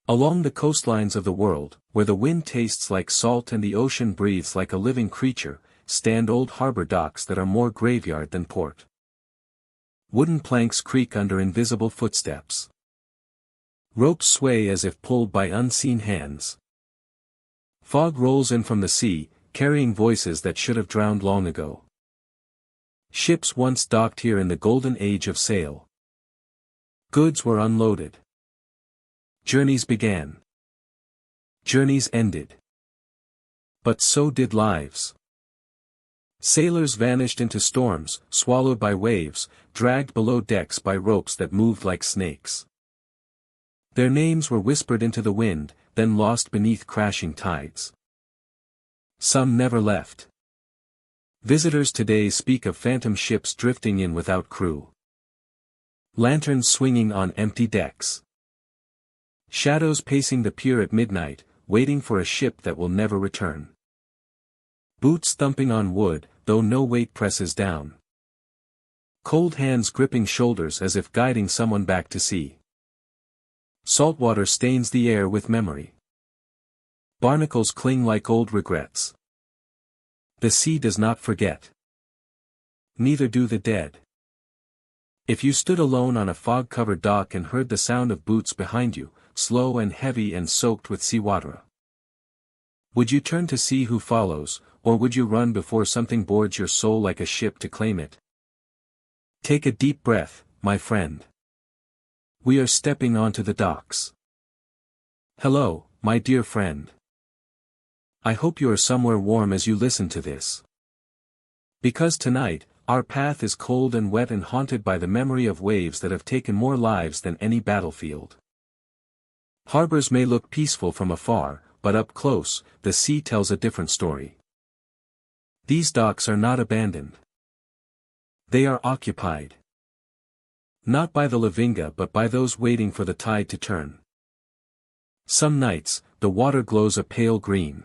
Along the coastlines of the world, where the wind tastes like salt and the ocean breathes like a living creature, stand old harbor docks that are more graveyard than port. Wooden planks creak under invisible footsteps. Ropes sway as if pulled by unseen hands. Fog rolls in from the sea, carrying voices that should have drowned long ago. Ships once docked here in the golden age of sail. Goods were unloaded. Journeys began. Journeys ended. But so did lives. Sailors vanished into storms, swallowed by waves, dragged below decks by ropes that moved like snakes. Their names were whispered into the wind, then lost beneath crashing tides. Some never left. Visitors today speak of phantom ships drifting in without crew. Lanterns swinging on empty decks. Shadows pacing the pier at midnight, waiting for a ship that will never return. Boots thumping on wood, though no weight presses down. Cold hands gripping shoulders as if guiding someone back to sea. Saltwater stains the air with memory. Barnacles cling like old regrets. The sea does not forget. Neither do the dead. If you stood alone on a fog-covered dock and heard the sound of boots behind you, slow and heavy and soaked with seawater, would you turn to see who follows, or would you run before something boards your soul like a ship to claim it? Take a deep breath, my friend. We are stepping onto the docks. Hello, my dear friend. I hope you are somewhere warm as you listen to this. Because tonight, our path is cold and wet and haunted by the memory of waves that have taken more lives than any battlefield. Harbors may look peaceful from afar, but up close, the sea tells a different story. These docks are not abandoned. They are occupied. Not by the Livinga but by those waiting for the tide to turn. Some nights, the water glows a pale green.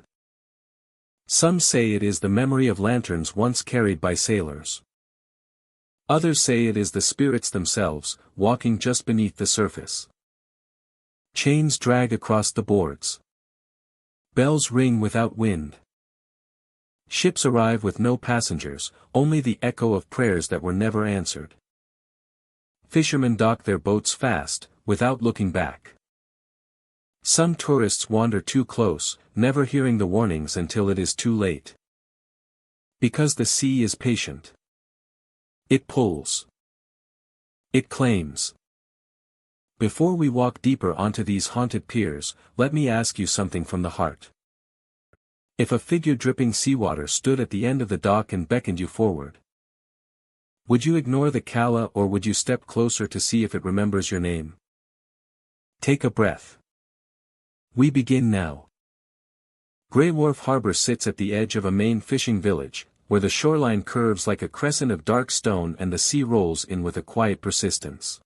Some say it is the memory of lanterns once carried by sailors. Others say it is the spirits themselves, walking just beneath the surface. Chains drag across the boards. Bells ring without wind. Ships arrive with no passengers, only the echo of prayers that were never answered. Fishermen dock their boats fast, without looking back. Some tourists wander too close, never hearing the warnings until it is too late. Because the sea is patient. It pulls. It claims. Before we walk deeper onto these haunted piers, let me ask you something from the heart. If a figure dripping seawater stood at the end of the dock and beckoned you forward, would you ignore the cala or would you step closer to see if it remembers your name? Take a breath. We begin now. Grey Wharf Harbor sits at the edge of a main fishing village, where the shoreline curves like a crescent of dark stone and the sea rolls in with a quiet persistence.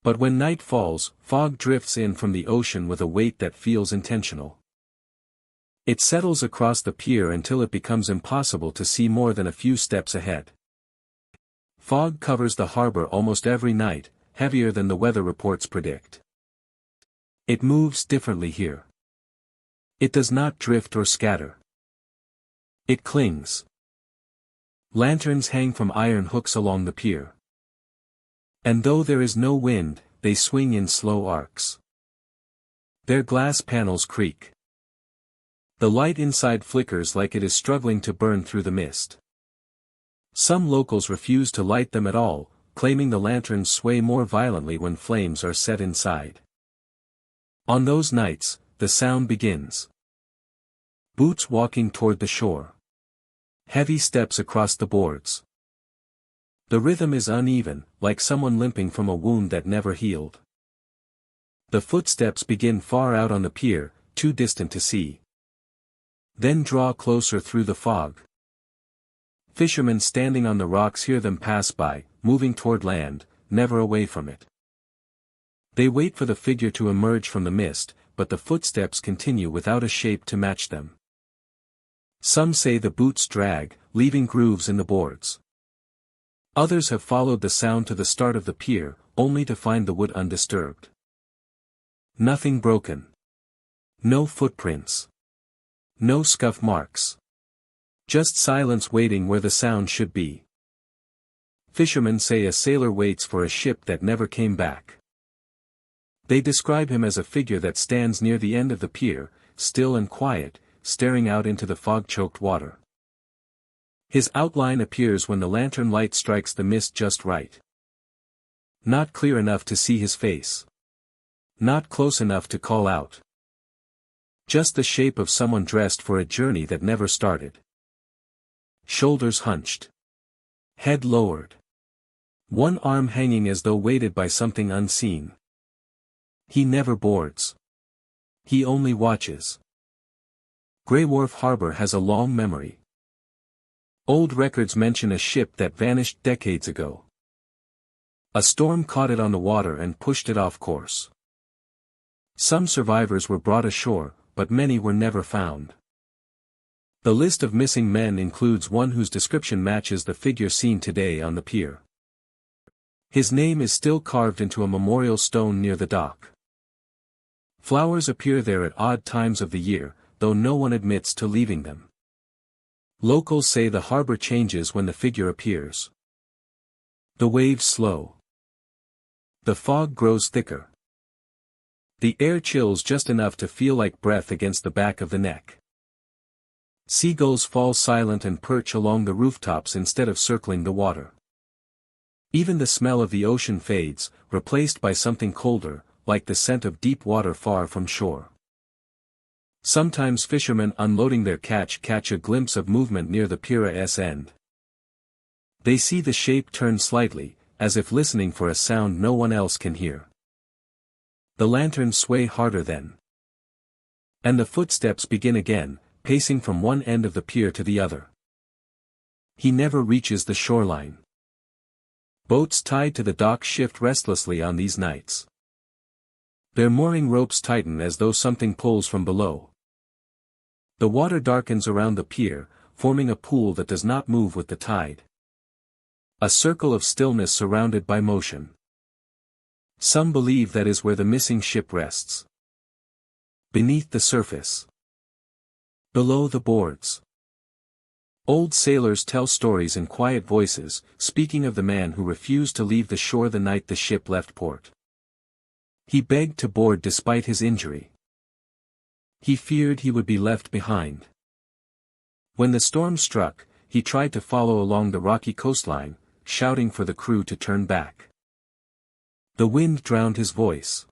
But when night falls, fog drifts in from the ocean with a weight that feels intentional. It settles across the pier until it becomes impossible to see more than a few steps ahead. Fog covers the harbor almost every night, heavier than the weather reports predict. It moves differently here. It does not drift or scatter. It clings. Lanterns hang from iron hooks along the pier. And though there is no wind, they swing in slow arcs. Their glass panels creak. The light inside flickers like it is struggling to burn through the mist. Some locals refuse to light them at all, claiming the lanterns sway more violently when flames are set inside. On those nights, the sound begins. Boots walking toward the shore. Heavy steps across the boards. The rhythm is uneven, like someone limping from a wound that never healed. The footsteps begin far out on the pier, too distant to see. Then draw closer through the fog. Fishermen standing on the rocks hear them pass by, moving toward land, never away from it. They wait for the figure to emerge from the mist, but the footsteps continue without a shape to match them. Some say the boots drag, leaving grooves in the boards. Others have followed the sound to the start of the pier, only to find the wood undisturbed. Nothing broken. No footprints. No scuff marks. Just silence waiting where the sound should be. Fishermen say a sailor waits for a ship that never came back. They describe him as a figure that stands near the end of the pier, still and quiet, staring out into the fog-choked water. His outline appears when the lantern light strikes the mist just right. Not clear enough to see his face. Not close enough to call out. Just the shape of someone dressed for a journey that never started. Shoulders hunched. Head lowered. One arm hanging as though weighted by something unseen. He never boards. He only watches. Grey Wharf Harbor has a long memory. Old records mention a ship that vanished decades ago. A storm caught it on the water and pushed it off course. Some survivors were brought ashore, but many were never found. The list of missing men includes one whose description matches the figure seen today on the pier. His name is still carved into a memorial stone near the dock. Flowers appear there at odd times of the year, though no one admits to leaving them. Locals say the harbor changes when the figure appears. The waves slow. The fog grows thicker. The air chills just enough to feel like breath against the back of the neck. Seagulls fall silent and perch along the rooftops instead of circling the water. Even the smell of the ocean fades, replaced by something colder, like the scent of deep water far from shore. Sometimes fishermen unloading their catch a glimpse of movement near the pier's end. They see the shape turn slightly, as if listening for a sound no one else can hear. The lanterns sway harder then. And the footsteps begin again, pacing from one end of the pier to the other. He never reaches the shoreline. Boats tied to the dock shift restlessly on these nights. Their mooring ropes tighten as though something pulls from below. The water darkens around the pier, forming a pool that does not move with the tide. A circle of stillness surrounded by motion. Some believe that is where the missing ship rests. Beneath the surface. Below the boards. Old sailors tell stories in quiet voices, speaking of the man who refused to leave the shore the night the ship left port. He begged to board despite his injury. He feared he would be left behind. When the storm struck, he tried to follow along the rocky coastline, shouting for the crew to turn back. The wind drowned his voice.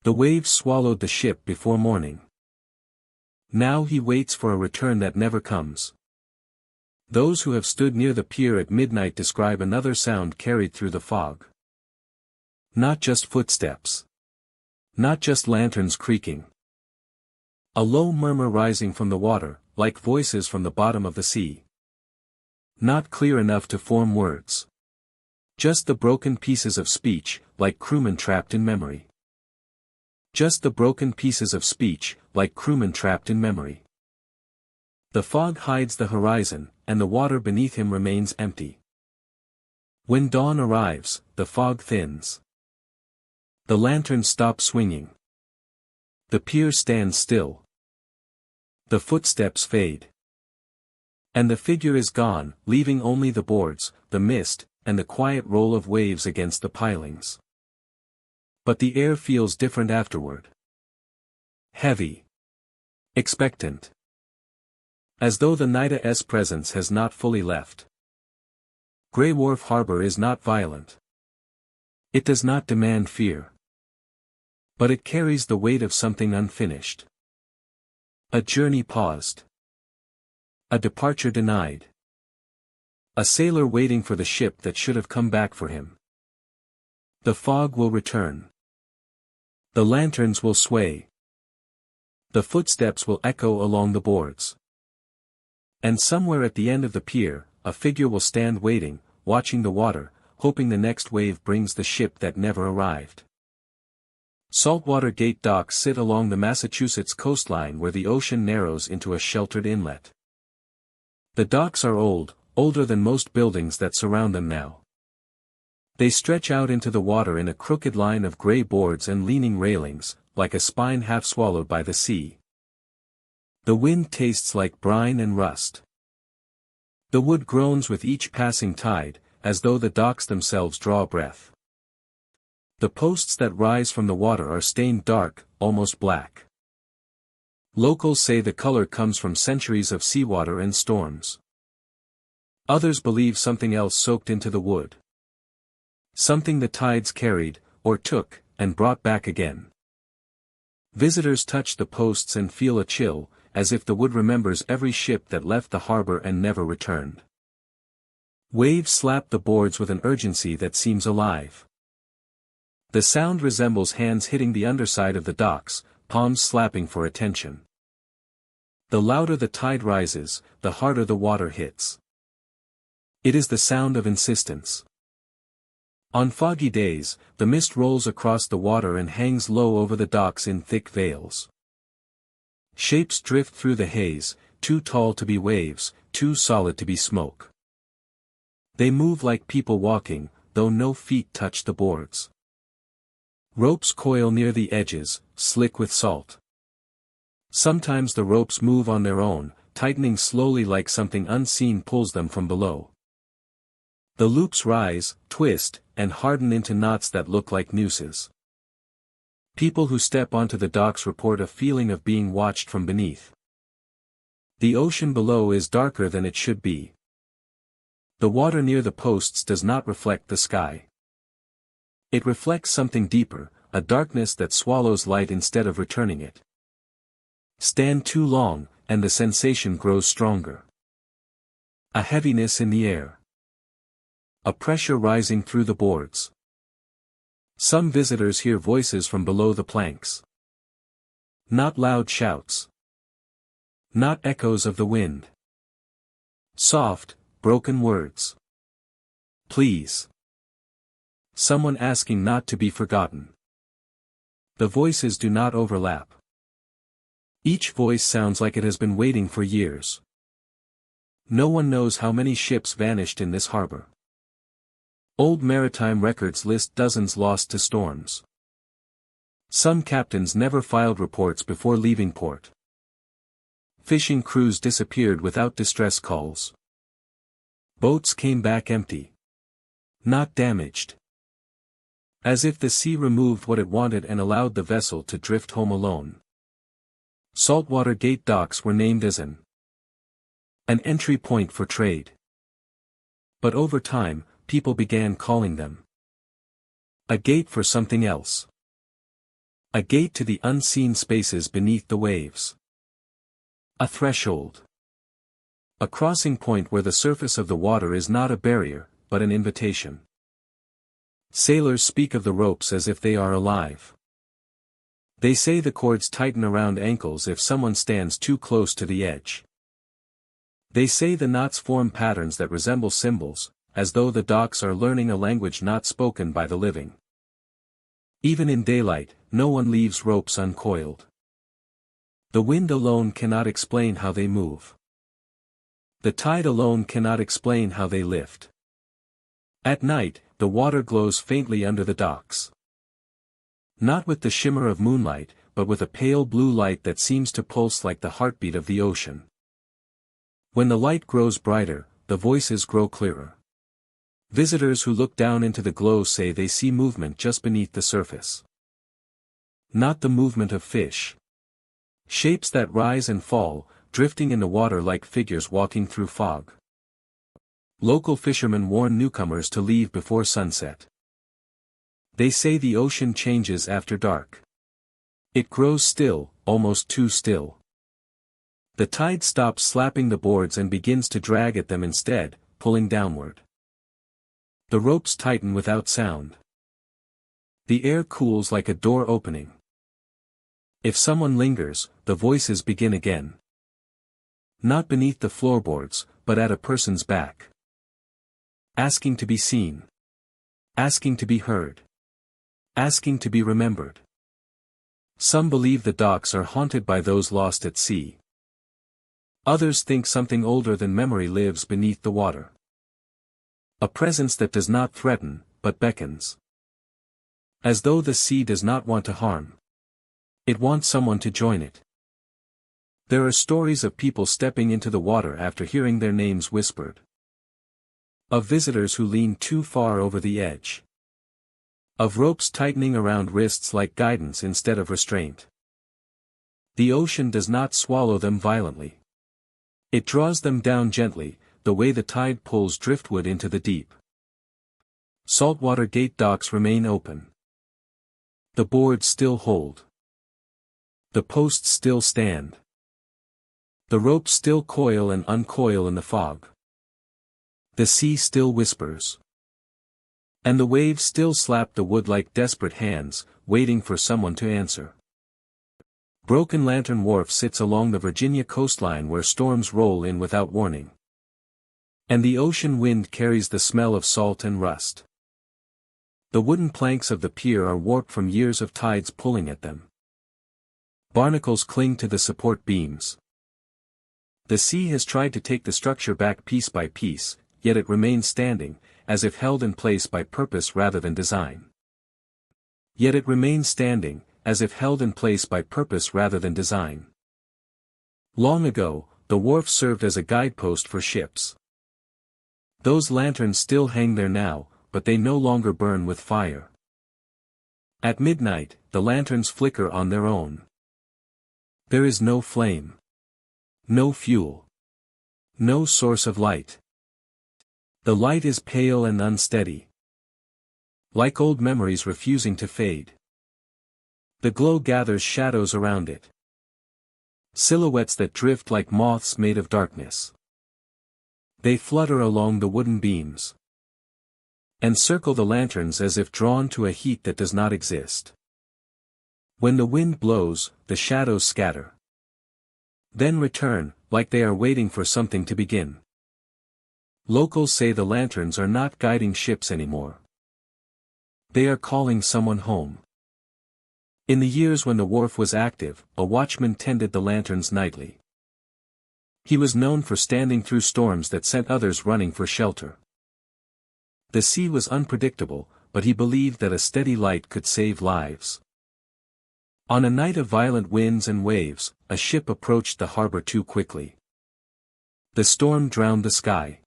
The waves swallowed the ship before morning. Now he waits for a return that never comes. Those who have stood near the pier at midnight describe another sound carried through the fog. Not just footsteps. Not just lanterns creaking. A low murmur rising from the water, like voices from the bottom of the sea. Not clear enough to form words. Just the broken pieces of speech, like crewmen trapped in memory. Just the broken pieces of speech, like crewmen trapped in memory. The fog hides the horizon, and the water beneath him remains empty. When dawn arrives, the fog thins. The lanterns stop swinging. The pier stands still. The footsteps fade. And the figure is gone, leaving only the boards, the mist, and the quiet roll of waves against the pilings. But the air feels different afterward. Heavy. Expectant. As though the night's presence has not fully left. Grey Wharf Harbor is not violent. It does not demand fear. But it carries the weight of something unfinished. A journey paused. A departure denied. A sailor waiting for the ship that should have come back for him. The fog will return. The lanterns will sway. The footsteps will echo along the boards. And somewhere at the end of the pier, a figure will stand waiting, watching the water, hoping the next wave brings the ship that never arrived. Saltwater Gate docks sit along the Massachusetts coastline where the ocean narrows into a sheltered inlet. The docks are old, older than most buildings that surround them now. They stretch out into the water in a crooked line of gray boards and leaning railings, like a spine half swallowed by the sea. The wind tastes like brine and rust. The wood groans with each passing tide, as though the docks themselves draw breath. The posts that rise from the water are stained dark, almost black. Locals say the color comes from centuries of seawater and storms. Others believe something else soaked into the wood. Something the tides carried, or took, and brought back again. Visitors touch the posts and feel a chill, as if the wood remembers every ship that left the harbor and never returned. Waves slap the boards with an urgency that seems alive. The sound resembles hands hitting the underside of the docks, palms slapping for attention. The louder the tide rises, the harder the water hits. It is the sound of insistence. On foggy days, the mist rolls across the water and hangs low over the docks in thick veils. Shapes drift through the haze, too tall to be waves, too solid to be smoke. They move like people walking, though no feet touch the boards. Ropes coil near the edges, slick with salt. Sometimes the ropes move on their own, tightening slowly like something unseen pulls them from below. The loops rise, twist, and harden into knots that look like nooses. People who step onto the docks report a feeling of being watched from beneath. The ocean below is darker than it should be. The water near the posts does not reflect the sky. It reflects something deeper, a darkness that swallows light instead of returning it. Stand too long, and the sensation grows stronger. A heaviness in the air. A pressure rising through the boards. Some visitors hear voices from below the planks. Not loud shouts. Not echoes of the wind. Soft, broken words. Please. Someone asking not to be forgotten. The voices do not overlap. Each voice sounds like it has been waiting for years. No one knows how many ships vanished in this harbor. Old maritime records list dozens lost to storms. Some captains never filed reports before leaving port. Fishing crews disappeared without distress calls. Boats came back empty. Not damaged. As if the sea removed what it wanted and allowed the vessel to drift home alone. Saltwater Gate docks were named as an entry point for trade. But over time, people began calling them a gate for something else. A gate to the unseen spaces beneath the waves. A threshold. A crossing point where the surface of the water is not a barrier, but an invitation. Sailors speak of the ropes as if they are alive. They say the cords tighten around ankles if someone stands too close to the edge. They say the knots form patterns that resemble symbols, as though the docks are learning a language not spoken by the living. Even in daylight, no one leaves ropes uncoiled. The wind alone cannot explain how they move. The tide alone cannot explain how they lift. At night, the water glows faintly under the docks. Not with the shimmer of moonlight, but with a pale blue light that seems to pulse like the heartbeat of the ocean. When the light grows brighter, the voices grow clearer. Visitors who look down into the glow say they see movement just beneath the surface. Not the movement of fish. Shapes that rise and fall, drifting in the water like figures walking through fog. Local fishermen warn newcomers to leave before sunset. They say the ocean changes after dark. It grows still, almost too still. The tide stops slapping the boards and begins to drag at them instead, pulling downward. The ropes tighten without sound. The air cools like a door opening. If someone lingers, the voices begin again. Not beneath the floorboards, but at a person's back. Asking to be seen. Asking to be heard. Asking to be remembered. Some believe the docks are haunted by those lost at sea. Others think something older than memory lives beneath the water. A presence that does not threaten, but beckons. As though the sea does not want to harm. It wants someone to join it. There are stories of people stepping into the water after hearing their names whispered. Of visitors who lean too far over the edge. Of ropes tightening around wrists like guidance instead of restraint. The ocean does not swallow them violently. It draws them down gently, the way the tide pulls driftwood into the deep. Saltwater gate docks remain open. The boards still hold. The posts still stand. The ropes still coil and uncoil in the fog. The sea still whispers. And the waves still slap the wood like desperate hands, waiting for someone to answer. Broken Lantern Wharf sits along the Virginia coastline where storms roll in without warning. And the ocean wind carries the smell of salt and rust. The wooden planks of the pier are warped from years of tides pulling at them. Barnacles cling to the support beams. The sea has tried to take the structure back piece by piece, yet it remains standing, as if held in place by purpose rather than design. Yet it remains standing, as if held in place by purpose rather than design. Long ago, the wharf served as a guidepost for ships. Those lanterns still hang there now, but they no longer burn with fire. At midnight, the lanterns flicker on their own. There is no flame. No fuel. No source of light. The light is pale and unsteady. Like old memories refusing to fade. The glow gathers shadows around it. Silhouettes that drift like moths made of darkness. They flutter along the wooden beams. And circle the lanterns as if drawn to a heat that does not exist. When the wind blows, the shadows scatter. Then return, like they are waiting for something to begin. Locals say the lanterns are not guiding ships anymore. They are calling someone home. In the years when the wharf was active, a watchman tended the lanterns nightly. He was known for standing through storms that sent others running for shelter. The sea was unpredictable, but he believed that a steady light could save lives. On a night of violent winds and waves, a ship approached the harbor too quickly. The storm drowned the sky.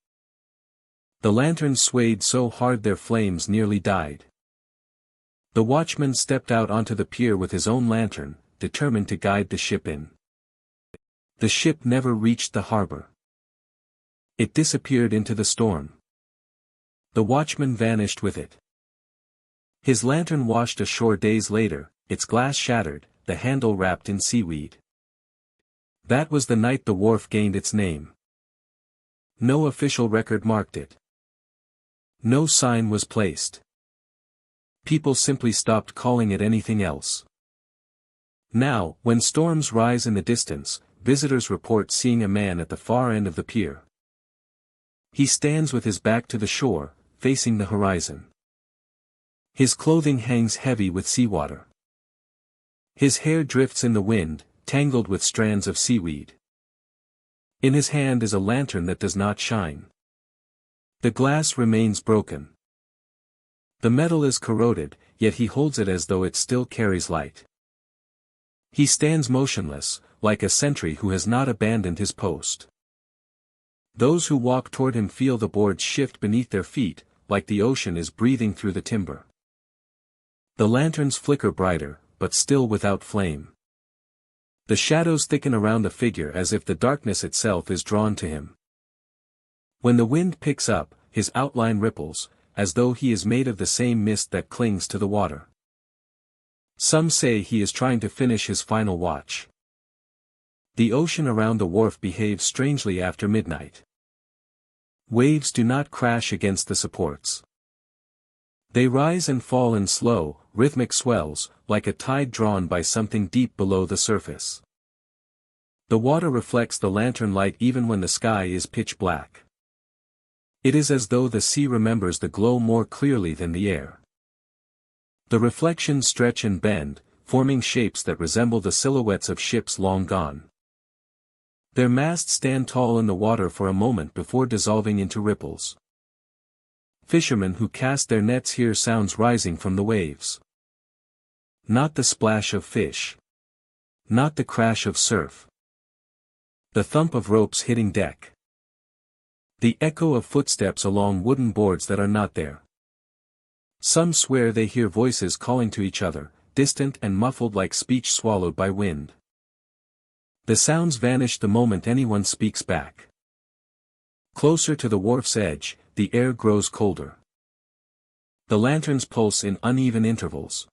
The lanterns swayed so hard their flames nearly died. The watchman stepped out onto the pier with his own lantern, determined to guide the ship in. The ship never reached the harbor. It disappeared into the storm. The watchman vanished with it. His lantern washed ashore days later, its glass shattered, the handle wrapped in seaweed. That was the night the wharf gained its name. No official record marked it. No sign was placed. People simply stopped calling it anything else. Now, when storms rise in the distance, visitors report seeing a man at the far end of the pier. He stands with his back to the shore, facing the horizon. His clothing hangs heavy with seawater. His hair drifts in the wind, tangled with strands of seaweed. In his hand is a lantern that does not shine. The glass remains broken. The metal is corroded, yet he holds it as though it still carries light. He stands motionless, like a sentry who has not abandoned his post. Those who walk toward him feel the boards shift beneath their feet, like the ocean is breathing through the timber. The lanterns flicker brighter, but still without flame. The shadows thicken around the figure as if the darkness itself is drawn to him. When the wind picks up, his outline ripples, as though he is made of the same mist that clings to the water. Some say he is trying to finish his final watch. The ocean around the wharf behaves strangely after midnight. Waves do not crash against the supports. They rise and fall in slow, rhythmic swells, like a tide drawn by something deep below the surface. The water reflects the lantern light even when the sky is pitch black. It is as though the sea remembers the glow more clearly than the air. The reflections stretch and bend, forming shapes that resemble the silhouettes of ships long gone. Their masts stand tall in the water for a moment before dissolving into ripples. Fishermen who cast their nets hear sounds rising from the waves. Not the splash of fish. Not the crash of surf. The thump of ropes hitting deck. The echo of footsteps along wooden boards that are not there. Some swear they hear voices calling to each other, distant and muffled like speech swallowed by wind. The sounds vanish the moment anyone speaks back. Closer to the wharf's edge, the air grows colder. The lanterns pulse in uneven intervals.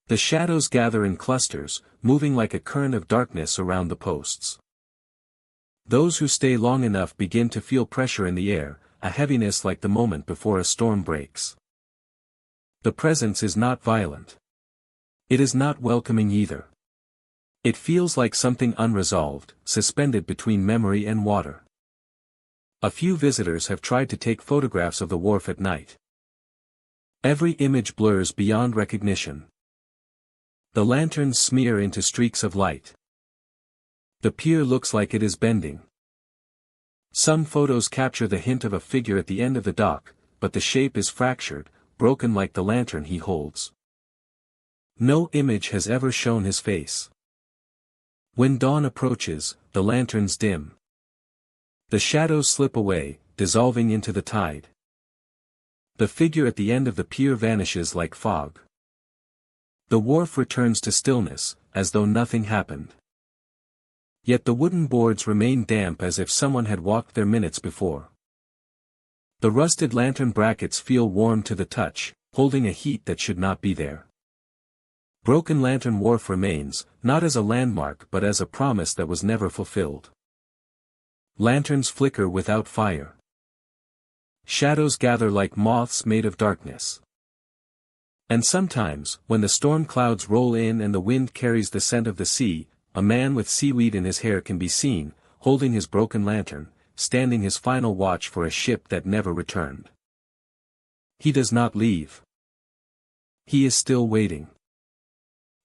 The shadows gather in clusters, moving like a current of darkness around the posts. Those who stay long enough begin to feel pressure in the air, a heaviness like the moment before a storm breaks. The presence is not violent. It is not welcoming either. It feels like something unresolved, suspended between memory and water. A few visitors have tried to take photographs of the wharf at night. Every image blurs beyond recognition. The lanterns smear into streaks of light. The pier looks like it is bending. Some photos capture the hint of a figure at the end of the dock, but the shape is fractured, broken like the lantern he holds. No image has ever shown his face. When dawn approaches, the lanterns dim. The shadows slip away, dissolving into the tide. The figure at the end of the pier vanishes like fog. The wharf returns to stillness, as though nothing happened. Yet the wooden boards remain damp as if someone had walked there minutes before. The rusted lantern brackets feel warm to the touch, holding a heat that should not be there. Broken Lantern Wharf remains, not as a landmark but as a promise that was never fulfilled. Lanterns flicker without fire. Shadows gather like moths made of darkness. And sometimes, when the storm clouds roll in and the wind carries the scent of the sea, a man with seaweed in his hair can be seen, holding his broken lantern, standing his final watch for a ship that never returned. He does not leave. He is still waiting.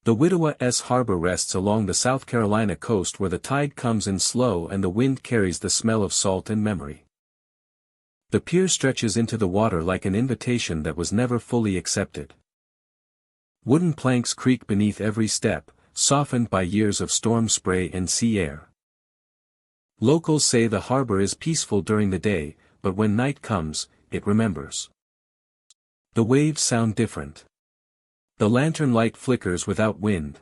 The Widowa Harbor rests along the South Carolina coast where the tide comes in slow and the wind carries the smell of salt and memory. The pier stretches into the water like an invitation that was never fully accepted. Wooden planks creak beneath every step, softened by years of storm spray and sea air. Locals say the harbor is peaceful during the day, but when night comes, it remembers. The waves sound different. The lantern light flickers without wind.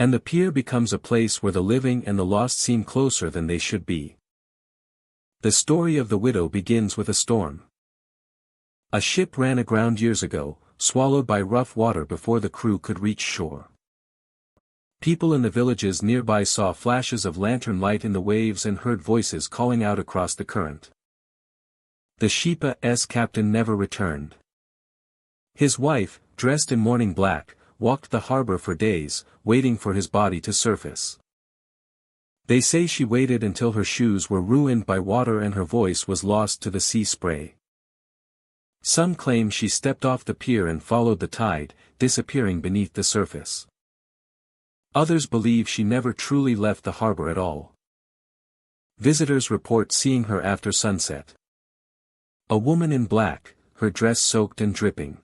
And the pier becomes a place where the living and the lost seem closer than they should be. The story of the widow begins with a storm. A ship ran aground years ago, swallowed by rough water before the crew could reach shore. People in the villages nearby saw flashes of lantern light in the waves and heard voices calling out across the current. The ship's captain never returned. His wife, dressed in mourning black, walked the harbor for days, waiting for his body to surface. They say she waited until her shoes were ruined by water and her voice was lost to the sea spray. Some claim she stepped off the pier and followed the tide, disappearing beneath the surface. Others believe she never truly left the harbor at all. Visitors report seeing her after sunset. A woman in black, her dress soaked and dripping,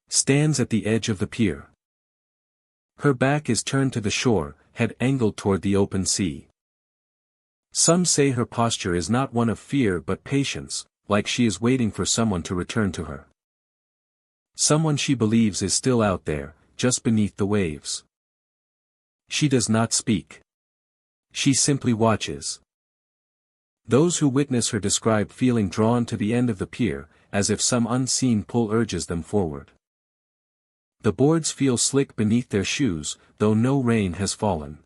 stands at the edge of the pier. Her back is turned to the shore, head angled toward the open sea. Some say her posture is not one of fear but patience, like she is waiting for someone to return to her. Someone she believes is still out there, just beneath the waves. She does not speak. She simply watches. Those who witness her describe feeling drawn to the end of the pier, as if some unseen pull urges them forward. The boards feel slick beneath their shoes, though no rain has fallen.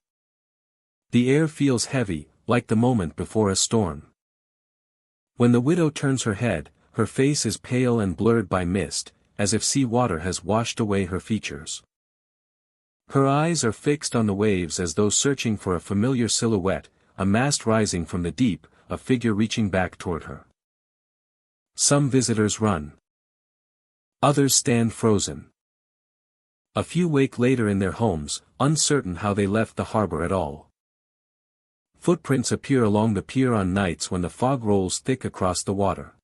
The air feels heavy, like the moment before a storm. When the widow turns her head, her face is pale and blurred by mist, as if sea water has washed away her features. Her eyes are fixed on the waves as though searching for a familiar silhouette, a mast rising from the deep, a figure reaching back toward her. Some visitors run. Others stand frozen. A few wake later in their homes, uncertain how they left the harbor at all. Footprints appear along the pier on nights when the fog rolls thick across the water.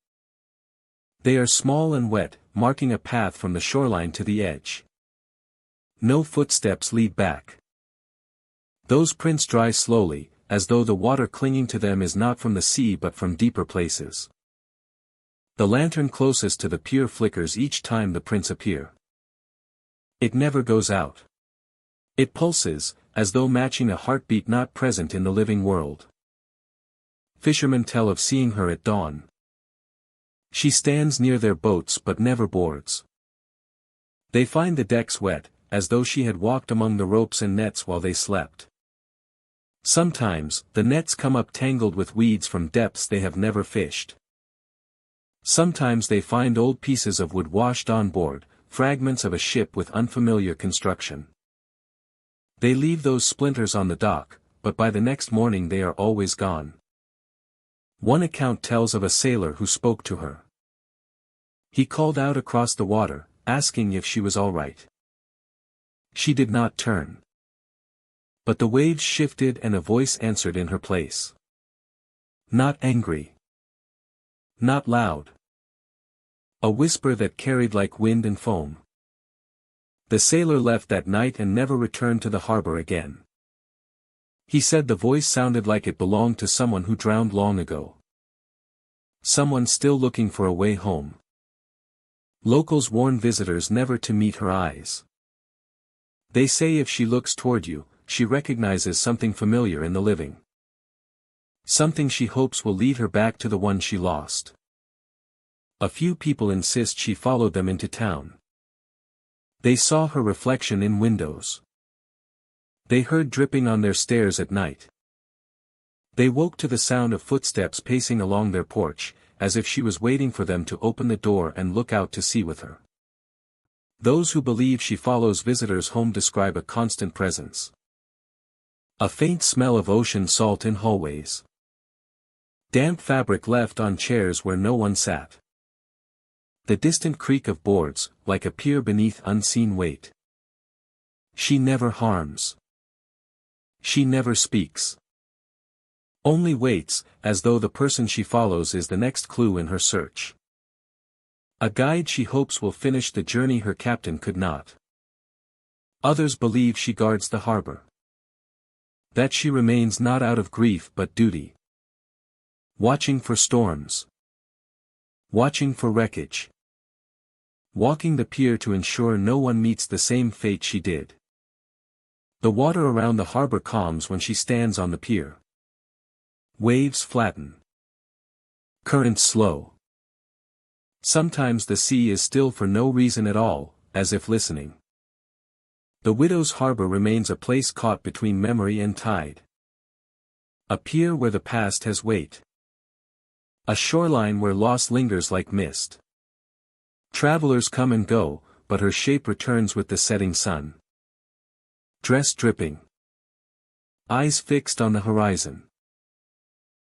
They are small and wet, marking a path from the shoreline to the edge. No footsteps lead back. Those prints dry slowly, as though the water clinging to them is not from the sea but from deeper places. The lantern closest to the pier flickers each time the prints appear. It never goes out. It pulses, as though matching a heartbeat not present in the living world. Fishermen tell of seeing her at dawn. She stands near their boats but never boards. They find the decks wet, as though she had walked among the ropes and nets while they slept. Sometimes, the nets come up tangled with weeds from depths they have never fished. Sometimes they find old pieces of wood washed on board, fragments of a ship with unfamiliar construction. They leave those splinters on the dock, but by the next morning they are always gone. One account tells of a sailor who spoke to her. He called out across the water, asking if she was all right. She did not turn. But the waves shifted and a voice answered in her place. Not angry. Not loud. A whisper that carried like wind and foam. The sailor left that night and never returned to the harbor again. He said the voice sounded like it belonged to someone who drowned long ago. Someone still looking for a way home. Locals warn visitors never to meet her eyes. They say if she looks toward you, she recognizes something familiar in the living. Something she hopes will lead her back to the one she lost. A few people insist she followed them into town. They saw her reflection in windows. They heard dripping on their stairs at night. They woke to the sound of footsteps pacing along their porch, as if she was waiting for them to open the door and look out to sea with her. Those who believe she follows visitors home describe a constant presence. A faint smell of ocean salt in hallways. Damp fabric left on chairs where no one sat. The distant creak of boards, like a pier beneath unseen weight. She never harms. She never speaks. Only waits, as though the person she follows is the next clue in her search. A guide she hopes will finish the journey her captain could not. Others believe she guards the harbor. That she remains not out of grief but duty. Watching for storms. Watching for wreckage. Walking the pier to ensure no one meets the same fate she did. The water around the harbor calms when she stands on the pier. Waves flatten. Currents slow. Sometimes the sea is still for no reason at all, as if listening. The widow's harbor remains a place caught between memory and tide. A pier where the past has weight. A shoreline where loss lingers like mist. Travelers come and go, but her shape returns with the setting sun. Dress dripping. Eyes fixed on the horizon.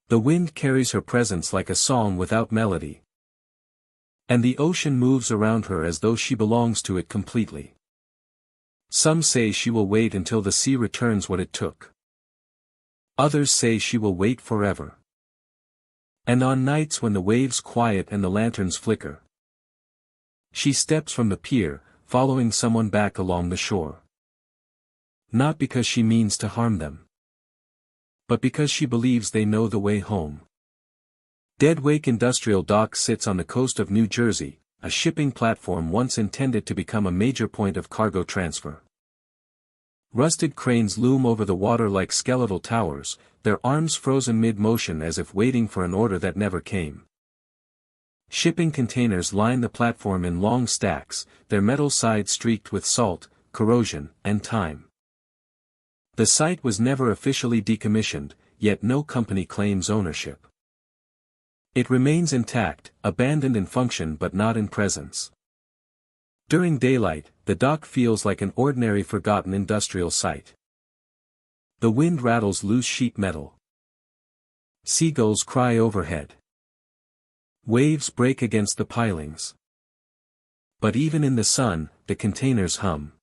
The wind carries her presence like a song without melody. And the ocean moves around her as though she belongs to it completely. Some say she will wait until the sea returns what it took. Others say she will wait forever. And on nights when the waves quiet and the lanterns flicker, she steps from the pier, following someone back along the shore. Not because she means to harm them, but because she believes they know the way home. Deadwake Industrial Dock sits on the coast of New Jersey, a shipping platform once intended to become a major point of cargo transfer. Rusted cranes loom over the water like skeletal towers, their arms frozen mid-motion as if waiting for an order that never came. Shipping containers line the platform in long stacks, their metal sides streaked with salt, corrosion, and time. The site was never officially decommissioned, yet no company claims ownership. It remains intact, abandoned in function but not in presence. During daylight, the dock feels like an ordinary forgotten industrial site. The wind rattles loose sheet metal. Seagulls cry overhead. Waves break against the pilings. But even in the sun, the containers hum.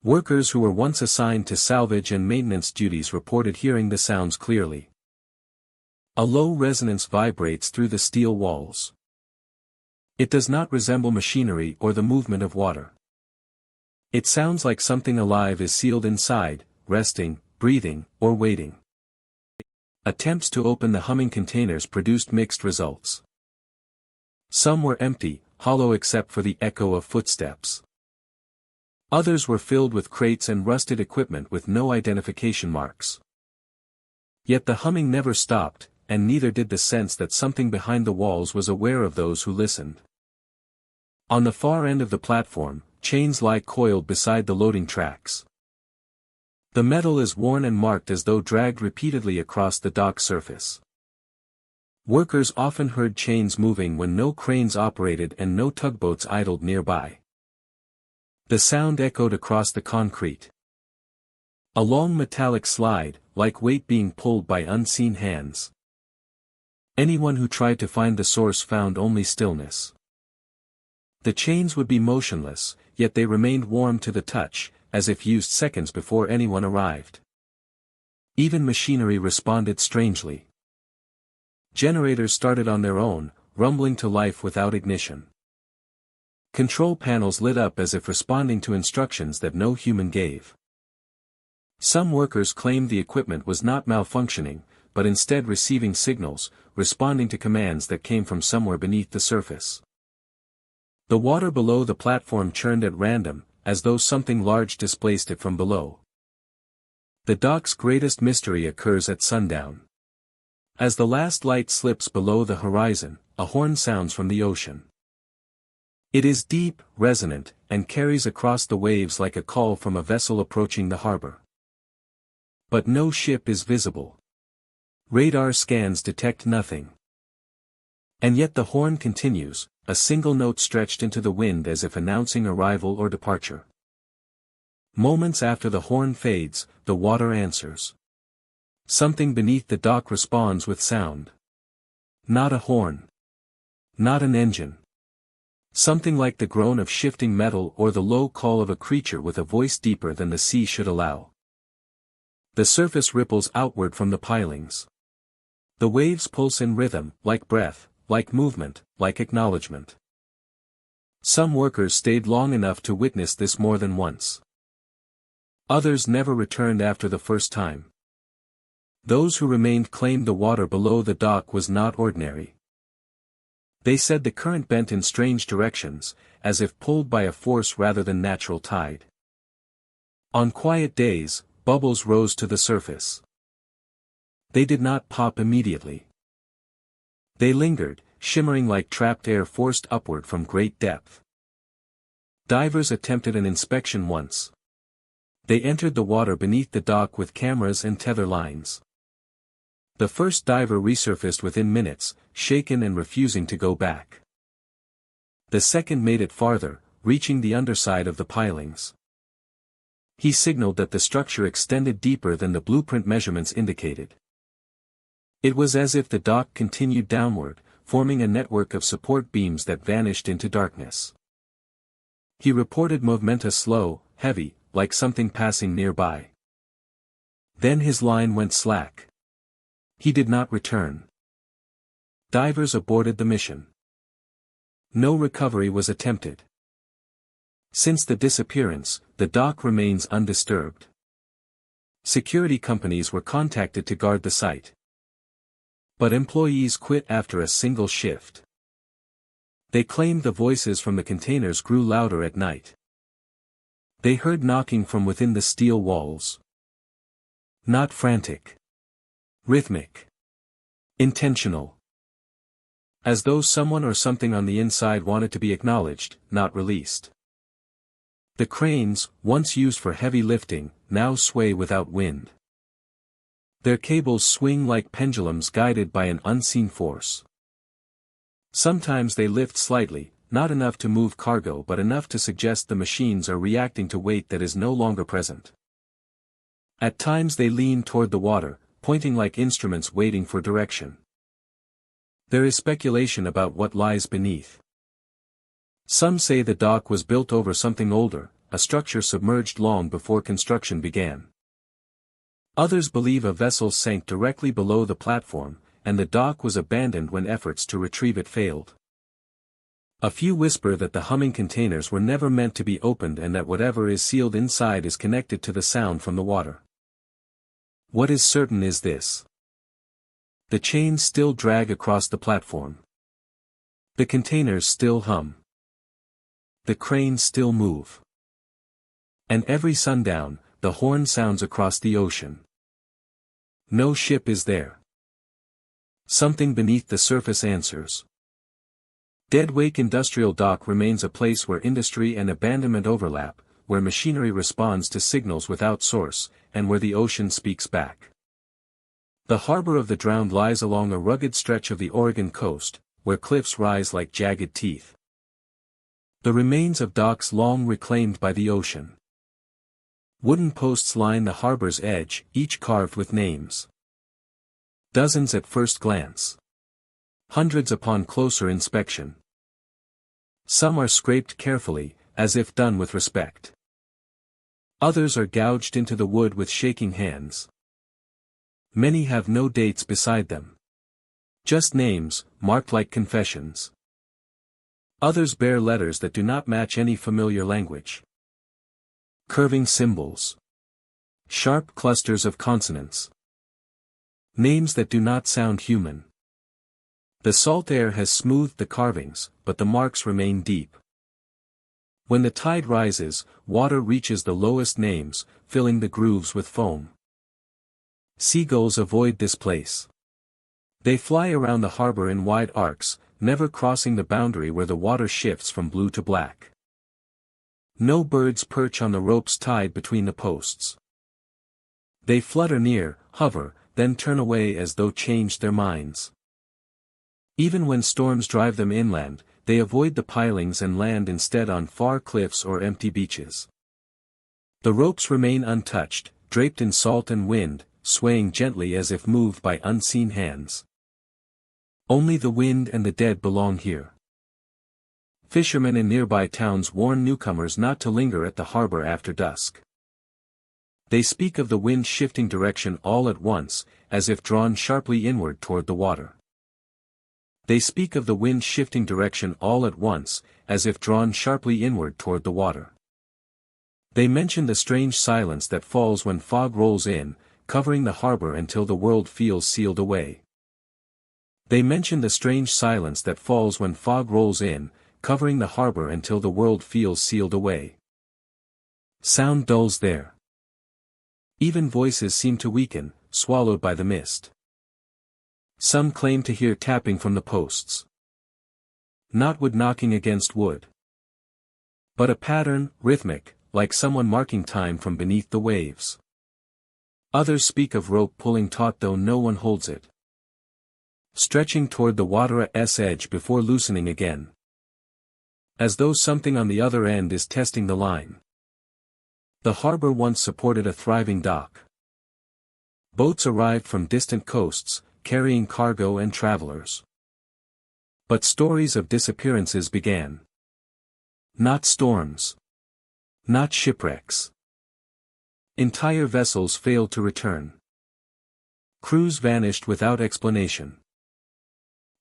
Workers who were once assigned to salvage and maintenance duties reported hearing the sounds clearly. A low resonance vibrates through the steel walls. It does not resemble machinery or the movement of water. It sounds like something alive is sealed inside, resting, breathing, or waiting. Attempts to open the humming containers produced mixed results. Some were empty, hollow except for the echo of footsteps. Others were filled with crates and rusted equipment with no identification marks. Yet the humming never stopped, and neither did the sense that something behind the walls was aware of those who listened. On the far end of the platform, chains lie coiled beside the loading tracks. The metal is worn and marked as though dragged repeatedly across the dock surface. Workers often heard chains moving when no cranes operated and no tugboats idled nearby. The sound echoed across the concrete. A long metallic slide, like weight being pulled by unseen hands. Anyone who tried to find the source found only stillness. The chains would be motionless, yet they remained warm to the touch, as if used seconds before anyone arrived. Even machinery responded strangely. Generators started on their own, rumbling to life without ignition. Control panels lit up as if responding to instructions that no human gave. Some workers claimed the equipment was not malfunctioning, but instead receiving signals, responding to commands that came from somewhere beneath the surface. The water below the platform churned at random, as though something large displaced it from below. The dock's greatest mystery occurs at sundown. As the last light slips below the horizon, a horn sounds from the ocean. It is deep, resonant, and carries across the waves like a call from a vessel approaching the harbor. But no ship is visible. Radar scans detect nothing. And yet the horn continues, a single note stretched into the wind as if announcing arrival or departure. Moments after the horn fades, the water answers. Something beneath the dock responds with sound. Not a horn. Not an engine. Something like the groan of shifting metal or the low call of a creature with a voice deeper than the sea should allow. The surface ripples outward from the pilings. The waves pulse in rhythm, like breath, like movement, like acknowledgement. Some workers stayed long enough to witness this more than once. Others never returned after the first time. Those who remained claimed the water below the dock was not ordinary. They said the current bent in strange directions, as if pulled by a force rather than natural tide. On quiet days, bubbles rose to the surface. They did not pop immediately. They lingered, shimmering like trapped air forced upward from great depth. Divers attempted an inspection once. They entered the water beneath the dock with cameras and tether lines. The first diver resurfaced within minutes, shaken and refusing to go back. The second made it farther, reaching the underside of the pilings. He signaled that the structure extended deeper than the blueprint measurements indicated. It was as if the dock continued downward, forming a network of support beams that vanished into darkness. He reported movementa slow, heavy, like something passing nearby. Then his line went slack. He did not return. Divers aborted the mission. No recovery was attempted. Since the disappearance, the dock remains undisturbed. Security companies were contacted to guard the site. But employees quit after a single shift. They claimed the voices from the containers grew louder at night. They heard knocking from within the steel walls. Not frantic. Rhythmic. Intentional. As though someone or something on the inside wanted to be acknowledged, not released. The cranes, once used for heavy lifting, now sway without wind. Their cables swing like pendulums guided by an unseen force. Sometimes they lift slightly, not enough to move cargo but enough to suggest the machines are reacting to weight that is no longer present. At times they lean toward the water, pointing like instruments waiting for direction. There is speculation about what lies beneath. Some say the dock was built over something older, a structure submerged long before construction began. Others believe a vessel sank directly below the platform, and the dock was abandoned when efforts to retrieve it failed. A few whisper that the humming containers were never meant to be opened and that whatever is sealed inside is connected to the sound from the water. What is certain is this. The chains still drag across the platform. The containers still hum. The cranes still move. And every sundown, the horn sounds across the ocean. No ship is there. Something beneath the surface answers. Deadwake Industrial Dock remains a place where industry and abandonment overlap, where machinery responds to signals without source, and where the ocean speaks back. The harbor of the drowned lies along a rugged stretch of the Oregon coast, where cliffs rise like jagged teeth. The remains of docks long reclaimed by the ocean. Wooden posts line the harbor's edge, each carved with names. Dozens at first glance. Hundreds upon closer inspection. Some are scraped carefully, as if done with respect. Others are gouged into the wood with shaking hands. Many have no dates beside them. Just names, marked like confessions. Others bear letters that do not match any familiar language. Curving symbols. Sharp clusters of consonants. Names that do not sound human. The salt air has smoothed the carvings, but the marks remain deep. When the tide rises, water reaches the lowest names, filling the grooves with foam. Seagulls avoid this place. They fly around the harbor in wide arcs, never crossing the boundary where the water shifts from blue to black. No birds perch on the ropes tied between the posts. They flutter near, hover, then turn away as though changed their minds. Even when storms drive them inland, they avoid the pilings and land instead on far cliffs or empty beaches. The ropes remain untouched, draped in salt and wind, swaying gently as if moved by unseen hands. Only the wind and the dead belong here. Fishermen in nearby towns warn newcomers not to linger at the harbor after dusk. They speak of the wind shifting direction all at once, as if drawn sharply inward toward the water. They speak of the wind shifting direction all at once, as if drawn sharply inward toward the water. They mention the strange silence that falls when fog rolls in, covering the harbor until the world feels sealed away. They mention the strange silence that falls when fog rolls in, covering the harbor until the world feels sealed away. Sound dulls there. Even voices seem to weaken, swallowed by the mist. Some claim to hear tapping from the posts. Not wood knocking against wood. But a pattern, rhythmic, like someone marking time from beneath the waves. Others speak of rope pulling taut though no one holds it. Stretching toward the water's edge before loosening again. As though something on the other end is testing the line. The harbor once supported a thriving dock. Boats arrived from distant coasts, carrying cargo and travelers. But stories of disappearances began. Not storms. Not shipwrecks. Entire vessels failed to return. Crews vanished without explanation.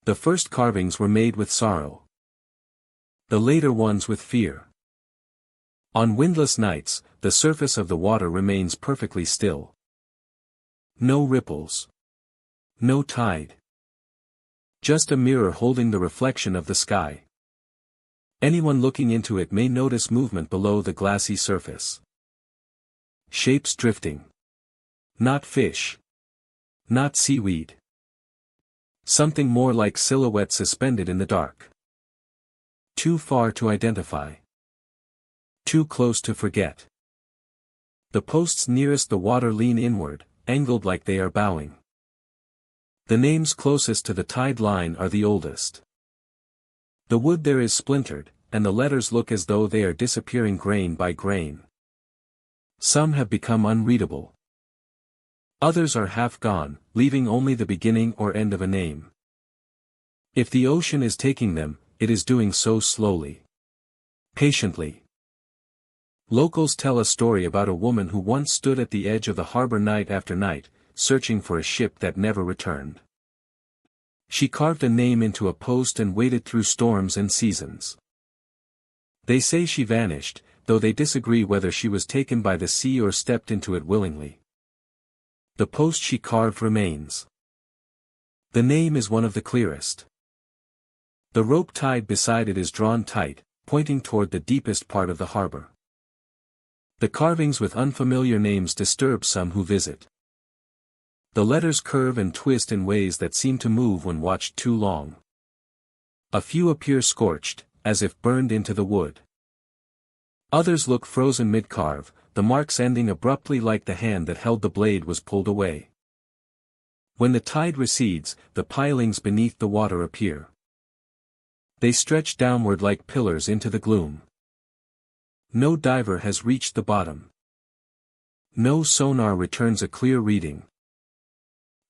The first carvings were made with sorrow. The later ones with fear. On windless nights, the surface of the water remains perfectly still. No ripples. No tide. Just a mirror holding the reflection of the sky. Anyone looking into it may notice movement below the glassy surface. Shapes drifting. Not fish. Not seaweed. Something more like silhouettes suspended in the dark. Too far to identify. Too close to forget. The posts nearest the water lean inward, angled like they are bowing. The names closest to the tide line are the oldest. The wood there is splintered, and the letters look as though they are disappearing grain by grain. Some have become unreadable. Others are half gone, leaving only the beginning or end of a name. If the ocean is taking them, it is doing so slowly. Patiently. Locals tell a story about a woman who once stood at the edge of the harbor night after night, searching for a ship that never returned. She carved a name into a post and waded through storms and seasons. They say she vanished, though they disagree whether she was taken by the sea or stepped into it willingly. The post she carved remains. The name is one of the clearest. The rope tied beside it is drawn tight, pointing toward the deepest part of the harbor. The carvings with unfamiliar names disturb some who visit. The letters curve and twist in ways that seem to move when watched too long. A few appear scorched, as if burned into the wood. Others look frozen mid-carve, the marks ending abruptly like the hand that held the blade was pulled away. When the tide recedes, the pilings beneath the water appear. They stretch downward like pillars into the gloom. No diver has reached the bottom. No sonar returns a clear reading.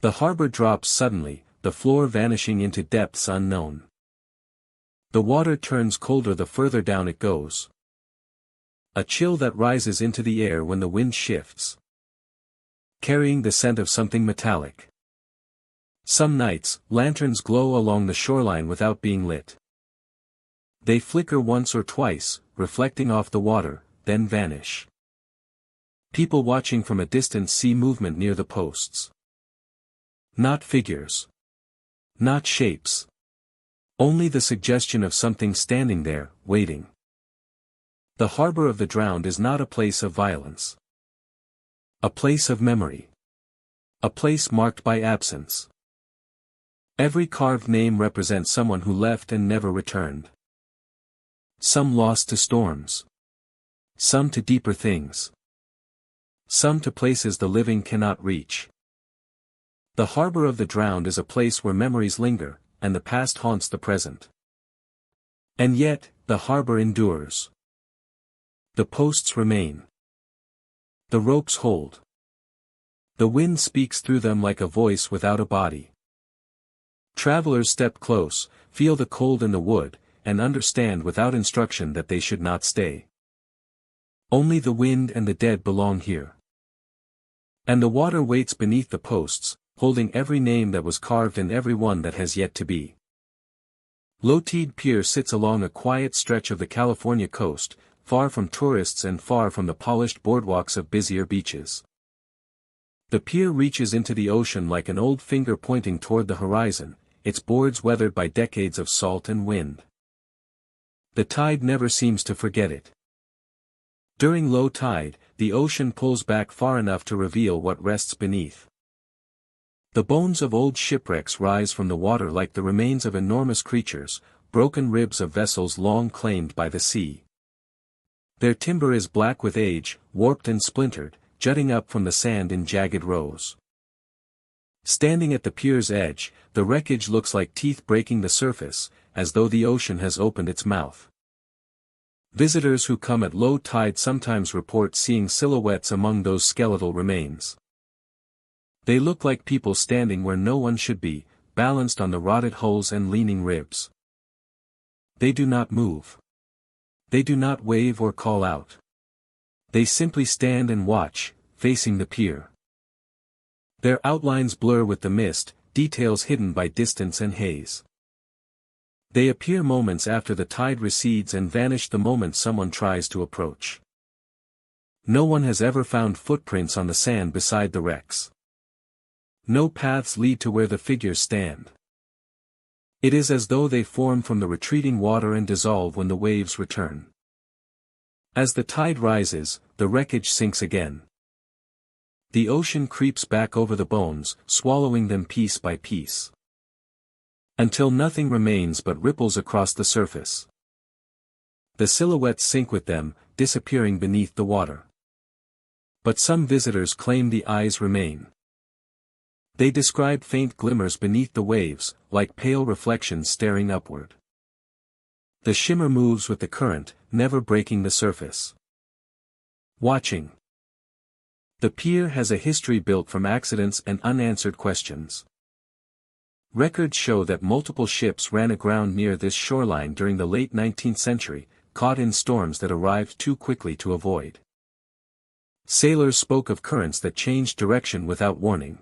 The harbor drops suddenly, the floor vanishing into depths unknown. The water turns colder the further down it goes. A chill that rises into the air when the wind shifts, carrying the scent of something metallic. Some nights, lanterns glow along the shoreline without being lit. They flicker once or twice, reflecting off the water, then vanish. People watching from a distance see movement near the posts. Not figures. Not shapes. Only the suggestion of something standing there, waiting. The harbor of the drowned is not a place of violence. A place of memory. A place marked by absence. Every carved name represents someone who left and never returned. Some lost to storms. Some to deeper things. Some to places the living cannot reach. The harbor of the drowned is a place where memories linger, and the past haunts the present. And yet, the harbor endures. The posts remain. The ropes hold. The wind speaks through them like a voice without a body. Travelers step close, feel the cold in the wood, and understand without instruction that they should not stay. Only the wind and the dead belong here. And the water waits beneath the posts, holding every name that was carved and every one that has yet to be. Low-Tide Pier sits along a quiet stretch of the California coast, far from tourists and far from the polished boardwalks of busier beaches. The pier reaches into the ocean like an old finger pointing toward the horizon, its boards weathered by decades of salt and wind. The tide never seems to forget it. During low tide, the ocean pulls back far enough to reveal what rests beneath. The bones of old shipwrecks rise from the water like the remains of enormous creatures, broken ribs of vessels long claimed by the sea. Their timber is black with age, warped and splintered, jutting up from the sand in jagged rows. Standing at the pier's edge, the wreckage looks like teeth breaking the surface, as though the ocean has opened its mouth. Visitors who come at low tide sometimes report seeing silhouettes among those skeletal remains. They look like people standing where no one should be, balanced on the rotted hulls and leaning ribs. They do not move. They do not wave or call out. They simply stand and watch, facing the pier. Their outlines blur with the mist, details hidden by distance and haze. They appear moments after the tide recedes and vanish the moment someone tries to approach. No one has ever found footprints on the sand beside the wrecks. No paths lead to where the figures stand. It is as though they form from the retreating water and dissolve when the waves return. As the tide rises, the wreckage sinks again. The ocean creeps back over the bones, swallowing them piece by piece. Until nothing remains but ripples across the surface. The silhouettes sink with them, disappearing beneath the water. But some visitors claim the eyes remain. They describe faint glimmers beneath the waves, like pale reflections staring upward. The shimmer moves with the current, never breaking the surface. Watching. The pier has a history built from accidents and unanswered questions. Records show that multiple ships ran aground near this shoreline during the late 19th century, caught in storms that arrived too quickly to avoid. Sailors spoke of currents that changed direction without warning.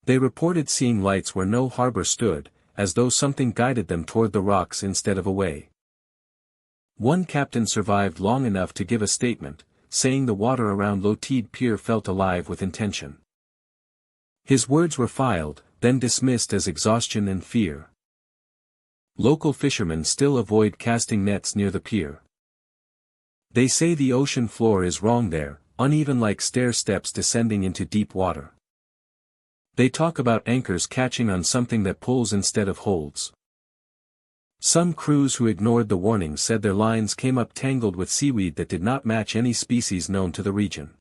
They reported seeing lights where no harbor stood, as though something guided them toward the rocks instead of away. One captain survived long enough to give a statement, saying the water around Lotied Pier felt alive with intention. His words were filed, then dismissed as exhaustion and fear. Local fishermen still avoid casting nets near the pier. They say the ocean floor is wrong there, uneven like stair steps descending into deep water. They talk about anchors catching on something that pulls instead of holds. Some crews who ignored the warning said their lines came up tangled with seaweed that did not match any species known to the region.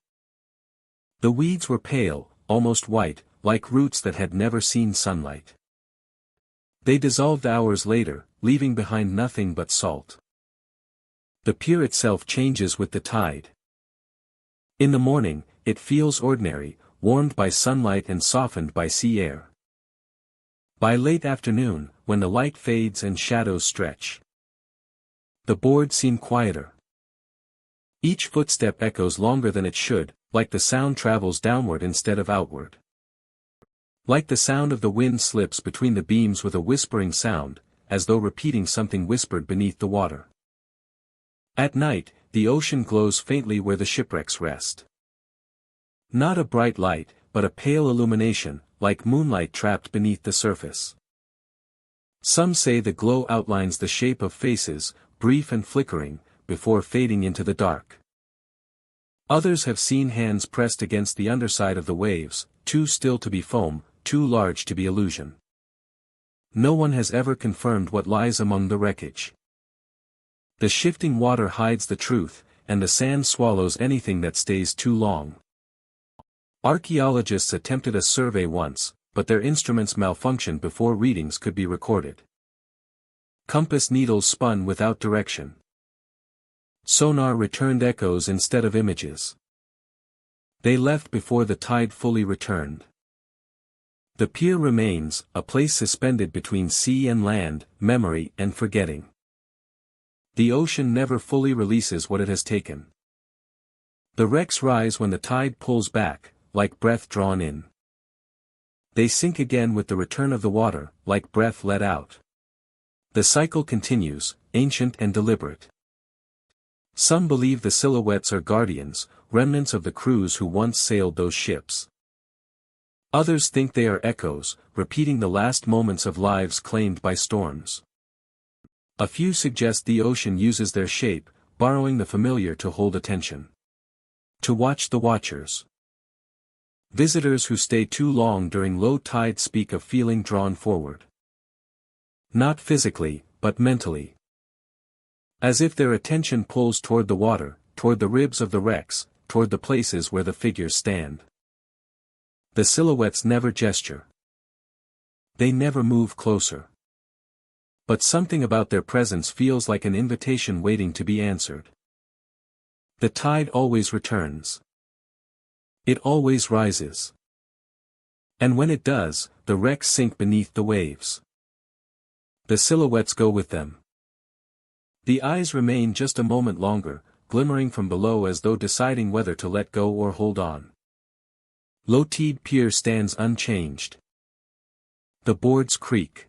The weeds were pale, almost white, like roots that had never seen sunlight. They dissolved hours later, leaving behind nothing but salt. The pier itself changes with the tide. In the morning, it feels ordinary, warmed by sunlight and softened by sea air. By late afternoon, when the light fades and shadows stretch, the boards seem quieter. Each footstep echoes longer than it should, like the sound travels downward instead of outward. Like the sound of the wind slips between the beams with a whispering sound, as though repeating something whispered beneath the water. At night, the ocean glows faintly where the shipwrecks rest. Not a bright light, but a pale illumination, like moonlight trapped beneath the surface. Some say the glow outlines the shape of faces, brief and flickering, before fading into the dark. Others have seen hands pressed against the underside of the waves, too still to be foam, too large to be illusion. No one has ever confirmed what lies among the wreckage. The shifting water hides the truth, and the sand swallows anything that stays too long. Archaeologists attempted a survey once, but their instruments malfunctioned before readings could be recorded. Compass needles spun without direction. Sonar returned echoes instead of images. They left before the tide fully returned. The pier remains, a place suspended between sea and land, memory and forgetting. The ocean never fully releases what it has taken. The wrecks rise when the tide pulls back, like breath drawn in. They sink again with the return of the water, like breath let out. The cycle continues, ancient and deliberate. Some believe the silhouettes are guardians, remnants of the crews who once sailed those ships. Others think they are echoes, repeating the last moments of lives claimed by storms. A few suggest the ocean uses their shape, borrowing the familiar to hold attention. To watch the watchers. Visitors who stay too long during low tide speak of feeling drawn forward. Not physically, but mentally. As if their attention pulls toward the water, toward the ribs of the wrecks, toward the places where the figures stand. The silhouettes never gesture. They never move closer. But something about their presence feels like an invitation waiting to be answered. The tide always returns. It always rises. And when it does, the wrecks sink beneath the waves. The silhouettes go with them. The eyes remain just a moment longer, glimmering from below as though deciding whether to let go or hold on. Lotied Pier stands unchanged. The boards creak.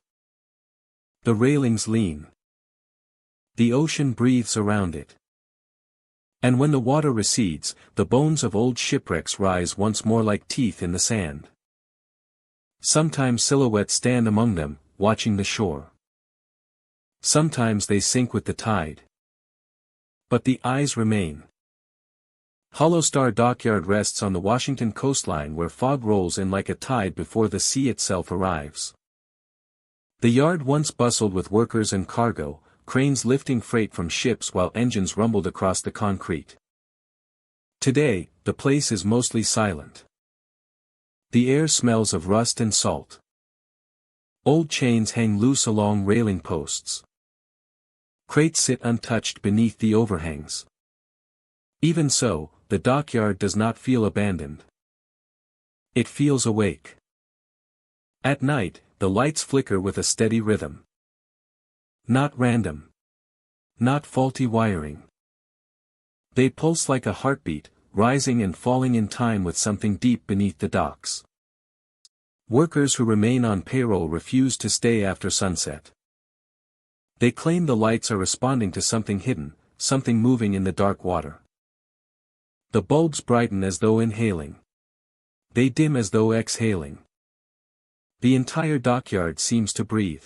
The railings lean. The ocean breathes around it. And when the water recedes, the bones of old shipwrecks rise once more like teeth in the sand. Sometimes silhouettes stand among them, watching the shore. Sometimes they sink with the tide. But the eyes remain. Hollow Star Dockyard rests on the Washington coastline where fog rolls in like a tide before the sea itself arrives. The yard once bustled with workers and cargo, cranes lifting freight from ships while engines rumbled across the concrete. Today, the place is mostly silent. The air smells of rust and salt. Old chains hang loose along railing posts. Crates sit untouched beneath the overhangs. Even so, the dockyard does not feel abandoned. It feels awake. At night, the lights flicker with a steady rhythm. Not random. Not faulty wiring. They pulse like a heartbeat, rising and falling in time with something deep beneath the docks. Workers who remain on payroll refuse to stay after sunset. They claim the lights are responding to something hidden, something moving in the dark water. The bulbs brighten as though inhaling. They dim as though exhaling. The entire dockyard seems to breathe.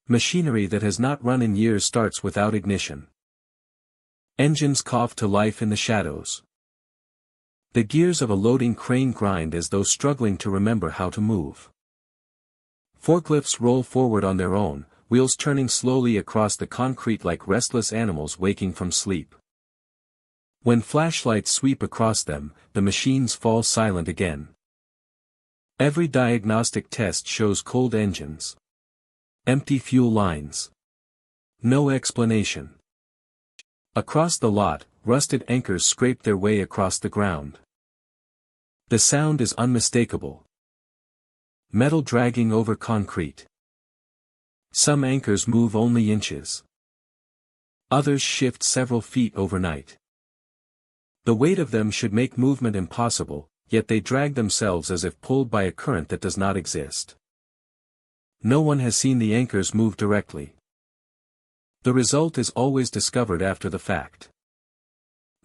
Machinery that has not run in years starts without ignition. Engines cough to life in the shadows. The gears of a loading crane grind as though struggling to remember how to move. Forklifts roll forward on their own, wheels turning slowly across the concrete like restless animals waking from sleep. When flashlights sweep across them, the machines fall silent again. Every diagnostic test shows cold engines. Empty fuel lines. No explanation. Across the lot, rusted anchors scrape their way across the ground. The sound is unmistakable. Metal dragging over concrete. Some anchors move only inches. Others shift several feet overnight. The weight of them should make movement impossible, yet they drag themselves as if pulled by a current that does not exist. No one has seen the anchors move directly. The result is always discovered after the fact.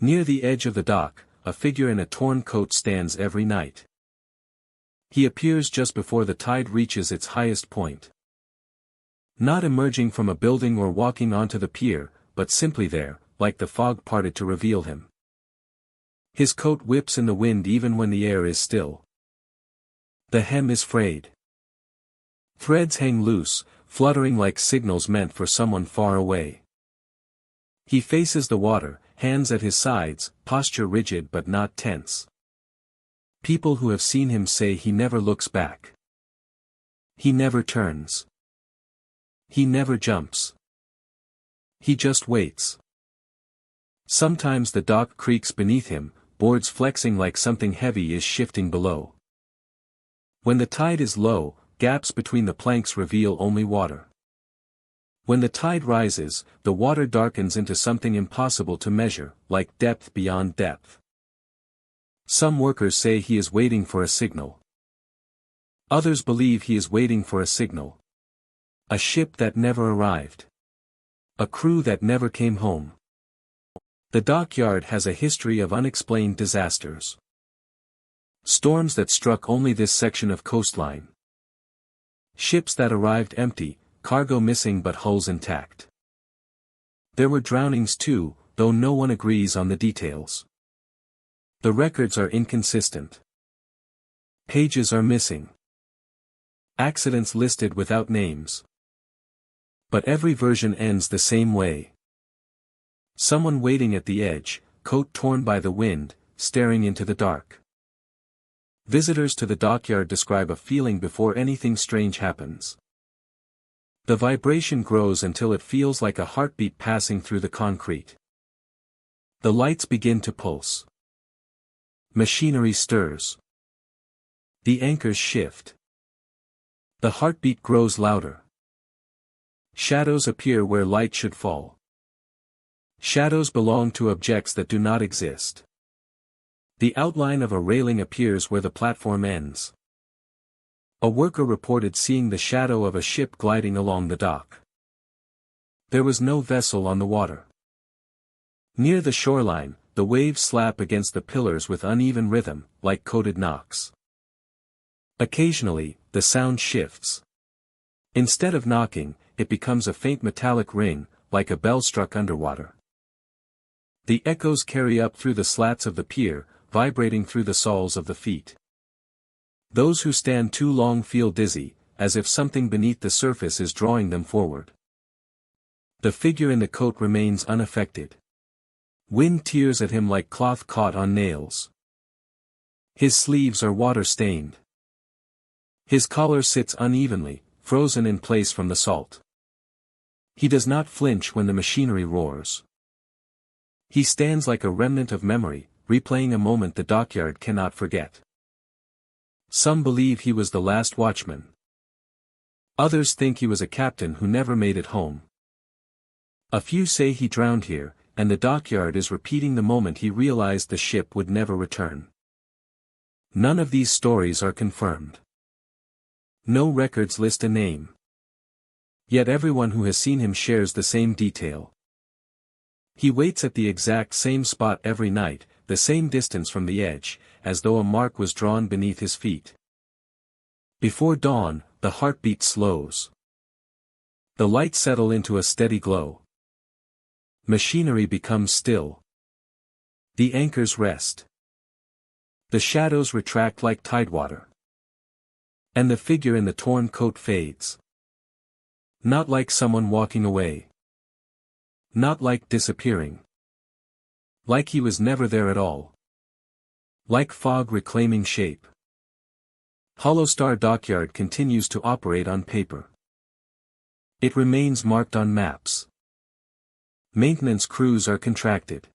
Near the edge of the dock, a figure in a torn coat stands every night. He appears just before the tide reaches its highest point. Not emerging from a building or walking onto the pier, but simply there, like the fog parted to reveal him. His coat whips in the wind even when the air is still. The hem is frayed. Threads hang loose, fluttering like signals meant for someone far away. He faces the water, hands at his sides, posture rigid but not tense. People who have seen him say he never looks back. He never turns. He never jumps. He just waits. Sometimes the dock creaks beneath him, boards flexing like something heavy is shifting below. When the tide is low, gaps between the planks reveal only water. When the tide rises, the water darkens into something impossible to measure, like depth beyond depth. Some workers say he is waiting for a signal. Others believe he is waiting for a signal. A ship that never arrived. A crew that never came home. The dockyard has a history of unexplained disasters. Storms that struck only this section of coastline. Ships that arrived empty, cargo missing but hulls intact. There were drownings too, though no one agrees on the details. The records are inconsistent. Pages are missing. Accidents listed without names. But every version ends the same way. Someone waiting at the edge, coat torn by the wind, staring into the dark. Visitors to the dockyard describe a feeling before anything strange happens. The vibration grows until it feels like a heartbeat passing through the concrete. The lights begin to pulse. Machinery stirs. The anchors shift. The heartbeat grows louder. Shadows appear where light should fall. Shadows belong to objects that do not exist. The outline of a railing appears where the platform ends. A worker reported seeing the shadow of a ship gliding along the dock. There was no vessel on the water. Near the shoreline, the waves slap against the pillars with uneven rhythm, like coated knocks. Occasionally, the sound shifts. Instead of knocking, it becomes a faint metallic ring, like a bell struck underwater. The echoes carry up through the slats of the pier, vibrating through the soles of the feet. Those who stand too long feel dizzy, as if something beneath the surface is drawing them forward. The figure in the coat remains unaffected. Wind tears at him like cloth caught on nails. His sleeves are water-stained. His collar sits unevenly, frozen in place from the salt. He does not flinch when the machinery roars. He stands like a remnant of memory, replaying a moment the dockyard cannot forget. Some believe he was the last watchman. Others think he was a captain who never made it home. A few say he drowned here, and the dockyard is repeating the moment he realized the ship would never return. None of these stories are confirmed. No records list a name. Yet everyone who has seen him shares the same detail. He waits at the exact same spot every night, the same distance from the edge, as though a mark was drawn beneath his feet. Before dawn, the heartbeat slows. The lights settle into a steady glow. Machinery becomes still. The anchors rest. The shadows retract like tidewater. And the figure in the torn coat fades. Not like someone walking away. Not like disappearing. Like he was never there at all. Like fog reclaiming shape. Hollowstar Dockyard continues to operate on paper. It remains marked on maps. Maintenance crews are contracted.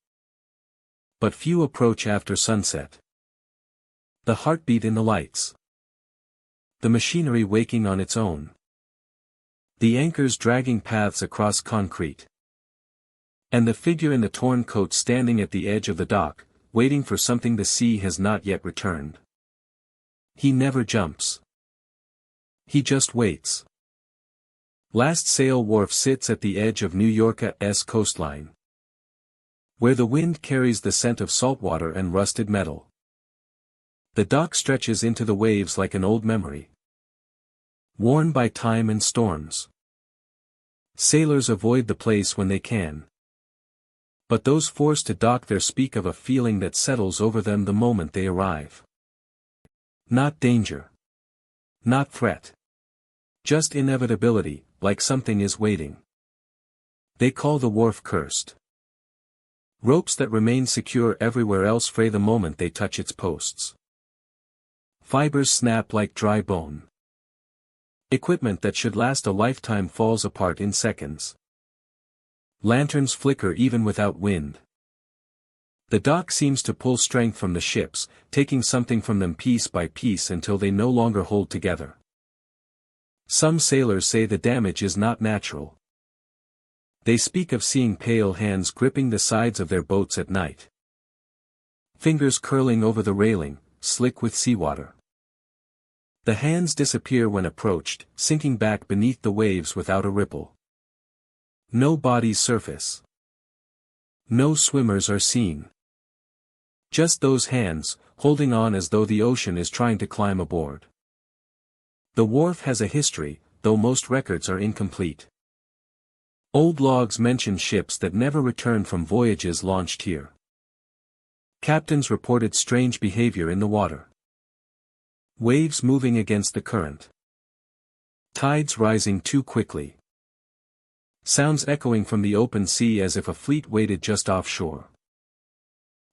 But few approach after sunset. The heartbeat in the lights. The machinery waking on its own. The anchors dragging paths across concrete. And the figure in the torn coat standing at the edge of the dock, waiting for something the sea has not yet returned. He never jumps. He just waits. Last Sail Wharf sits at the edge of New York's coastline, where the wind carries the scent of saltwater and rusted metal. The dock stretches into the waves like an old memory, worn by time and storms. Sailors avoid the place when they can. But those forced to dock there speak of a feeling that settles over them the moment they arrive. Not danger. Not threat. Just inevitability, like something is waiting. They call the wharf cursed. Ropes that remain secure everywhere else fray the moment they touch its posts. Fibers snap like dry bone. Equipment that should last a lifetime falls apart in seconds. Lanterns flicker even without wind. The dock seems to pull strength from the ships, taking something from them piece by piece until they no longer hold together. Some sailors say the damage is not natural. They speak of seeing pale hands gripping the sides of their boats at night. Fingers curling over the railing, slick with seawater. The hands disappear when approached, sinking back beneath the waves without a ripple. No bodies surface. No swimmers are seen. Just those hands, holding on as though the ocean is trying to climb aboard. The wharf has a history, though most records are incomplete. Old logs mention ships that never returned from voyages launched here. Captains reported strange behavior in the water. Waves moving against the current. Tides rising too quickly. Sounds echoing from the open sea as if a fleet waited just offshore.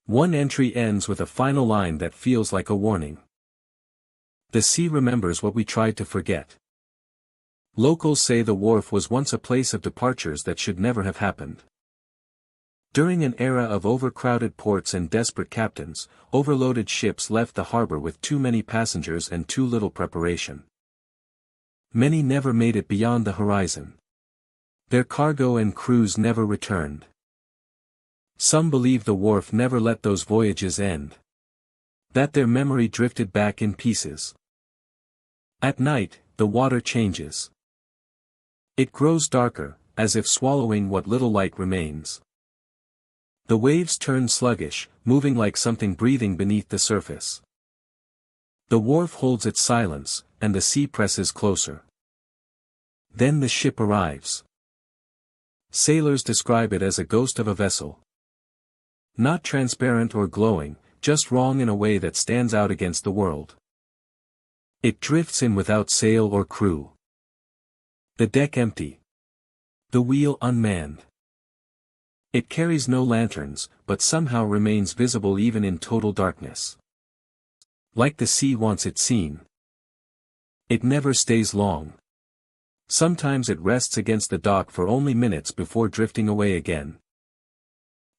One entry ends with a final line that feels like a warning. The sea remembers what we tried to forget. Locals say the wharf was once a place of departures that should never have happened. During an era of overcrowded ports and desperate captains, overloaded ships left the harbor with too many passengers and too little preparation. Many never made it beyond the horizon. Their cargo and crews never returned. Some believe the wharf never let those voyages end. That their memory drifted back in pieces. At night, the water changes. It grows darker, as if swallowing what little light remains. The waves turn sluggish, moving like something breathing beneath the surface. The wharf holds its silence, and the sea presses closer. Then the ship arrives. Sailors describe it as a ghost of a vessel. Not transparent or glowing, just wrong in a way that stands out against the world. It drifts in without sail or crew. The deck empty. The wheel unmanned. It carries no lanterns, but somehow remains visible even in total darkness. Like the sea wants it seen. It never stays long. Sometimes it rests against the dock for only minutes before drifting away again.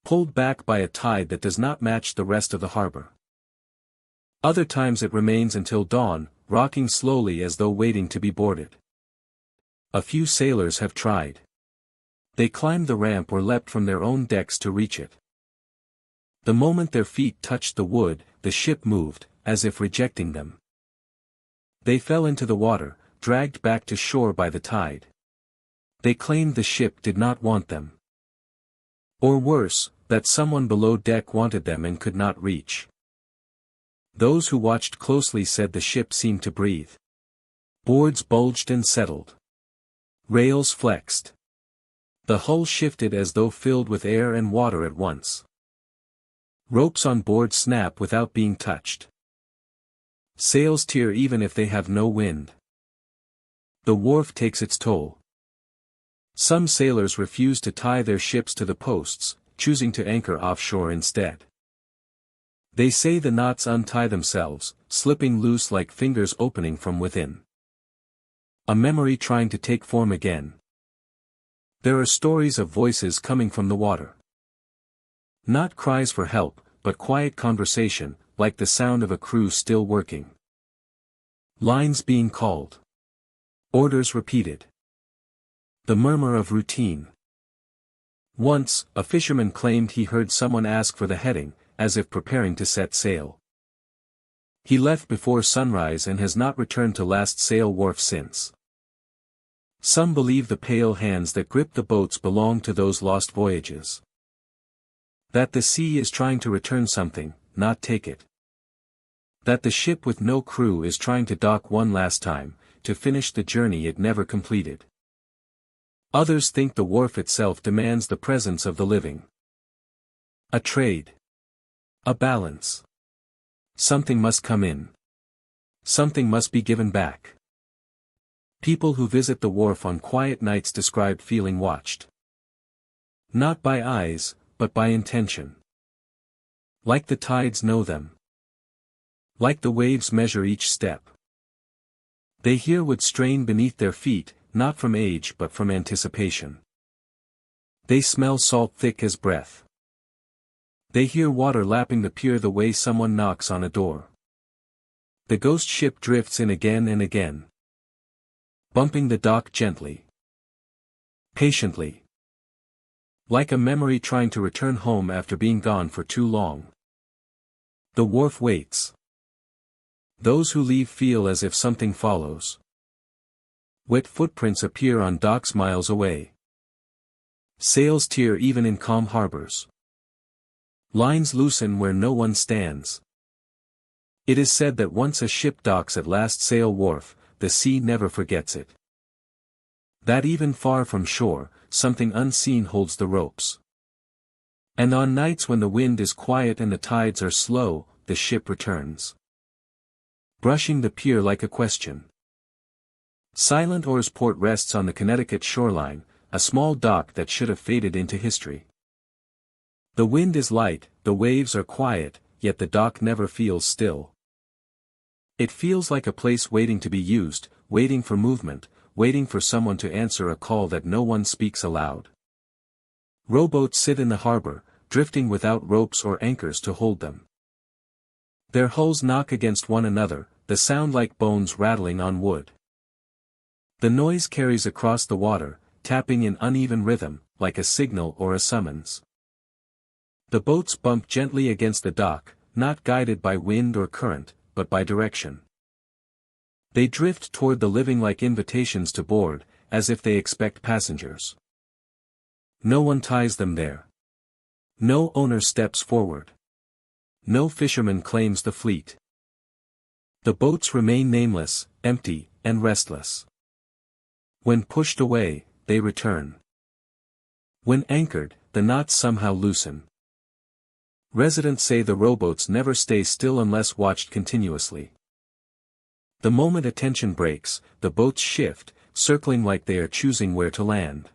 Pulled back by a tide that does not match the rest of the harbor. Other times it remains until dawn, rocking slowly as though waiting to be boarded. A few sailors have tried. They climbed the ramp or leapt from their own decks to reach it. The moment their feet touched the wood, the ship moved, as if rejecting them. They fell into the water, dragged back to shore by the tide. They claimed the ship did not want them. Or worse, that someone below deck wanted them and could not reach. Those who watched closely said the ship seemed to breathe. Boards bulged and settled. Rails flexed. The hull shifted as though filled with air and water at once. Ropes on board snap without being touched. Sails tear even if they have no wind. The wharf takes its toll. Some sailors refuse to tie their ships to the posts, choosing to anchor offshore instead. They say the knots untie themselves, slipping loose like fingers opening from within. A memory trying to take form again. There are stories of voices coming from the water. Not cries for help, but quiet conversation, like the sound of a crew still working. Lines being called. Orders repeated. The murmur of routine. Once, a fisherman claimed he heard someone ask for the heading, as if preparing to set sail. He left before sunrise and has not returned to Last Sail Wharf since. Some believe the pale hands that grip the boats belong to those lost voyages. That the sea is trying to return something, not take it. That the ship with no crew is trying to dock one last time, to finish the journey it never completed. Others think the wharf itself demands the presence of the living. A trade. A balance. Something must come in. Something must be given back. People who visit the wharf on quiet nights describe feeling watched. Not by eyes, but by intention. Like the tides know them. Like the waves measure each step. They hear wood strain beneath their feet, not from age but from anticipation. They smell salt thick as breath. They hear water lapping the pier the way someone knocks on a door. The ghost ship drifts in again and again. Bumping the dock gently. Patiently. Like a memory trying to return home after being gone for too long. The wharf waits. Those who leave feel as if something follows. Wet footprints appear on docks miles away. Sails tear even in calm harbors. Lines loosen where no one stands. It is said that once a ship docks at Last Sail Wharf, the sea never forgets it. That even far from shore, something unseen holds the ropes. And on nights when the wind is quiet and the tides are slow, the ship returns. Brushing the pier like a question. Silent Oars Port rests on the Connecticut shoreline, a small dock that should have faded into history. The wind is light, the waves are quiet, yet the dock never feels still. It feels like a place waiting to be used, waiting for movement, waiting for someone to answer a call that no one speaks aloud. Rowboats sit in the harbor, drifting without ropes or anchors to hold them. Their hulls knock against one another, the sound like bones rattling on wood. The noise carries across the water, tapping in uneven rhythm, like a signal or a summons. The boats bump gently against the dock, not guided by wind or current, but by direction. They drift toward the living like invitations to board, as if they expect passengers. No one ties them there. No owner steps forward. No fisherman claims the fleet. The boats remain nameless, empty, and restless. When pushed away, they return. When anchored, the knots somehow loosen. Residents say the rowboats never stay still unless watched continuously. The moment attention breaks, the boats shift, circling like they are choosing where to land.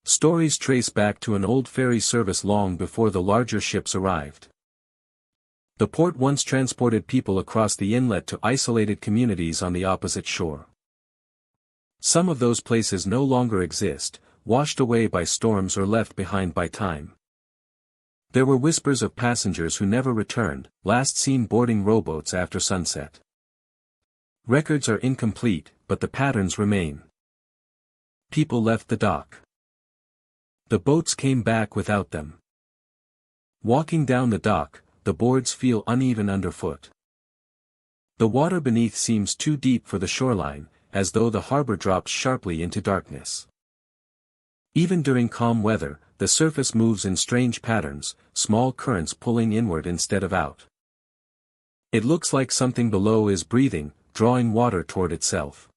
Stories trace back to an old ferry service long before the larger ships arrived. The port once transported people across the inlet to isolated communities on the opposite shore. Some of those places no longer exist, washed away by storms or left behind by time. There were whispers of passengers who never returned, last seen boarding rowboats after sunset. Records are incomplete, but the patterns remain. People left the dock. The boats came back without them. Walking down the dock, the boards feel uneven underfoot. The water beneath seems too deep for the shoreline, as though the harbor drops sharply into darkness. Even during calm weather, the surface moves in strange patterns, small currents pulling inward instead of out. It looks like something below is breathing, drawing water toward itself.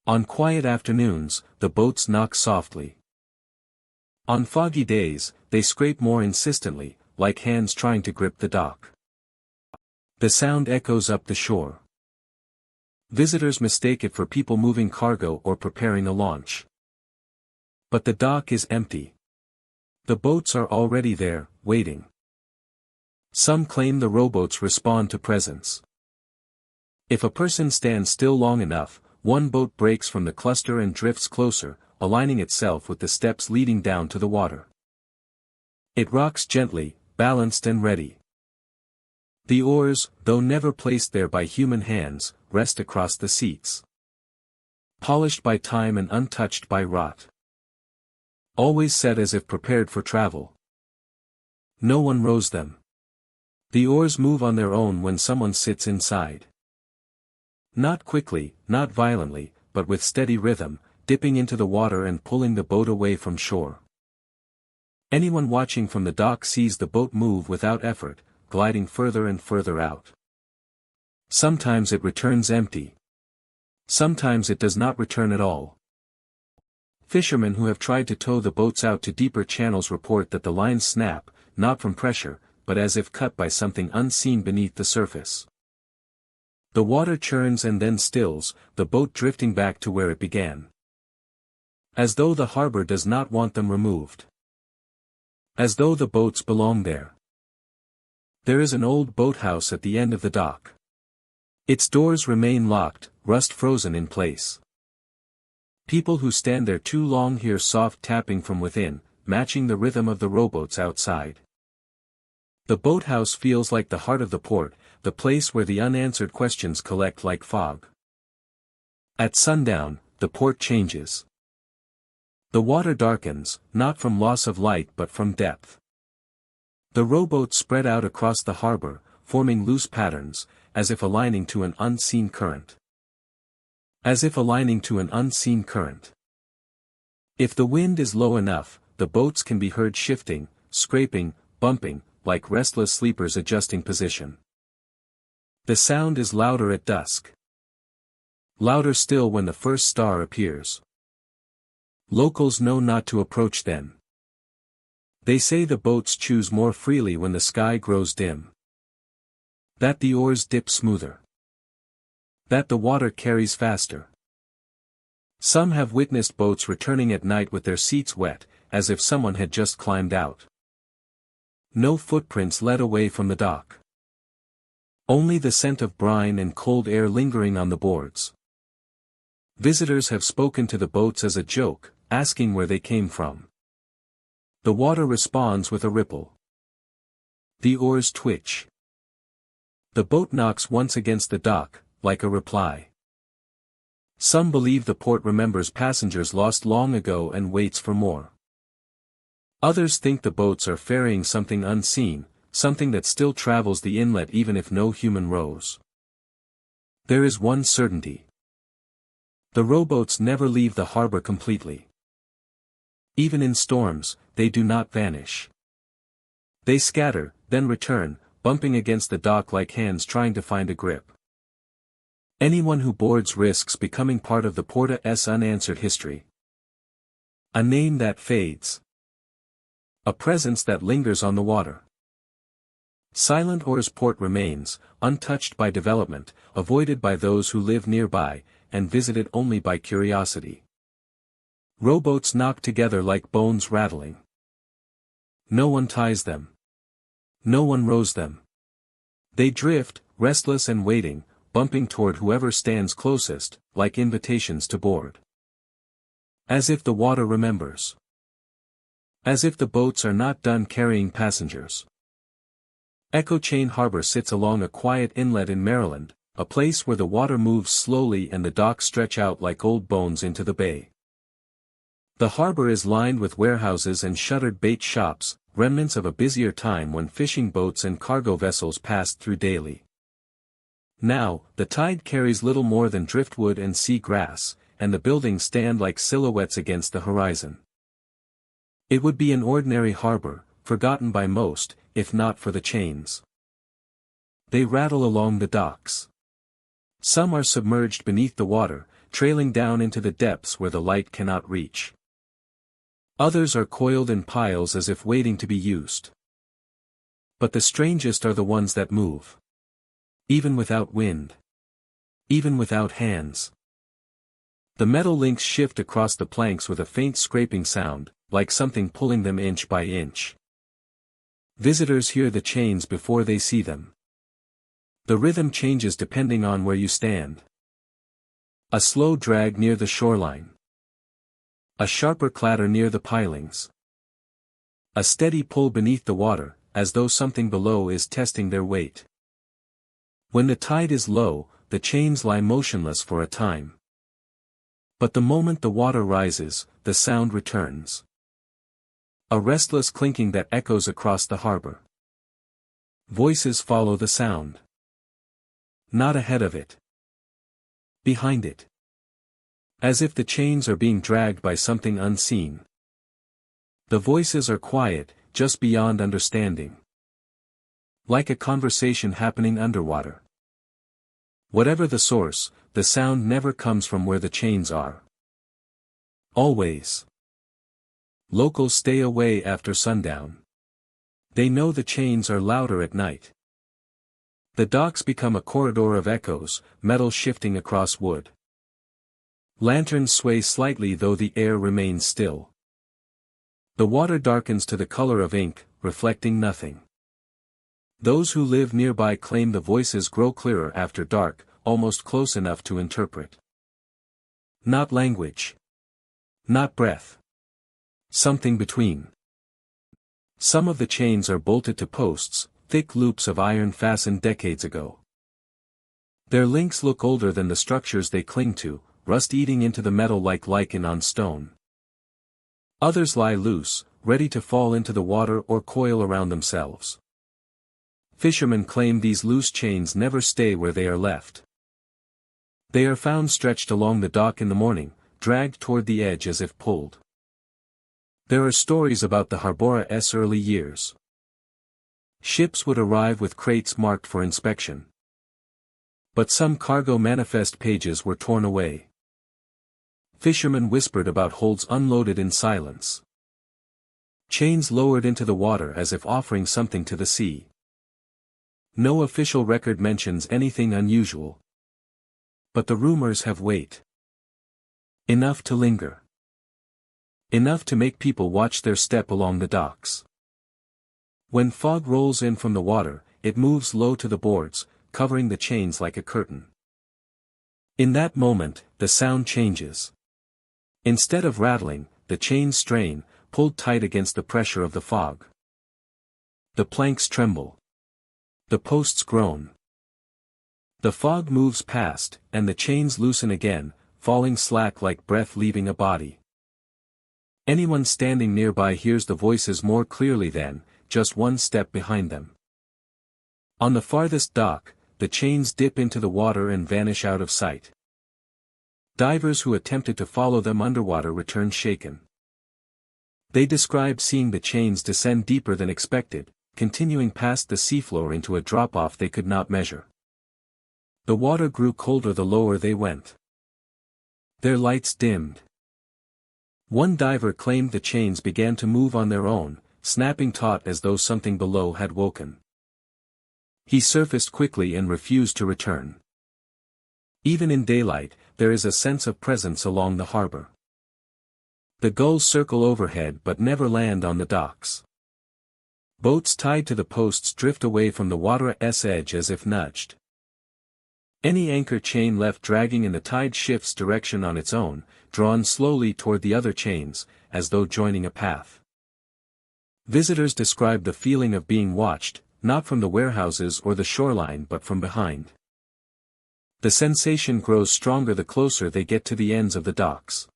On quiet afternoons, the boats knock softly. On foggy days, they scrape more insistently, like hands trying to grip the dock. The sound echoes up the shore. Visitors mistake it for people moving cargo or preparing a launch. But the dock is empty. The boats are already there, waiting. Some claim the rowboats respond to presence. If a person stands still long enough, one boat breaks from the cluster and drifts closer, aligning itself with the steps leading down to the water. It rocks gently, balanced and ready. The oars, though never placed there by human hands, rest across the seats. Polished by time and untouched by rot. Always set as if prepared for travel. No one rows them. The oars move on their own when someone sits inside. Not quickly, not violently, but with steady rhythm, dipping into the water and pulling the boat away from shore. Anyone watching from the dock sees the boat move without effort, gliding further and further out. Sometimes it returns empty. Sometimes it does not return at all. Fishermen who have tried to tow the boats out to deeper channels report that the lines snap, not from pressure, but as if cut by something unseen beneath the surface. The water churns and then stills, the boat drifting back to where it began. As though the harbor does not want them removed. As though the boats belong there. There is an old boathouse at the end of the dock. Its doors remain locked, rust frozen in place. People who stand there too long hear soft tapping from within, matching the rhythm of the rowboats outside. The boathouse feels like the heart of the port, the place where the unanswered questions collect like fog. At sundown, the port changes. The water darkens, not from loss of light but from depth. The rowboats spread out across the harbor, forming loose patterns, as if aligning to an unseen current. As if aligning to an unseen current. If the wind is low enough, the boats can be heard shifting, scraping, bumping, like restless sleepers adjusting position. The sound is louder at dusk. Louder still when the first star appears. Locals know not to approach then. They say the boats choose more freely when the sky grows dim. That the oars dip smoother. That the water carries faster. Some have witnessed boats returning at night with their seats wet, as if someone had just climbed out. No footprints led away from the dock. Only the scent of brine and cold air lingering on the boards. Visitors have spoken to the boats as a joke, asking where they came from. The water responds with a ripple. The oars twitch. The boat knocks once against the dock, like a reply. Some believe the port remembers passengers lost long ago and waits for more. Others think the boats are ferrying something unseen, something that still travels the inlet even if no human rows. There is one certainty. The rowboats never leave the harbor completely. Even in storms, they do not vanish. They scatter, then return, bumping against the dock like hands trying to find a grip. Anyone who boards risks becoming part of the Porta's unanswered history. A name that fades. A presence that lingers on the water. Silent Oars Port remains, untouched by development, avoided by those who live nearby, and visited only by curiosity. Rowboats knock together like bones rattling. No one ties them. No one rows them. They drift, restless and waiting, bumping toward whoever stands closest, like invitations to board. As if the water remembers. As if the boats are not done carrying passengers. Echo Chain Harbor sits along a quiet inlet in Maryland, a place where the water moves slowly and the docks stretch out like old bones into the bay. The harbor is lined with warehouses and shuttered bait shops, remnants of a busier time when fishing boats and cargo vessels passed through daily. Now, the tide carries little more than driftwood and sea grass, and the buildings stand like silhouettes against the horizon. It would be an ordinary harbor, forgotten by most, if not for the chains. They rattle along the docks. Some are submerged beneath the water, trailing down into the depths where the light cannot reach. Others are coiled in piles as if waiting to be used. But the strangest are the ones that move. Even without wind. Even without hands. The metal links shift across the planks with a faint scraping sound, like something pulling them inch by inch. Visitors hear the chains before they see them. The rhythm changes depending on where you stand. A slow drag near the shoreline. A sharper clatter near the pilings. A steady pull beneath the water, as though something below is testing their weight. When the tide is low, the chains lie motionless for a time. But the moment the water rises, the sound returns. A restless clinking that echoes across the harbor. Voices follow the sound. Not ahead of it. Behind it. As if the chains are being dragged by something unseen. The voices are quiet, just beyond understanding. Like a conversation happening underwater. Whatever the source, the sound never comes from where the chains are. Always. Locals stay away after sundown. They know the chains are louder at night. The docks become a corridor of echoes, metal shifting across wood. Lanterns sway slightly though the air remains still. The water darkens to the color of ink, reflecting nothing. Those who live nearby claim the voices grow clearer after dark, almost close enough to interpret. Not language. Not breath. Something between. Some of the chains are bolted to posts, thick loops of iron fastened decades ago. Their links look older than the structures they cling to, rust eating into the metal like lichen on stone. Others lie loose, ready to fall into the water or coil around themselves. Fishermen claim these loose chains never stay where they are left. They are found stretched along the dock in the morning, dragged toward the edge as if pulled. There are stories about the Harbora's early years. Ships would arrive with crates marked for inspection. But some cargo manifest pages were torn away. Fishermen whispered about holds unloaded in silence. Chains lowered into the water as if offering something to the sea. No official record mentions anything unusual. But the rumors have weight. Enough to linger. Enough to make people watch their step along the docks. When fog rolls in from the water, it moves low to the boards, covering the chains like a curtain. In that moment, the sound changes. Instead of rattling, the chains strain, pulled tight against the pressure of the fog. The planks tremble. The posts groan. The fog moves past, and the chains loosen again, falling slack like breath leaving a body. Anyone standing nearby hears the voices more clearly than, just one step behind them. On the farthest dock, the chains dip into the water and vanish out of sight. Divers who attempted to follow them underwater return shaken. They describe seeing the chains descend deeper than expected, continuing past the seafloor into a drop-off they could not measure. The water grew colder the lower they went. Their lights dimmed. One diver claimed the chains began to move on their own, snapping taut as though something below had woken. He surfaced quickly and refused to return. Even in daylight, there is a sense of presence along the harbor. The gulls circle overhead but never land on the docks. Boats tied to the posts drift away from the water's edge as if nudged. Any anchor chain left dragging and the tide shifts direction on its own, drawn slowly toward the other chains, as though joining a path. Visitors describe the feeling of being watched, not from the warehouses or the shoreline but from behind. The sensation grows stronger the closer they get to the ends of the docks.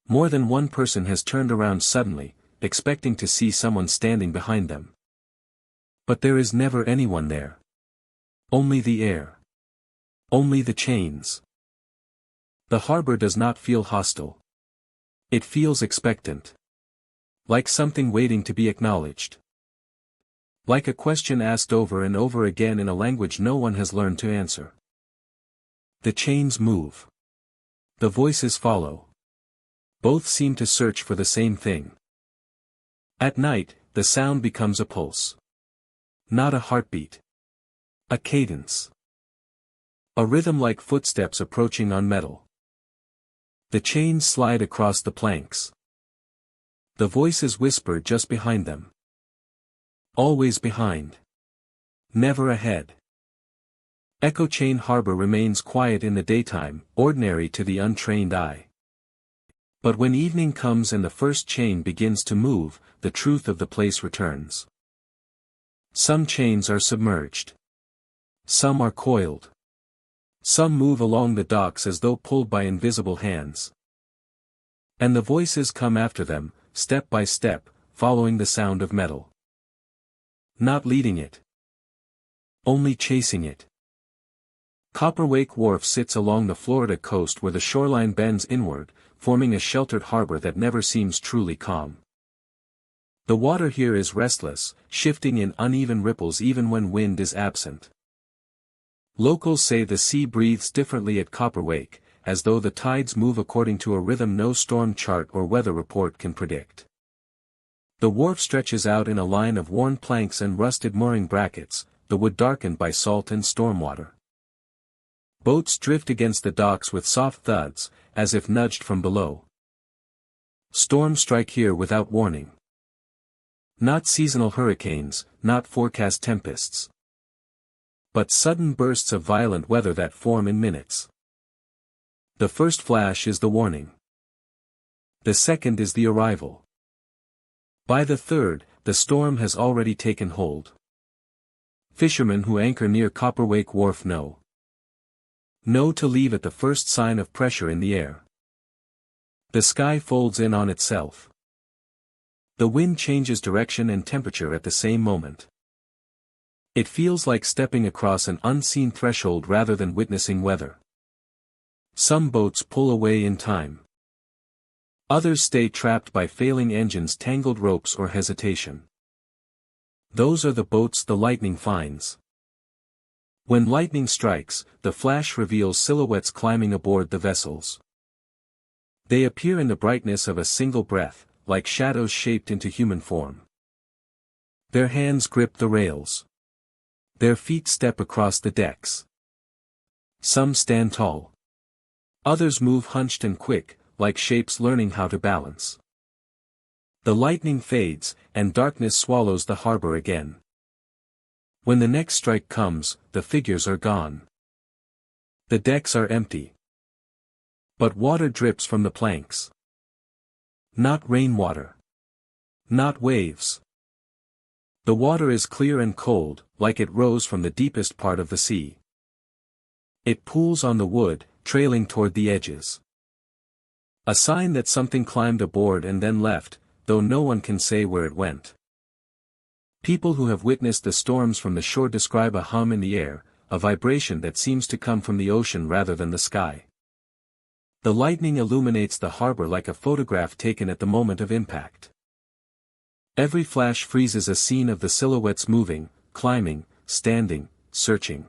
More than one person has turned around suddenly, expecting to see someone standing behind them. But there is never anyone there. Only the air. Only the chains. The harbor does not feel hostile. It feels expectant. Like something waiting to be acknowledged. Like a question asked over and over again in a language no one has learned to answer. The chains move. The voices follow. Both seem to search for the same thing. At night, the sound becomes a pulse. Not a heartbeat. A cadence. A rhythm like footsteps approaching on metal. The chains slide across the planks. The voices whisper just behind them. Always behind. Never ahead. Echo Chain Harbor remains quiet in the daytime, ordinary to the untrained eye. But when evening comes and the first chain begins to move, the truth of the place returns. Some chains are submerged. Some are coiled. Some move along the docks as though pulled by invisible hands. And the voices come after them, step by step, following the sound of metal. Not leading it. Only chasing it. Copperwake Wharf sits along the Florida coast where the shoreline bends inward, forming a sheltered harbor that never seems truly calm. The water here is restless, shifting in uneven ripples even when wind is absent. Locals say the sea breathes differently at Copperwake, as though the tides move according to a rhythm no storm chart or weather report can predict. The wharf stretches out in a line of worn planks and rusted mooring brackets, the wood darkened by salt and stormwater. Boats drift against the docks with soft thuds, as if nudged from below. Storms strike here without warning. Not seasonal hurricanes, not forecast tempests. But sudden bursts of violent weather that form in minutes. The first flash is the warning. The second is the arrival. By the third, the storm has already taken hold. Fishermen who anchor near Copperwake Wharf know to leave at the first sign of pressure in the air. The sky folds in on itself. The wind changes direction and temperature at the same moment. It feels like stepping across an unseen threshold rather than witnessing weather. Some boats pull away in time. Others stay trapped by failing engines, tangled ropes, or hesitation. Those are the boats the lightning finds. When lightning strikes, the flash reveals silhouettes climbing aboard the vessels. They appear in the brightness of a single breath, like shadows shaped into human form. Their hands grip the rails. Their feet step across the decks. Some stand tall. Others move hunched and quick, like shapes learning how to balance. The lightning fades, and darkness swallows the harbor again. When the next strike comes, the figures are gone. The decks are empty. But water drips from the planks. Not rainwater. Not waves. The water is clear and cold, like it rose from the deepest part of the sea. It pools on the wood, trailing toward the edges. A sign that something climbed aboard and then left, though no one can say where it went. People who have witnessed the storms from the shore describe a hum in the air, a vibration that seems to come from the ocean rather than the sky. The lightning illuminates the harbor like a photograph taken at the moment of impact. Every flash freezes a scene of the silhouettes moving, climbing, standing, searching.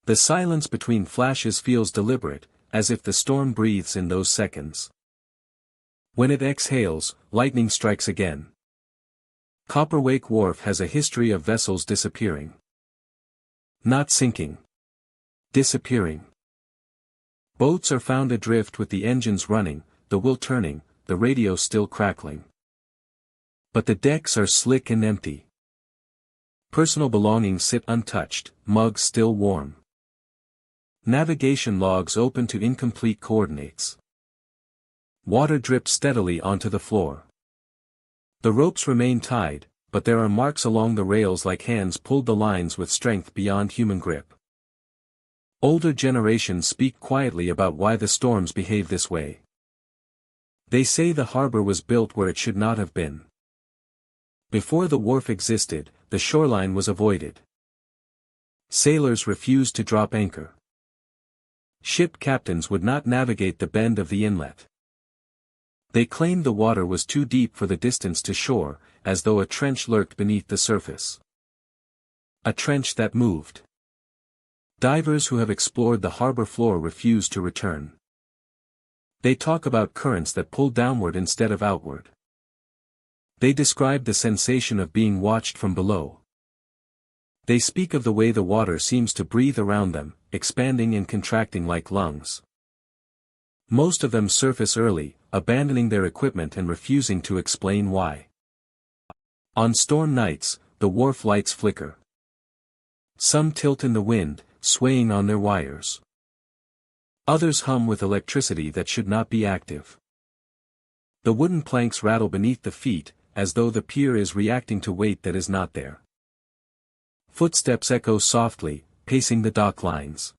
The silence between flashes feels deliberate, as if the storm breathes in those seconds. When it exhales, lightning strikes again. Copperwake Wharf has a history of vessels disappearing. Not sinking. Disappearing. Boats are found adrift with the engines running, the wheel turning, the radio still crackling. But the decks are slick and empty. Personal belongings sit untouched, mugs still warm. Navigation logs open to incomplete coordinates. Water drips steadily onto the floor. The ropes remain tied, but there are marks along the rails like hands pulled the lines with strength beyond human grip. Older generations speak quietly about why the storms behave this way. They say the harbor was built where it should not have been. Before the wharf existed, the shoreline was avoided. Sailors refused to drop anchor. Ship captains would not navigate the bend of the inlet. They claimed the water was too deep for the distance to shore, as though a trench lurked beneath the surface. A trench that moved. Divers who have explored the harbor floor refuse to return. They talk about currents that pull downward instead of outward. They describe the sensation of being watched from below. They speak of the way the water seems to breathe around them, expanding and contracting like lungs. Most of them surface early, abandoning their equipment and refusing to explain why. On storm nights, the wharf lights flicker. Some tilt in the wind, swaying on their wires. Others hum with electricity that should not be active. The wooden planks rattle beneath the feet, as though the pier is reacting to weight that is not there. Footsteps echo softly, pacing the dock lines.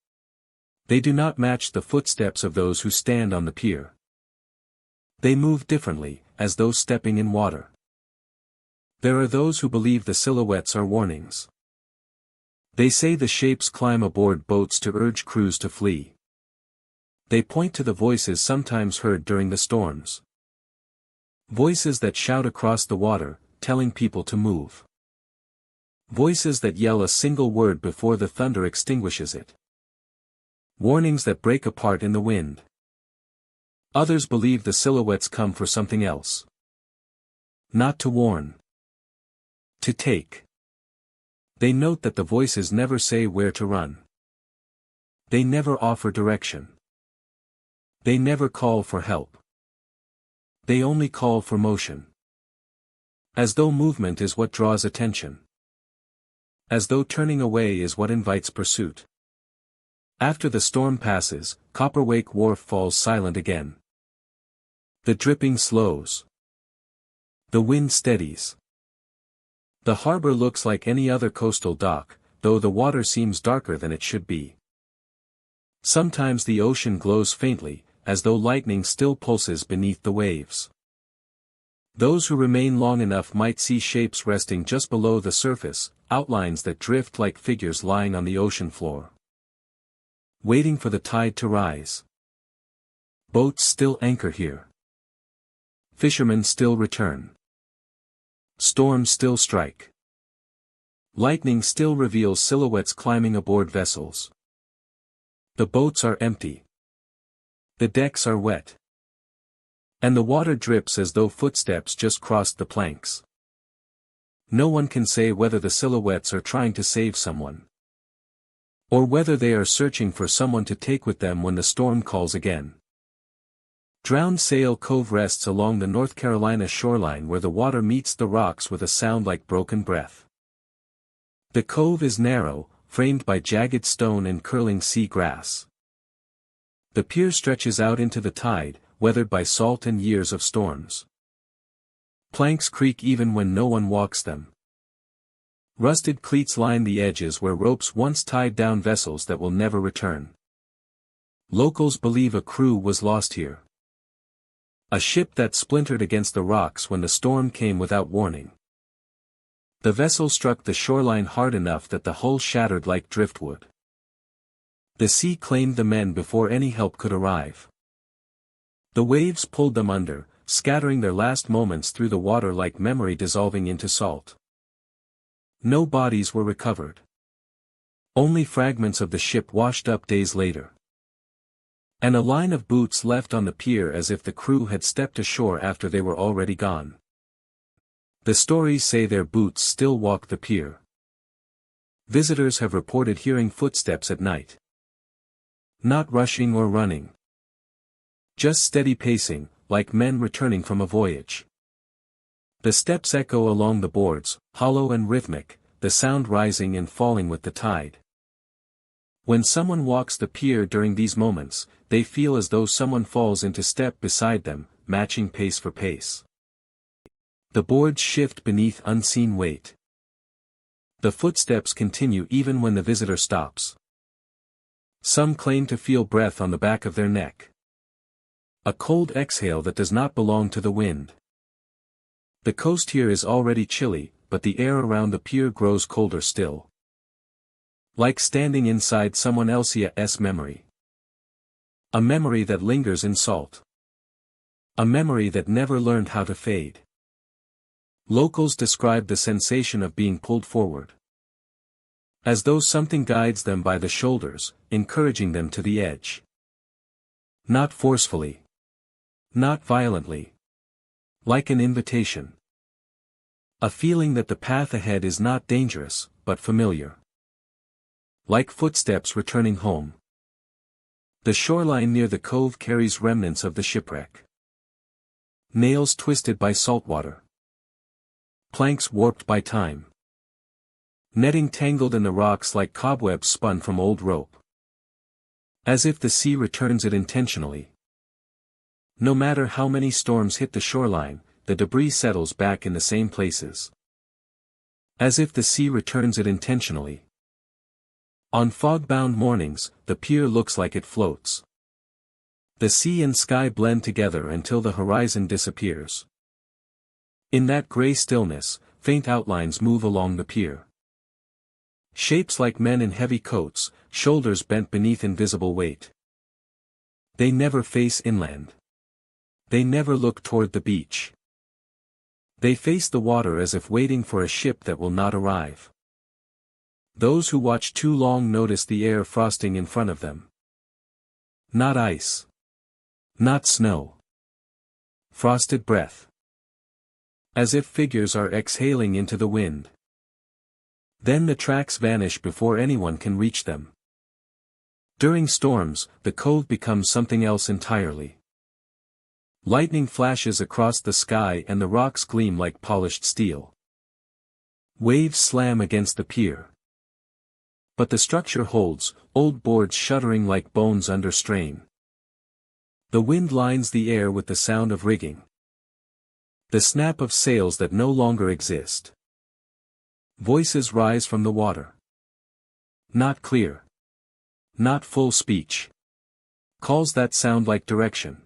They do not match the footsteps of those who stand on the pier. They move differently, as though stepping in water. There are those who believe the silhouettes are warnings. They say the shapes climb aboard boats to urge crews to flee. They point to the voices sometimes heard during the storms. Voices that shout across the water, telling people to move. Voices that yell a single word before the thunder extinguishes it. Warnings that break apart in the wind. Others believe the silhouettes come for something else. Not to warn. To take. They note that the voices never say where to run. They never offer direction. They never call for help. They only call for motion. As though movement is what draws attention. As though turning away is what invites pursuit. After the storm passes, Copperwake Wharf falls silent again. The dripping slows. The wind steadies. The harbor looks like any other coastal dock, though the water seems darker than it should be. Sometimes the ocean glows faintly, as though lightning still pulses beneath the waves. Those who remain long enough might see shapes resting just below the surface, outlines that drift like figures lying on the ocean floor. Waiting for the tide to rise. Boats still anchor here. Fishermen still return. Storms still strike. Lightning still reveals silhouettes climbing aboard vessels. The boats are empty. The decks are wet. And the water drips as though footsteps just crossed the planks. No one can say whether the silhouettes are trying to save someone. Or whether they are searching for someone to take with them when the storm calls again. Drowned Sail Cove rests along the North Carolina shoreline where the water meets the rocks with a sound like broken breath. The cove is narrow, framed by jagged stone and curling sea grass. The pier stretches out into the tide, weathered by salt and years of storms. Planks creak even when no one walks them. Rusted cleats line the edges where ropes once tied down vessels that will never return. Locals believe a crew was lost here. A ship that splintered against the rocks when the storm came without warning. The vessel struck the shoreline hard enough that the hull shattered like driftwood. The sea claimed the men before any help could arrive. The waves pulled them under, scattering their last moments through the water like memory dissolving into salt. No bodies were recovered. Only fragments of the ship washed up days later. And a line of boots left on the pier as if the crew had stepped ashore after they were already gone. The stories say their boots still walk the pier. Visitors have reported hearing footsteps at night. Not rushing or running. Just steady pacing, like men returning from a voyage. The steps echo along the boards, hollow and rhythmic, the sound rising and falling with the tide. When someone walks the pier during these moments, they feel as though someone falls into step beside them, matching pace for pace. The boards shift beneath unseen weight. The footsteps continue even when the visitor stops. Some claim to feel breath on the back of their neck. A cold exhale that does not belong to the wind. The coast here is already chilly, but the air around the pier grows colder still. Like standing inside someone else's memory. A memory that lingers in salt. A memory that never learned how to fade. Locals describe the sensation of being pulled forward, as though something guides them by the shoulders, encouraging them to the edge. Not forcefully. Not violently. Like an invitation. A feeling that the path ahead is not dangerous, but familiar. Like footsteps returning home. The shoreline near the cove carries remnants of the shipwreck. Nails twisted by saltwater. Planks warped by time. Netting tangled in the rocks like cobwebs spun from old rope. As if the sea returns it intentionally. No matter how many storms hit the shoreline, the debris settles back in the same places. As if the sea returns it intentionally. On fog-bound mornings, the pier looks like it floats. The sea and sky blend together until the horizon disappears. In that gray stillness, faint outlines move along the pier. Shapes like men in heavy coats, shoulders bent beneath invisible weight. They never face inland. They never look toward the beach. They face the water as if waiting for a ship that will not arrive. Those who watch too long notice the air frosting in front of them. Not ice. Not snow. Frosted breath. As if figures are exhaling into the wind. Then the tracks vanish before anyone can reach them. During storms, the cove becomes something else entirely. Lightning flashes across the sky and the rocks gleam like polished steel. Waves slam against the pier. But the structure holds, old boards shuddering like bones under strain. The wind lines the air with the sound of rigging. The snap of sails that no longer exist. Voices rise from the water. Not clear. Not full speech. Calls that sound like direction.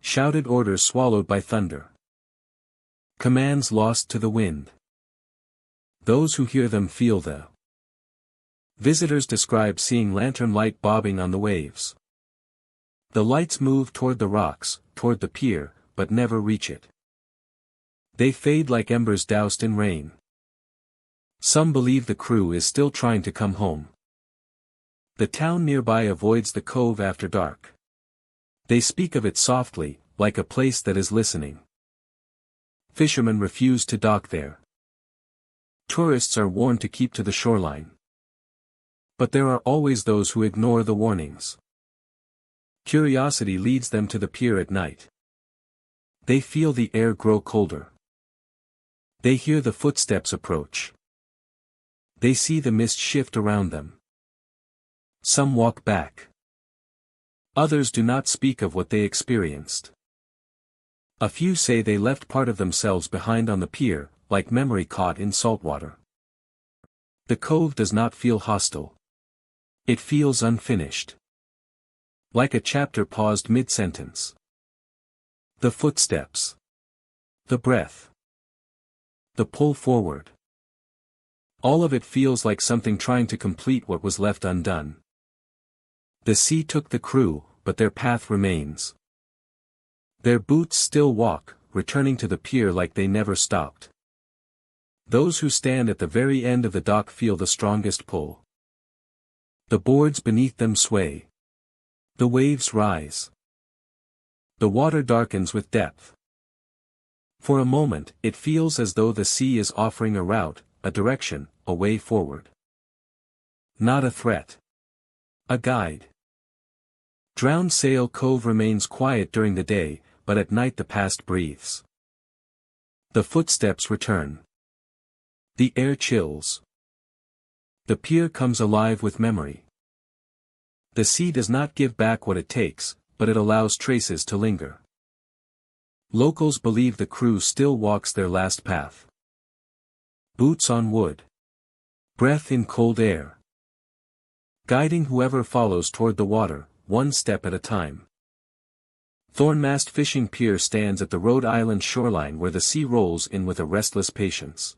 Shouted orders swallowed by thunder. Commands lost to the wind. Those who hear them feel the. Visitors describe seeing lantern light bobbing on the waves. The lights move toward the rocks, toward the pier, but never reach it. They fade like embers doused in rain. Some believe the crew is still trying to come home. The town nearby avoids the cove after dark. They speak of it softly, like a place that is listening. Fishermen refuse to dock there. Tourists are warned to keep to the shoreline. But there are always those who ignore the warnings. Curiosity leads them to the pier at night. They feel the air grow colder. They hear the footsteps approach. They see the mist shift around them. Some walk back. Others do not speak of what they experienced. A few say they left part of themselves behind on the pier, like memory caught in salt water. The cove does not feel hostile. It feels unfinished. Like a chapter paused mid-sentence. The footsteps. The breath. The pull forward. All of it feels like something trying to complete what was left undone. The sea took the crew, but their path remains. Their boots still walk, returning to the pier like they never stopped. Those who stand at the very end of the dock feel the strongest pull. The boards beneath them sway. The waves rise. The water darkens with depth. For a moment, it feels as though the sea is offering a route, a direction, a way forward. Not a threat. A guide. Drowned Sail Cove remains quiet during the day, but at night the past breathes. The footsteps return. The air chills. The pier comes alive with memory. The sea does not give back what it takes, but it allows traces to linger. Locals believe the crew still walks their last path. Boots on wood. Breath in cold air. Guiding whoever follows toward the water, one step at a time. Thornmast Fishing Pier stands at the Rhode Island shoreline where the sea rolls in with a restless patience.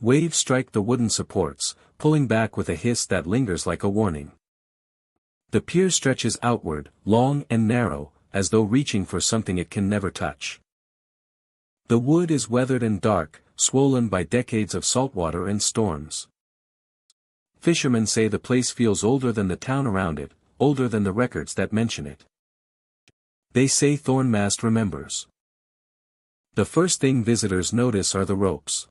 Waves strike the wooden supports, pulling back with a hiss that lingers like a warning. The pier stretches outward, long and narrow, as though reaching for something it can never touch. The wood is weathered and dark, swollen by decades of saltwater and storms. Fishermen say the place feels older than the town around it, older than the records that mention it. They say Thornmast remembers. The first thing visitors notice are the ropes.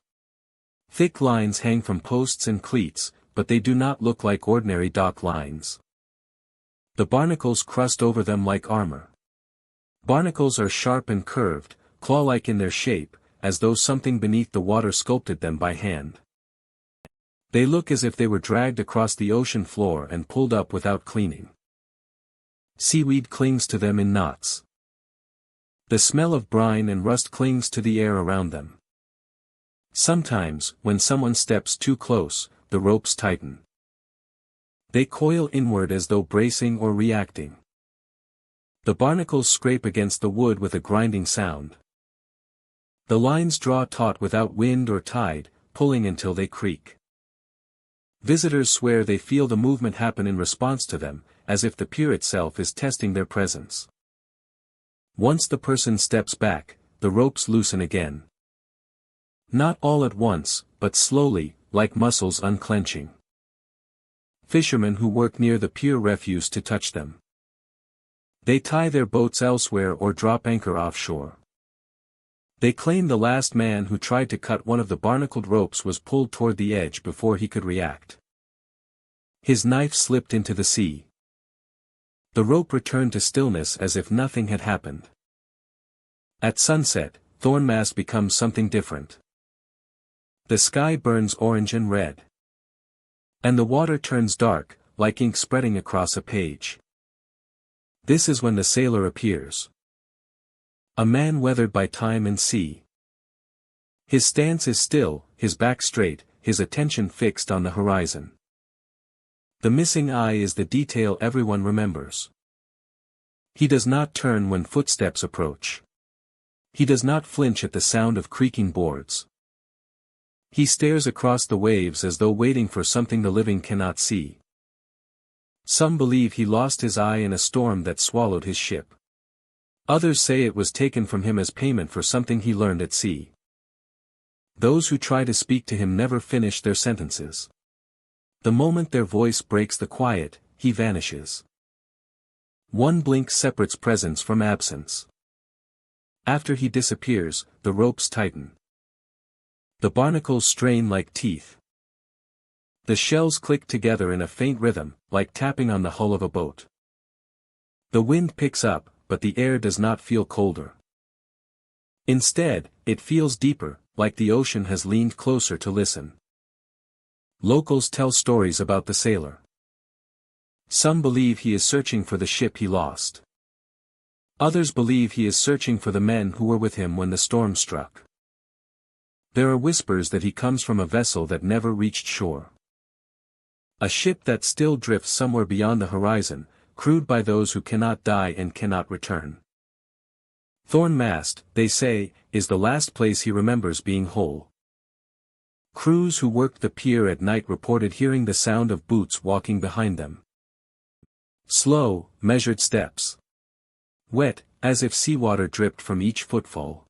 Thick lines hang from posts and cleats, but they do not look like ordinary dock lines. The barnacles crust over them like armor. Barnacles are sharp and curved, claw-like in their shape, as though something beneath the water sculpted them by hand. They look as if they were dragged across the ocean floor and pulled up without cleaning. Seaweed clings to them in knots. The smell of brine and rust clings to the air around them. Sometimes, when someone steps too close, the ropes tighten. They coil inward as though bracing or reacting. The barnacles scrape against the wood with a grinding sound. The lines draw taut without wind or tide, pulling until they creak. Visitors swear they feel the movement happen in response to them, as if the pier itself is testing their presence. Once the person steps back, the ropes loosen again. Not all at once, but slowly, like muscles unclenching. Fishermen who work near the pier refuse to touch them. They tie their boats elsewhere or drop anchor offshore. They claim the last man who tried to cut one of the barnacled ropes was pulled toward the edge before he could react. His knife slipped into the sea. The rope returned to stillness as if nothing had happened. At sunset, Thornmast becomes something different. The sky burns orange and red. And the water turns dark, like ink spreading across a page. This is when the sailor appears. A man weathered by time and sea. His stance is still, his back straight, his attention fixed on the horizon. The missing eye is the detail everyone remembers. He does not turn when footsteps approach. He does not flinch at the sound of creaking boards. He stares across the waves as though waiting for something the living cannot see. Some believe he lost his eye in a storm that swallowed his ship. Others say it was taken from him as payment for something he learned at sea. Those who try to speak to him never finish their sentences. The moment their voice breaks the quiet, he vanishes. One blink separates presence from absence. After he disappears, the ropes tighten. The barnacles strain like teeth. The shells click together in a faint rhythm, like tapping on the hull of a boat. The wind picks up, but the air does not feel colder. Instead, it feels deeper, like the ocean has leaned closer to listen. Locals tell stories about the sailor. Some believe he is searching for the ship he lost. Others believe he is searching for the men who were with him when the storm struck. There are whispers that he comes from a vessel that never reached shore. A ship that still drifts somewhere beyond the horizon, crewed by those who cannot die and cannot return. Thornmast, they say, is the last place he remembers being whole. Crews who worked the pier at night reported hearing the sound of boots walking behind them. Slow, measured steps. Wet, as if seawater dripped from each footfall.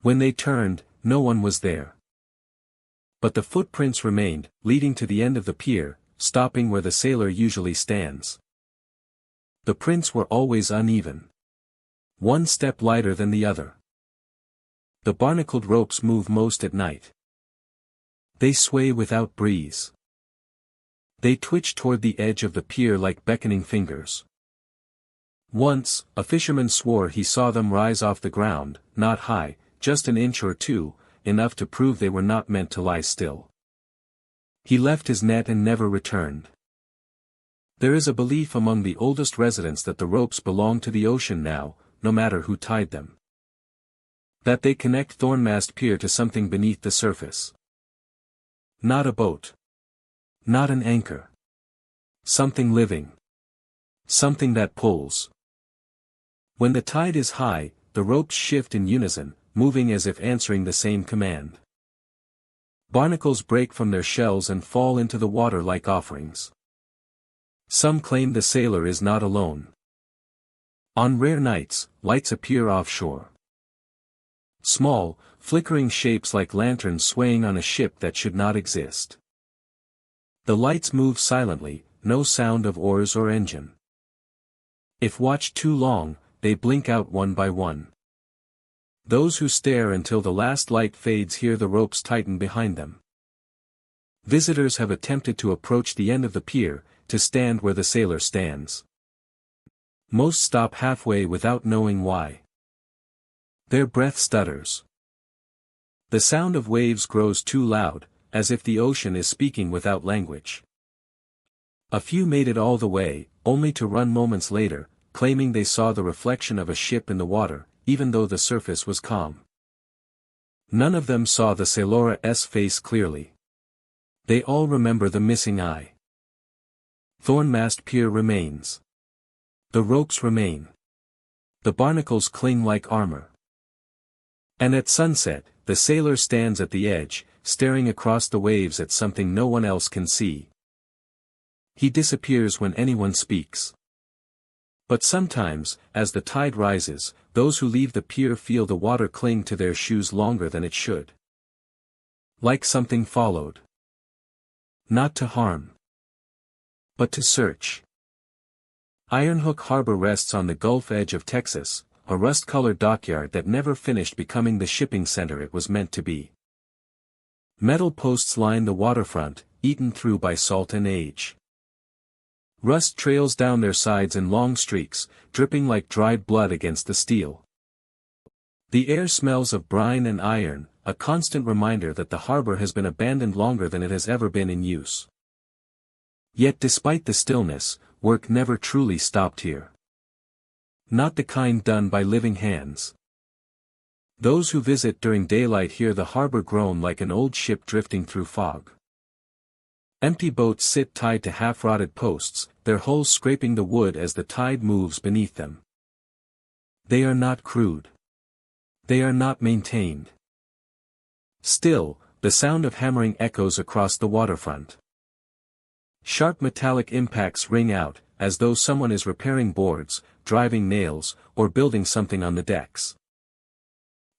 When they turned, no one was there. But the footprints remained, leading to the end of the pier, stopping where the sailor usually stands. The prints were always uneven. One step lighter than the other. The barnacled ropes move most at night. They sway without breeze. They twitch toward the edge of the pier like beckoning fingers. Once, a fisherman swore he saw them rise off the ground, not high, just an inch or two, enough to prove they were not meant to lie still. He left his net and never returned. There is a belief among the oldest residents that the ropes belong to the ocean now, no matter who tied them. That they connect Thornmast Pier to something beneath the surface. Not a boat. Not an anchor. Something living. Something that pulls. When the tide is high, the ropes shift in unison, moving as if answering the same command. Barnacles break from their shells and fall into the water like offerings. Some claim the sailor is not alone. On rare nights, lights appear offshore. Small, flickering shapes like lanterns swaying on a ship that should not exist. The lights move silently, no sound of oars or engine. If watched too long, they blink out one by one. Those who stare until the last light fades hear the ropes tighten behind them. Visitors have attempted to approach the end of the pier, to stand where the sailor stands. Most stop halfway without knowing why. Their breath stutters. The sound of waves grows too loud, as if the ocean is speaking without language. A few made it all the way, only to run moments later, claiming they saw the reflection of a ship in the water, even though the surface was calm. None of them saw the sailor's face clearly. They all remember the missing eye. Thornmast Pier remains. The ropes remain. The barnacles cling like armor. And at sunset, the sailor stands at the edge, staring across the waves at something no one else can see. He disappears when anyone speaks. But sometimes, as the tide rises, those who leave the pier feel the water cling to their shoes longer than it should. Like something followed. Not to harm, but to search. Ironhook Harbor rests on the Gulf edge of Texas, a rust-colored dockyard that never finished becoming the shipping center it was meant to be. Metal posts line the waterfront, eaten through by salt and age. Rust trails down their sides in long streaks, dripping like dried blood against the steel. The air smells of brine and iron, a constant reminder that the harbor has been abandoned longer than it has ever been in use. Yet despite the stillness, work never truly stopped here. Not the kind done by living hands. Those who visit during daylight hear the harbor groan like an old ship drifting through fog. Empty boats sit tied to half-rotted posts, their hulls scraping the wood as the tide moves beneath them. They are not crewed. They are not maintained. Still, the sound of hammering echoes across the waterfront. Sharp metallic impacts ring out, as though someone is repairing boards, driving nails, or building something on the decks.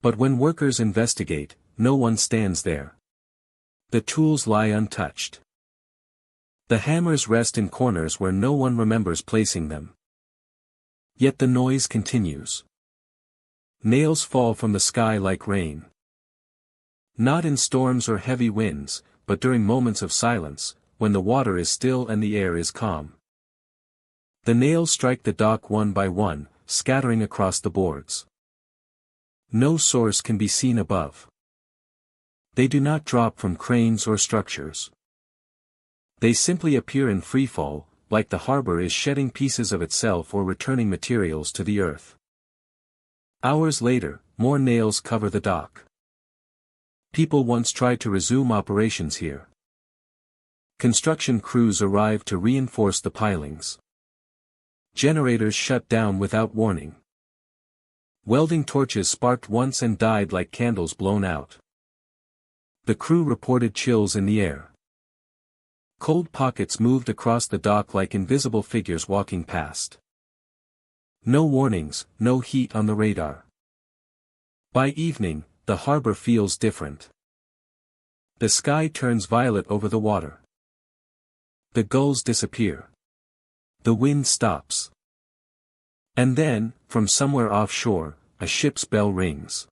But when workers investigate, no one stands there. The tools lie untouched. The hammers rest in corners where no one remembers placing them. Yet the noise continues. Nails fall from the sky like rain. Not in storms or heavy winds, but during moments of silence, when the water is still and the air is calm. The nails strike the dock one by one, scattering across the boards. No source can be seen above. They do not drop from cranes or structures. They simply appear in freefall, like the harbor is shedding pieces of itself or returning materials to the earth. Hours later, more nails cover the dock. People once tried to resume operations here. Construction crews arrived to reinforce the pilings. Generators shut down without warning. Welding torches sparked once and died like candles blown out. The crew reported chills in the air. Cold pockets moved across the dock like invisible figures walking past. No warnings, no heat on the radar. By evening, the harbor feels different. The sky turns violet over the water. The gulls disappear. The wind stops. And then, from somewhere offshore, a ship's bell rings.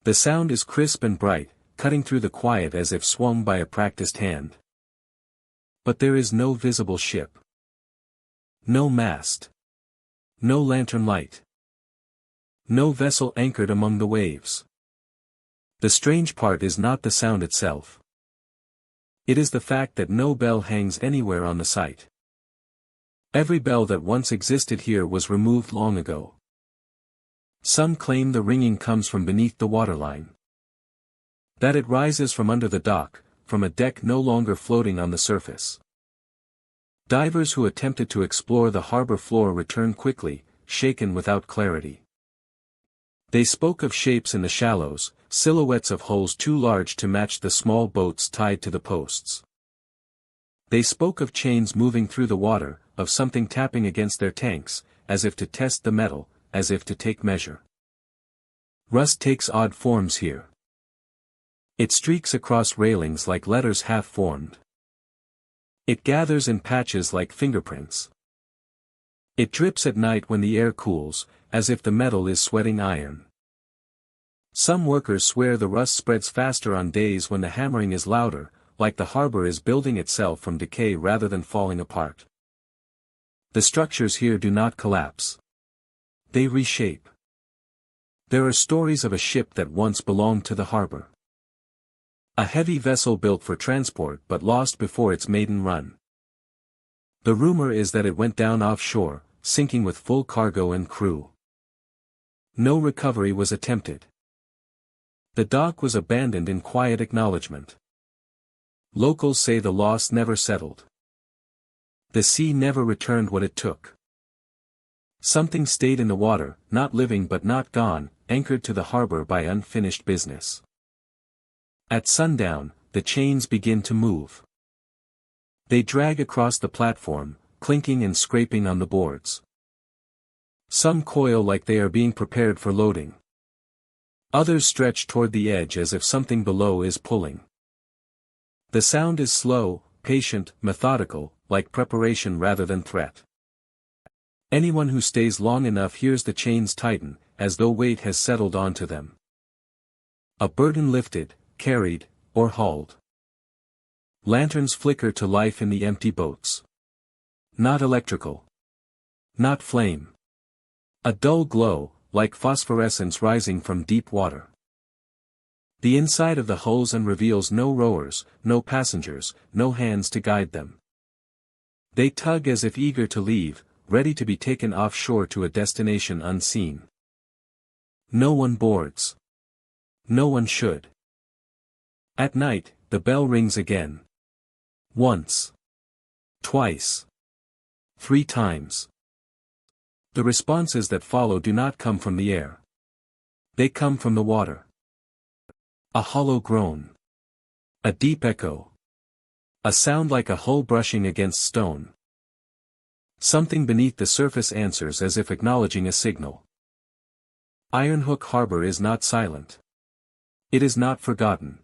The sound is crisp and bright, cutting through the quiet as if swung by a practiced hand. But there is no visible ship. No mast. No lantern light. No vessel anchored among the waves. The strange part is not the sound itself. It is the fact that no bell hangs anywhere on the site. Every bell that once existed here was removed long ago. Some claim the ringing comes from beneath the waterline. That it rises from under the dock, from a deck no longer floating on the surface. Divers who attempted to explore the harbor floor returned quickly, shaken without clarity. They spoke of shapes in the shallows, silhouettes of hulls too large to match the small boats tied to the posts. They spoke of chains moving through the water, of something tapping against their tanks, as if to test the metal, as if to take measure. Rust takes odd forms here. It streaks across railings like letters half-formed. It gathers in patches like fingerprints. It drips at night when the air cools, as if the metal is sweating iron. Some workers swear the rust spreads faster on days when the hammering is louder, like the harbor is building itself from decay rather than falling apart. The structures here do not collapse. They reshape. There are stories of a ship that once belonged to the harbor. A heavy vessel built for transport but lost before its maiden run. The rumor is that it went down offshore, sinking with full cargo and crew. No recovery was attempted. The dock was abandoned in quiet acknowledgement. Locals say the loss never settled. The sea never returned what it took. Something stayed in the water, not living but not gone, anchored to the harbor by unfinished business. At sundown, the chains begin to move. They drag across the platform, clinking and scraping on the boards. Some coil like they are being prepared for loading. Others stretch toward the edge as if something below is pulling. The sound is slow, patient, methodical, like preparation rather than threat. Anyone who stays long enough hears the chains tighten, as though weight has settled onto them. A burden lifted, carried, or hauled. Lanterns flicker to life in the empty boats. Not electrical. Not flame. A dull glow, like phosphorescence rising from deep water. The inside of the hulls and reveals no rowers, no passengers, no hands to guide them. They tug as if eager to leave, ready to be taken offshore to a destination unseen. No one boards. No one should. At night, the bell rings again. Once. Twice. 3 times. The responses that follow do not come from the air. They come from the water. A hollow groan. A deep echo. A sound like a hull brushing against stone. Something beneath the surface answers as if acknowledging a signal. Ironhook Harbor is not silent. It is not forgotten.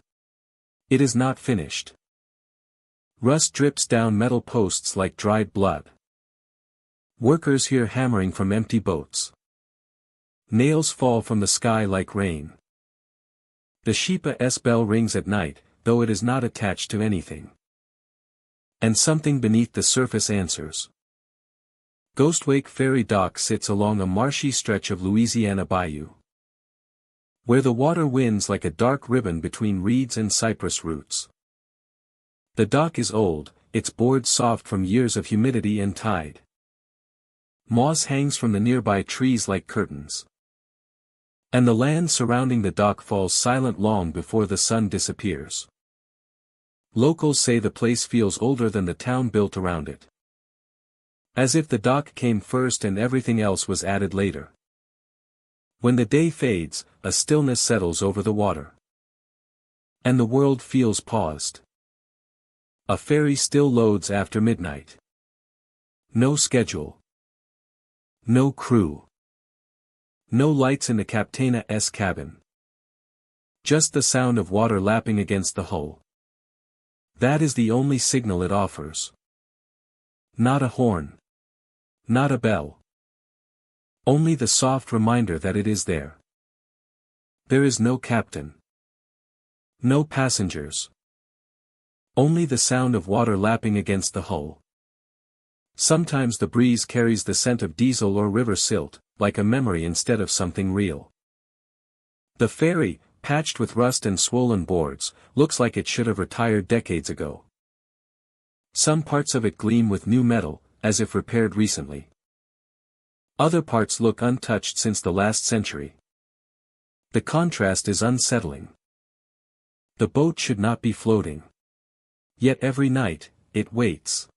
It is not finished. Rust drips down metal posts like dried blood. Workers hear hammering from empty boats. Nails fall from the sky like rain. The Shepa-S bell rings at night, though it is not attached to anything. And something beneath the surface answers. Ghostwake Ferry Dock sits along a marshy stretch of Louisiana bayou, where the water winds like a dark ribbon between reeds and cypress roots. The dock is old, its boards soft from years of humidity and tide. Moss hangs from the nearby trees like curtains. And the land surrounding the dock falls silent long before the sun disappears. Locals say the place feels older than the town built around it. As if the dock came first and everything else was added later. When the day fades, a stillness settles over the water. And the world feels paused. A ferry still loads after midnight. No schedule. No crew. No lights in the Captain's cabin. Just the sound of water lapping against the hull. That is the only signal it offers. Not a horn. Not a bell. Only the soft reminder that it is there. There is no captain. No passengers. Only the sound of water lapping against the hull. Sometimes the breeze carries the scent of diesel or river silt, like a memory instead of something real. The ferry, patched with rust and swollen boards, looks like it should have retired decades ago. Some parts of it gleam with new metal, as if repaired recently. Other parts look untouched since the last century. The contrast is unsettling. The boat should not be floating. Yet every night, it waits.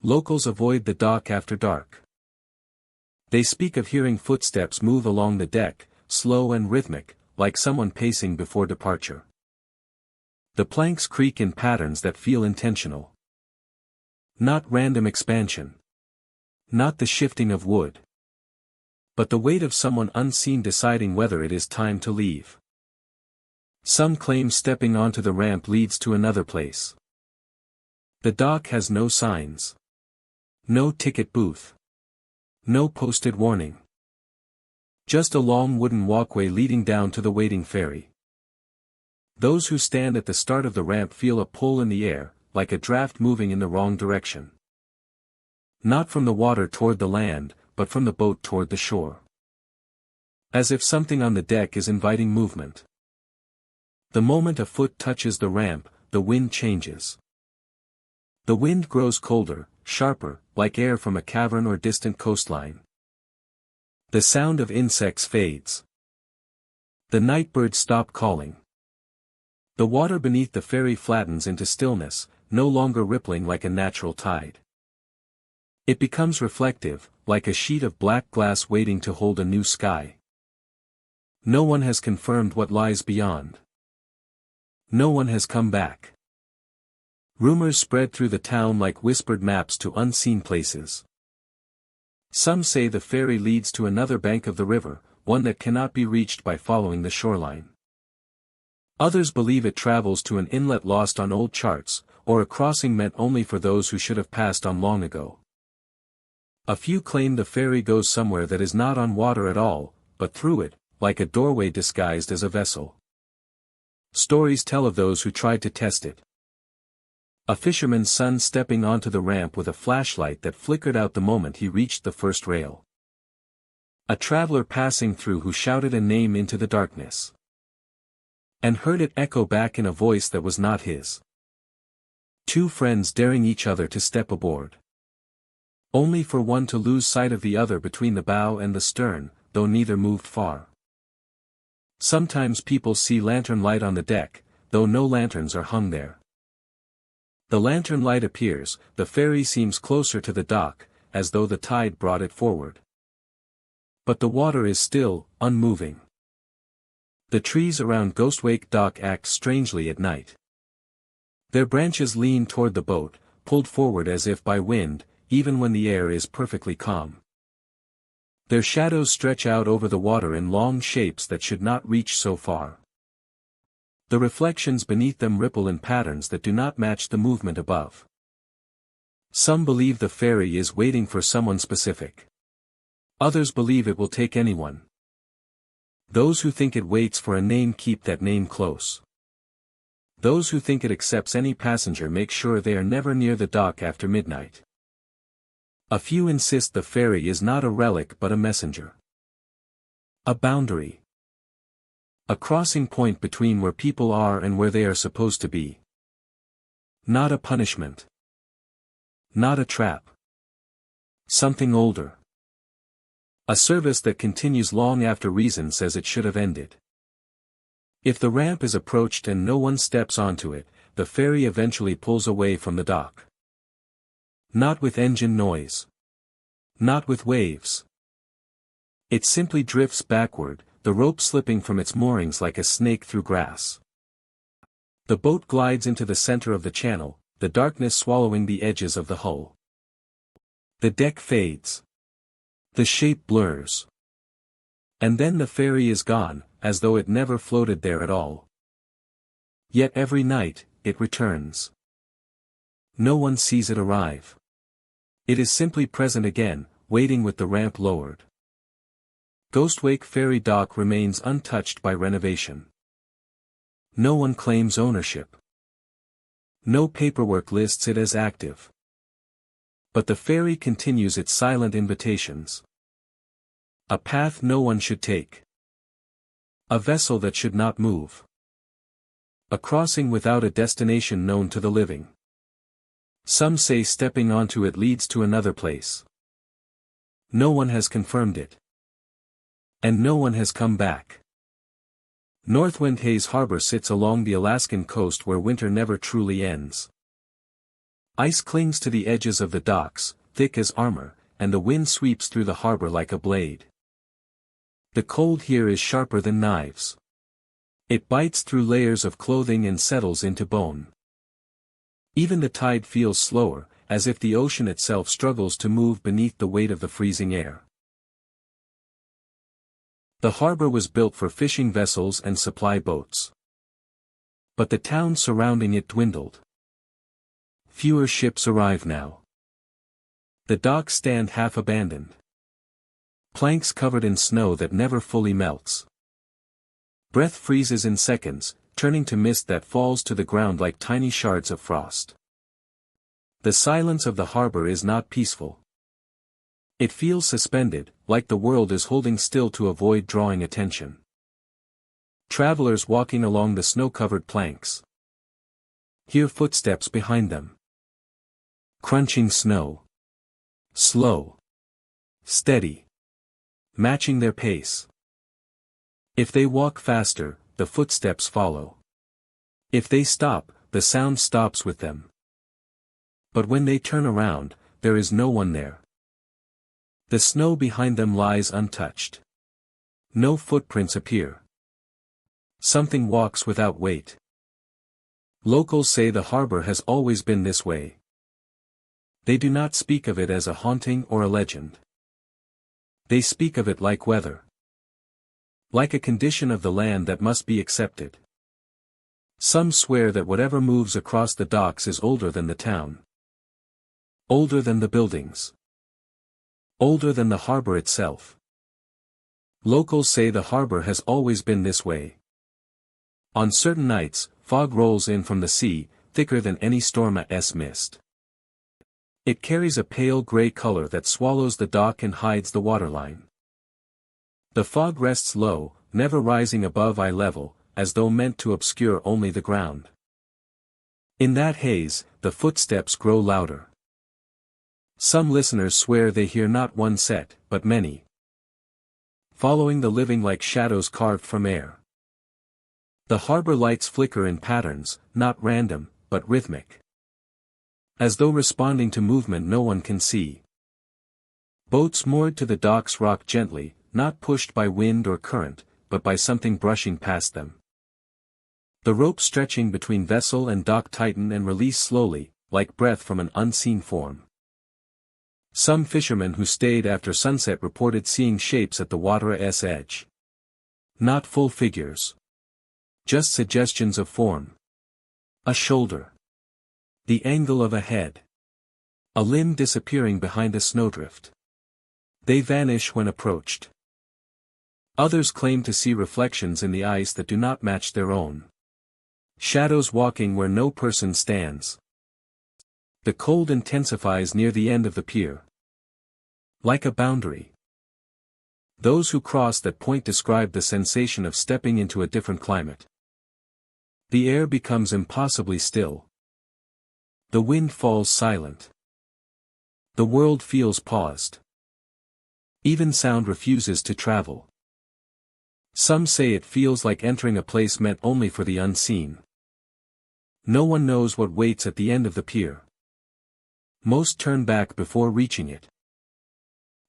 Locals avoid the dock after dark. They speak of hearing footsteps move along the deck, slow and rhythmic, like someone pacing before departure. The planks creak in patterns that feel intentional. Not random expansion. Not the shifting of wood. But the weight of someone unseen deciding whether it is time to leave. Some claim stepping onto the ramp leads to another place. The dock has no signs. No ticket booth. No posted warning. Just a long wooden walkway leading down to the waiting ferry. Those who stand at the start of the ramp feel a pull in the air, like a draft moving in the wrong direction. Not from the water toward the land, but from the boat toward the shore. As if something on the deck is inviting movement. The moment a foot touches the ramp, the wind changes. The wind grows colder, sharper, like air from a cavern or distant coastline. The sound of insects fades. The night birds stop calling. The water beneath the ferry flattens into stillness, no longer rippling like a natural tide. It becomes reflective, like a sheet of black glass waiting to hold a new sky. No one has confirmed what lies beyond. No one has come back. Rumors spread through the town like whispered maps to unseen places. Some say the ferry leads to another bank of the river, one that cannot be reached by following the shoreline. Others believe it travels to an inlet lost on old charts, or a crossing meant only for those who should have passed on long ago. A few claim the ferry goes somewhere that is not on water at all, but through it, like a doorway disguised as a vessel. Stories tell of those who tried to test it. A fisherman's son stepping onto the ramp with a flashlight that flickered out the moment he reached the first rail. A traveler passing through who shouted a name into the darkness. And heard it echo back in a voice that was not his. Two friends daring each other to step aboard. Only for one to lose sight of the other between the bow and the stern, though neither moved far. Sometimes people see lantern light on the deck, though no lanterns are hung there. The lantern light appears, the ferry seems closer to the dock, as though the tide brought it forward. But the water is still, unmoving. The trees around Ghostwake Dock act strangely at night. Their branches lean toward the boat, pulled forward as if by wind, even when the air is perfectly calm. Their shadows stretch out over the water in long shapes that should not reach so far. The reflections beneath them ripple in patterns that do not match the movement above. Some believe the ferry is waiting for someone specific. Others believe it will take anyone. Those who think it waits for a name keep that name close. Those who think it accepts any passenger make sure they are never near the dock after midnight. A few insist the ferry is not a relic but a messenger. A boundary. A crossing point between where people are and where they are supposed to be. Not a punishment. Not a trap. Something older. A service that continues long after reason says it should have ended. If the ramp is approached and no one steps onto it, the ferry eventually pulls away from the dock. Not with engine noise. Not with waves. It simply drifts backward, the rope slipping from its moorings like a snake through grass. The boat glides into the center of the channel, the darkness swallowing the edges of the hull. The deck fades. The shape blurs. And then the ferry is gone, as though it never floated there at all. Yet every night, it returns. No one sees it arrive. It is simply present again, waiting with the ramp lowered. Ghostwake Ferry Dock remains untouched by renovation. No one claims ownership. No paperwork lists it as active. But the ferry continues its silent invitations. A path no one should take. A vessel that should not move. A crossing without a destination known to the living. Some say stepping onto it leads to another place. No one has confirmed it. And no one has come back. Northwind Hayes Harbor sits along the Alaskan coast where winter never truly ends. Ice clings to the edges of the docks, thick as armor, and the wind sweeps through the harbor like a blade. The cold here is sharper than knives. It bites through layers of clothing and settles into bone. Even the tide feels slower, as if the ocean itself struggles to move beneath the weight of the freezing air. The harbor was built for fishing vessels and supply boats. But the town surrounding it dwindled. Fewer ships arrive now. The docks stand half abandoned. Planks covered in snow that never fully melts. Breath freezes in seconds, turning to mist that falls to the ground like tiny shards of frost. The silence of the harbor is not peaceful. It feels suspended, like the world is holding still to avoid drawing attention. Travelers walking along the snow-covered planks hear footsteps behind them. Crunching snow. Slow. Steady. Matching their pace. If they walk faster, the footsteps follow. If they stop, the sound stops with them. But when they turn around, there is no one there. The snow behind them lies untouched. No footprints appear. Something walks without weight. Locals say the harbor has always been this way. They do not speak of it as a haunting or a legend. They speak of it like weather. Like a condition of the land that must be accepted. Some swear that whatever moves across the docks is older than the town. Older than the buildings. Older than the harbor itself. Locals say the harbor has always been this way. On certain nights, fog rolls in from the sea, thicker than any storm's mist. It carries a pale gray color that swallows the dock and hides the waterline. The fog rests low, never rising above eye level, as though meant to obscure only the ground. In that haze, the footsteps grow louder. Some listeners swear they hear not one set, but many. Following the living like shadows carved from air. The harbor lights flicker in patterns, not random, but rhythmic. As though responding to movement no one can see. Boats moored to the docks rock gently, not pushed by wind or current, but by something brushing past them. The ropes stretching between vessel and dock tighten and release slowly, like breath from an unseen form. Some fishermen who stayed after sunset reported seeing shapes at the water's edge. Not full figures. Just suggestions of form. A shoulder. The angle of a head. A limb disappearing behind a snowdrift. They vanish when approached. Others claim to see reflections in the ice that do not match their own. Shadows walking where no person stands. The cold intensifies near the end of the pier. Like a boundary. Those who cross that point describe the sensation of stepping into a different climate. The air becomes impossibly still. The wind falls silent. The world feels paused. Even sound refuses to travel. Some say it feels like entering a place meant only for the unseen. No one knows what waits at the end of the pier. Most turn back before reaching it.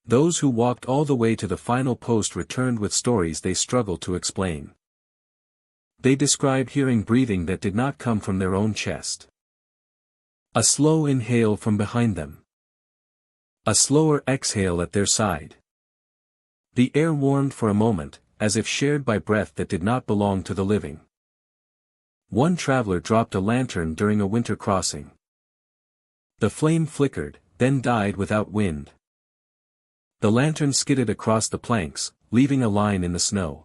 Those who walked all the way to the final post returned with stories they struggle to explain. They describe hearing breathing that did not come from their own chest. A slow inhale from behind them. A slower exhale at their side. The air warmed for a moment, as if shared by breath that did not belong to the living. One traveler dropped a lantern during a winter crossing. The flame flickered, then died without wind. The lantern skidded across the planks, leaving a line in the snow.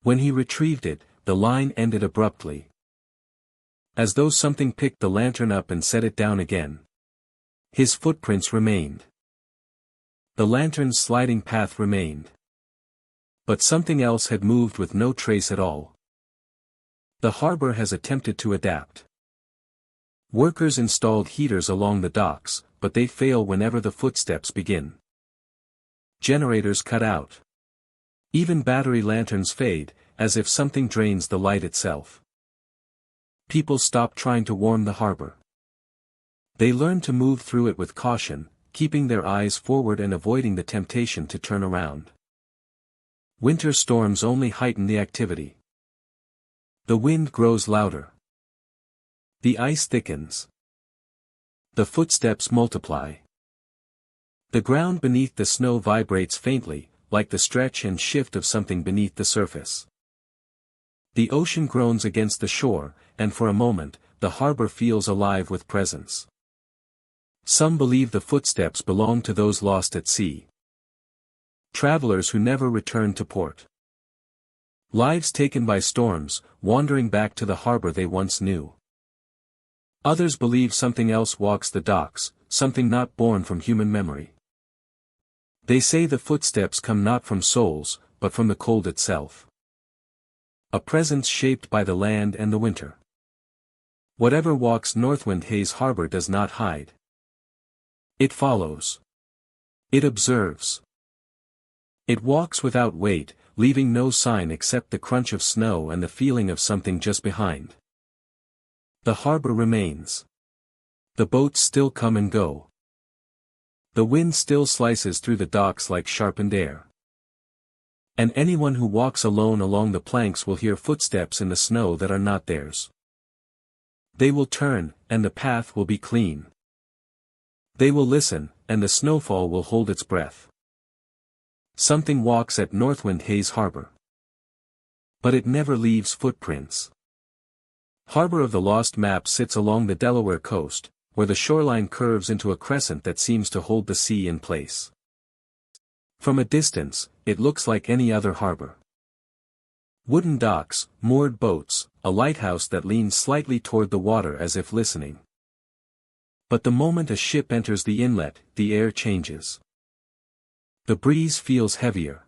When he retrieved it, the line ended abruptly. As though something picked the lantern up and set it down again. His footprints remained. The lantern's sliding path remained. But something else had moved with no trace at all. The harbor has attempted to adapt. Workers installed heaters along the docks, but they fail whenever the footsteps begin. Generators cut out. Even battery lanterns fade, as if something drains the light itself. People stop trying to warm the harbor. They learn to move through it with caution, keeping their eyes forward and avoiding the temptation to turn around. Winter storms only heighten the activity. The wind grows louder. The ice thickens. The footsteps multiply. The ground beneath the snow vibrates faintly, like the stretch and shift of something beneath the surface. The ocean groans against the shore, and for a moment, the harbor feels alive with presence. Some believe the footsteps belong to those lost at sea. Travelers who never return to port. Lives taken by storms, wandering back to the harbor they once knew. Others believe something else walks the docks, something not born from human memory. They say the footsteps come not from souls, but from the cold itself. A presence shaped by the land and the winter. Whatever walks Northwind Hayes Harbor does not hide. It follows. It observes. It walks without weight, leaving no sign except the crunch of snow and the feeling of something just behind. The harbor remains. The boats still come and go. The wind still slices through the docks like sharpened air. And anyone who walks alone along the planks will hear footsteps in the snow that are not theirs. They will turn, and the path will be clean. They will listen, and the snowfall will hold its breath. Something walks at Northwind Hayes Harbor. But it never leaves footprints. Harbor of the Lost map sits along the Delaware coast, where the shoreline curves into a crescent that seems to hold the sea in place. From a distance, it looks like any other harbor. Wooden docks, moored boats, a lighthouse that leans slightly toward the water as if listening. But the moment a ship enters the inlet, the air changes. The breeze feels heavier.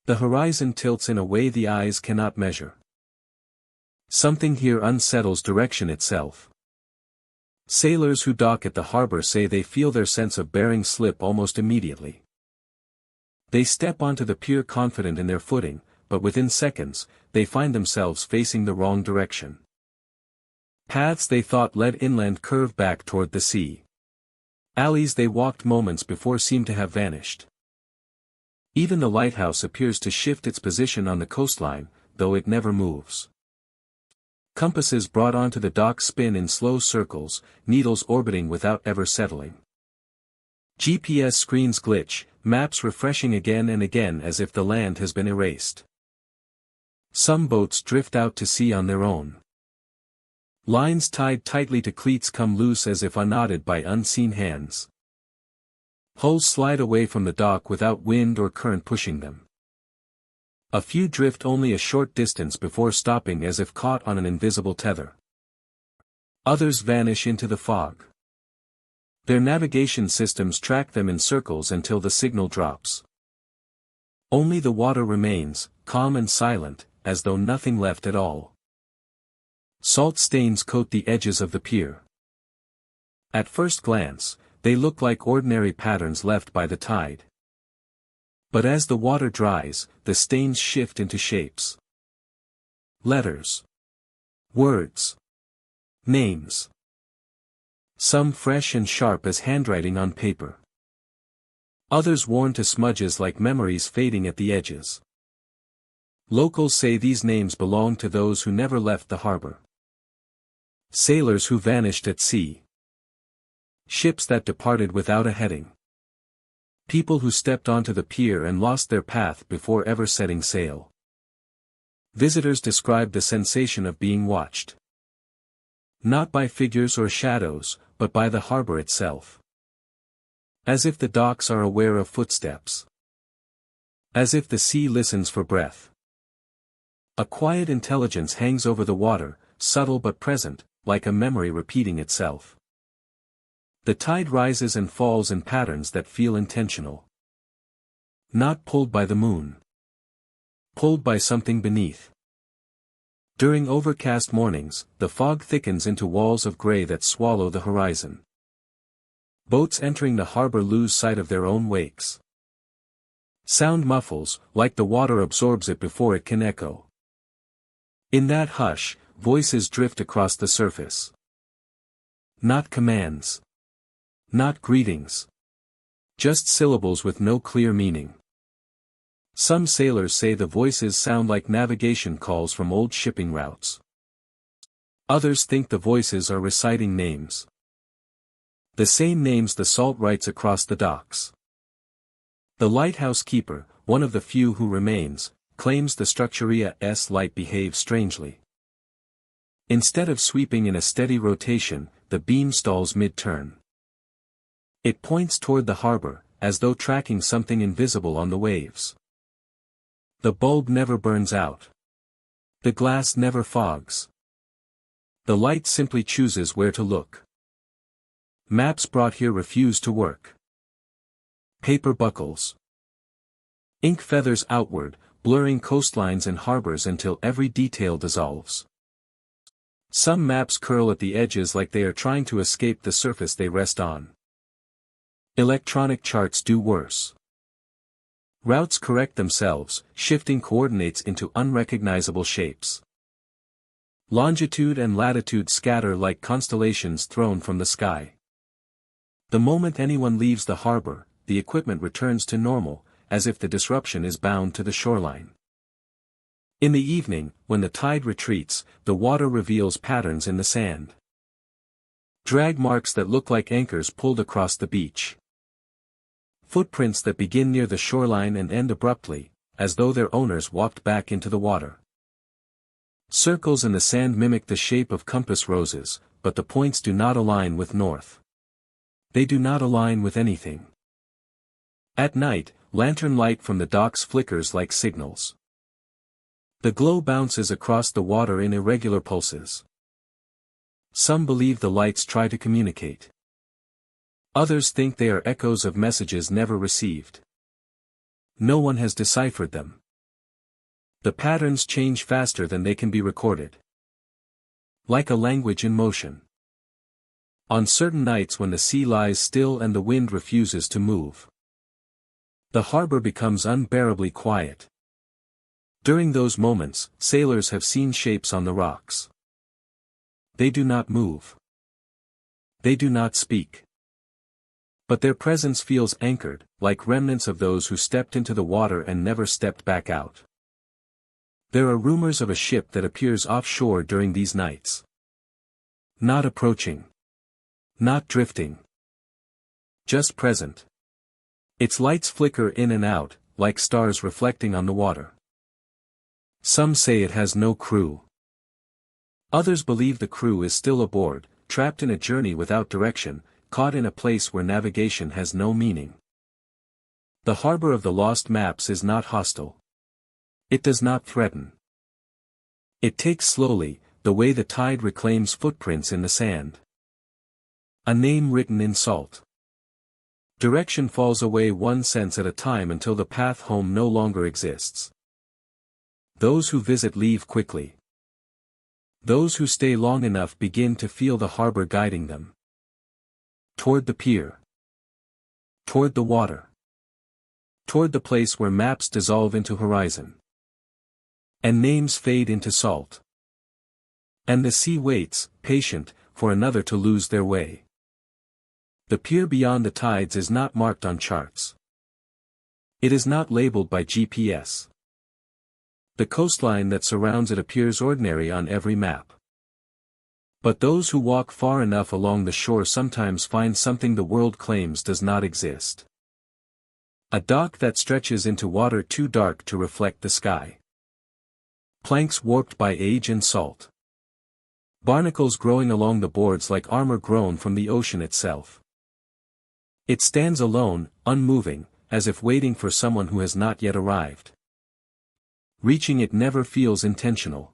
The horizon tilts in a way the eyes cannot measure. Something here unsettles direction itself. Sailors who dock at the harbor say they feel their sense of bearing slip almost immediately. They step onto the pier confident in their footing, but within seconds, they find themselves facing the wrong direction. Paths they thought led inland curve back toward the sea. Alleys they walked moments before seem to have vanished. Even the lighthouse appears to shift its position on the coastline, though it never moves. Compasses brought onto the dock spin in slow circles, needles orbiting without ever settling. GPS screens glitch, maps refreshing again and again as if the land has been erased. Some boats drift out to sea on their own. Lines tied tightly to cleats come loose as if unknotted by unseen hands. Hulls slide away from the dock without wind or current pushing them. A few drift only a short distance before stopping as if caught on an invisible tether. Others vanish into the fog. Their navigation systems track them in circles until the signal drops. Only the water remains, calm and silent, as though nothing left at all. Salt stains coat the edges of the pier. At first glance, they look like ordinary patterns left by the tide. But as the water dries, the stains shift into shapes. Letters. Words. Names. Some fresh and sharp as handwriting on paper. Others worn to smudges like memories fading at the edges. Locals say these names belong to those who never left the harbor. Sailors who vanished at sea. Ships that departed without a heading. People who stepped onto the pier and lost their path before ever setting sail. Visitors describe the sensation of being watched. Not by figures or shadows, but by the harbor itself. As if the docks are aware of footsteps. As if the sea listens for breath. A quiet intelligence hangs over the water, subtle but present, like a memory repeating itself. The tide rises and falls in patterns that feel intentional. Not pulled by the moon. Pulled by something beneath. During overcast mornings, the fog thickens into walls of gray that swallow the horizon. Boats entering the harbor lose sight of their own wakes. Sound muffles, like the water absorbs it before it can echo. In that hush, voices drift across the surface. Not commands. Not greetings. Just syllables with no clear meaning. Some sailors say the voices sound like navigation calls from old shipping routes. Others think the voices are reciting names. The same names the salt writes across the docks. The lighthouse keeper, one of the few who remains, claims the structurea's light behaves strangely. Instead of sweeping in a steady rotation, the beam stalls mid-turn. It points toward the harbor, as though tracking something invisible on the waves. The bulb never burns out. The glass never fogs. The light simply chooses where to look. Maps brought here refuse to work. Paper buckles. Ink feathers outward, blurring coastlines and harbors until every detail dissolves. Some maps curl at the edges like they are trying to escape the surface they rest on. Electronic charts do worse. Routes correct themselves, shifting coordinates into unrecognizable shapes. Longitude and latitude scatter like constellations thrown from the sky. The moment anyone leaves the harbor, the equipment returns to normal, as if the disruption is bound to the shoreline. In the evening, when the tide retreats, the water reveals patterns in the sand. Drag marks that look like anchors pulled across the beach. Footprints that begin near the shoreline and end abruptly, as though their owners walked back into the water. Circles in the sand mimic the shape of compass roses, but the points do not align with north. They do not align with anything. At night, lantern light from the docks flickers like signals. The glow bounces across the water in irregular pulses. Some believe the lights try to communicate. Others think they are echoes of messages never received. No one has deciphered them. The patterns change faster than they can be recorded. Like a language in motion. On certain nights when the sea lies still and the wind refuses to move, the harbor becomes unbearably quiet. During those moments, sailors have seen shapes on the rocks. They do not move. They do not speak. But their presence feels anchored, like remnants of those who stepped into the water and never stepped back out. There are rumors of a ship that appears offshore during these nights. Not approaching. Not drifting. Just present. Its lights flicker in and out, like stars reflecting on the water. Some say it has no crew. Others believe the crew is still aboard, trapped in a journey without direction, caught in a place where navigation has no meaning. The harbor of the lost maps is not hostile. It does not threaten. It takes slowly, the way the tide reclaims footprints in the sand. A name written in salt. Direction falls away one sense at a time until the path home no longer exists. Those who visit leave quickly. Those who stay long enough begin to feel the harbor guiding them. Toward the pier. Toward the water. Toward the place where maps dissolve into horizon. And names fade into salt. And the sea waits, patient, for another to lose their way. The pier beyond the tides is not marked on charts. It is not labeled by GPS. The coastline that surrounds it appears ordinary on every map. But those who walk far enough along the shore sometimes find something the world claims does not exist. A dock that stretches into water too dark to reflect the sky. Planks warped by age and salt. Barnacles growing along the boards like armor grown from the ocean itself. It stands alone, unmoving, as if waiting for someone who has not yet arrived. Reaching it never feels intentional.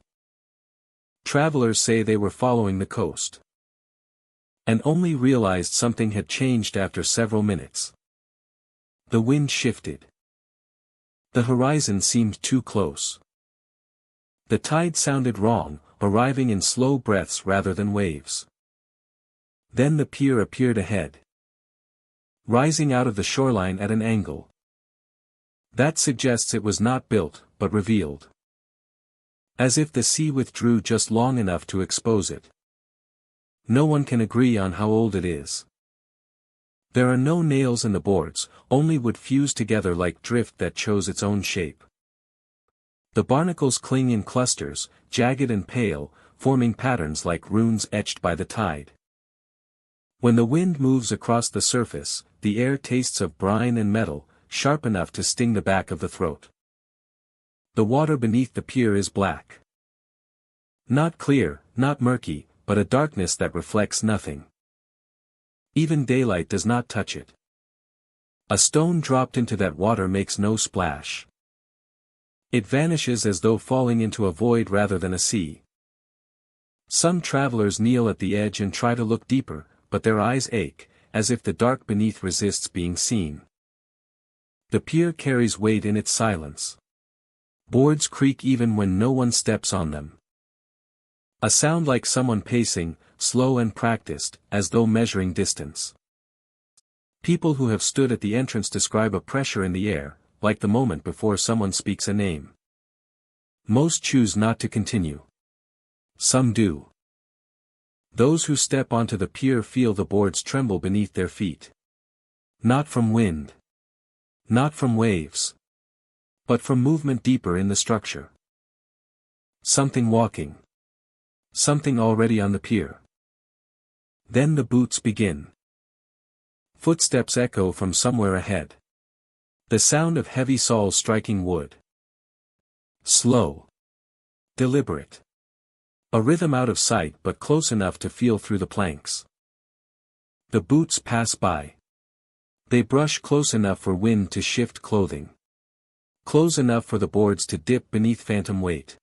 Travelers say they were following the coast. And only realized something had changed after several minutes. The wind shifted. The horizon seemed too close. The tide sounded wrong, arriving in slow breaths rather than waves. Then the pier appeared ahead. Rising out of the shoreline at an angle. That suggests it was not built, but revealed. As if the sea withdrew just long enough to expose it. No one can agree on how old it is. There are no nails in the boards, only wood fused together like drift that chose its own shape. The barnacles cling in clusters, jagged and pale, forming patterns like runes etched by the tide. When the wind moves across the surface, the air tastes of brine and metal, sharp enough to sting the back of the throat. The water beneath the pier is black. Not clear, not murky, but a darkness that reflects nothing. Even daylight does not touch it. A stone dropped into that water makes no splash. It vanishes as though falling into a void rather than a sea. Some travelers kneel at the edge and try to look deeper, but their eyes ache, as if the dark beneath resists being seen. The pier carries weight in its silence. Boards creak even when no one steps on them. A sound like someone pacing, slow and practiced, as though measuring distance. People who have stood at the entrance describe a pressure in the air, like the moment before someone speaks a name. Most choose not to continue. Some do. Those who step onto the pier feel the boards tremble beneath their feet. Not from wind. Not from waves. But from movement deeper in the structure. Something walking. Something already on the pier. Then the boots begin. Footsteps echo from somewhere ahead. The sound of heavy soles striking wood. Slow. Deliberate. A rhythm out of sight but close enough to feel through the planks. The boots pass by. They brush close enough for wind to shift clothing. Close enough for the boards to dip beneath phantom weight.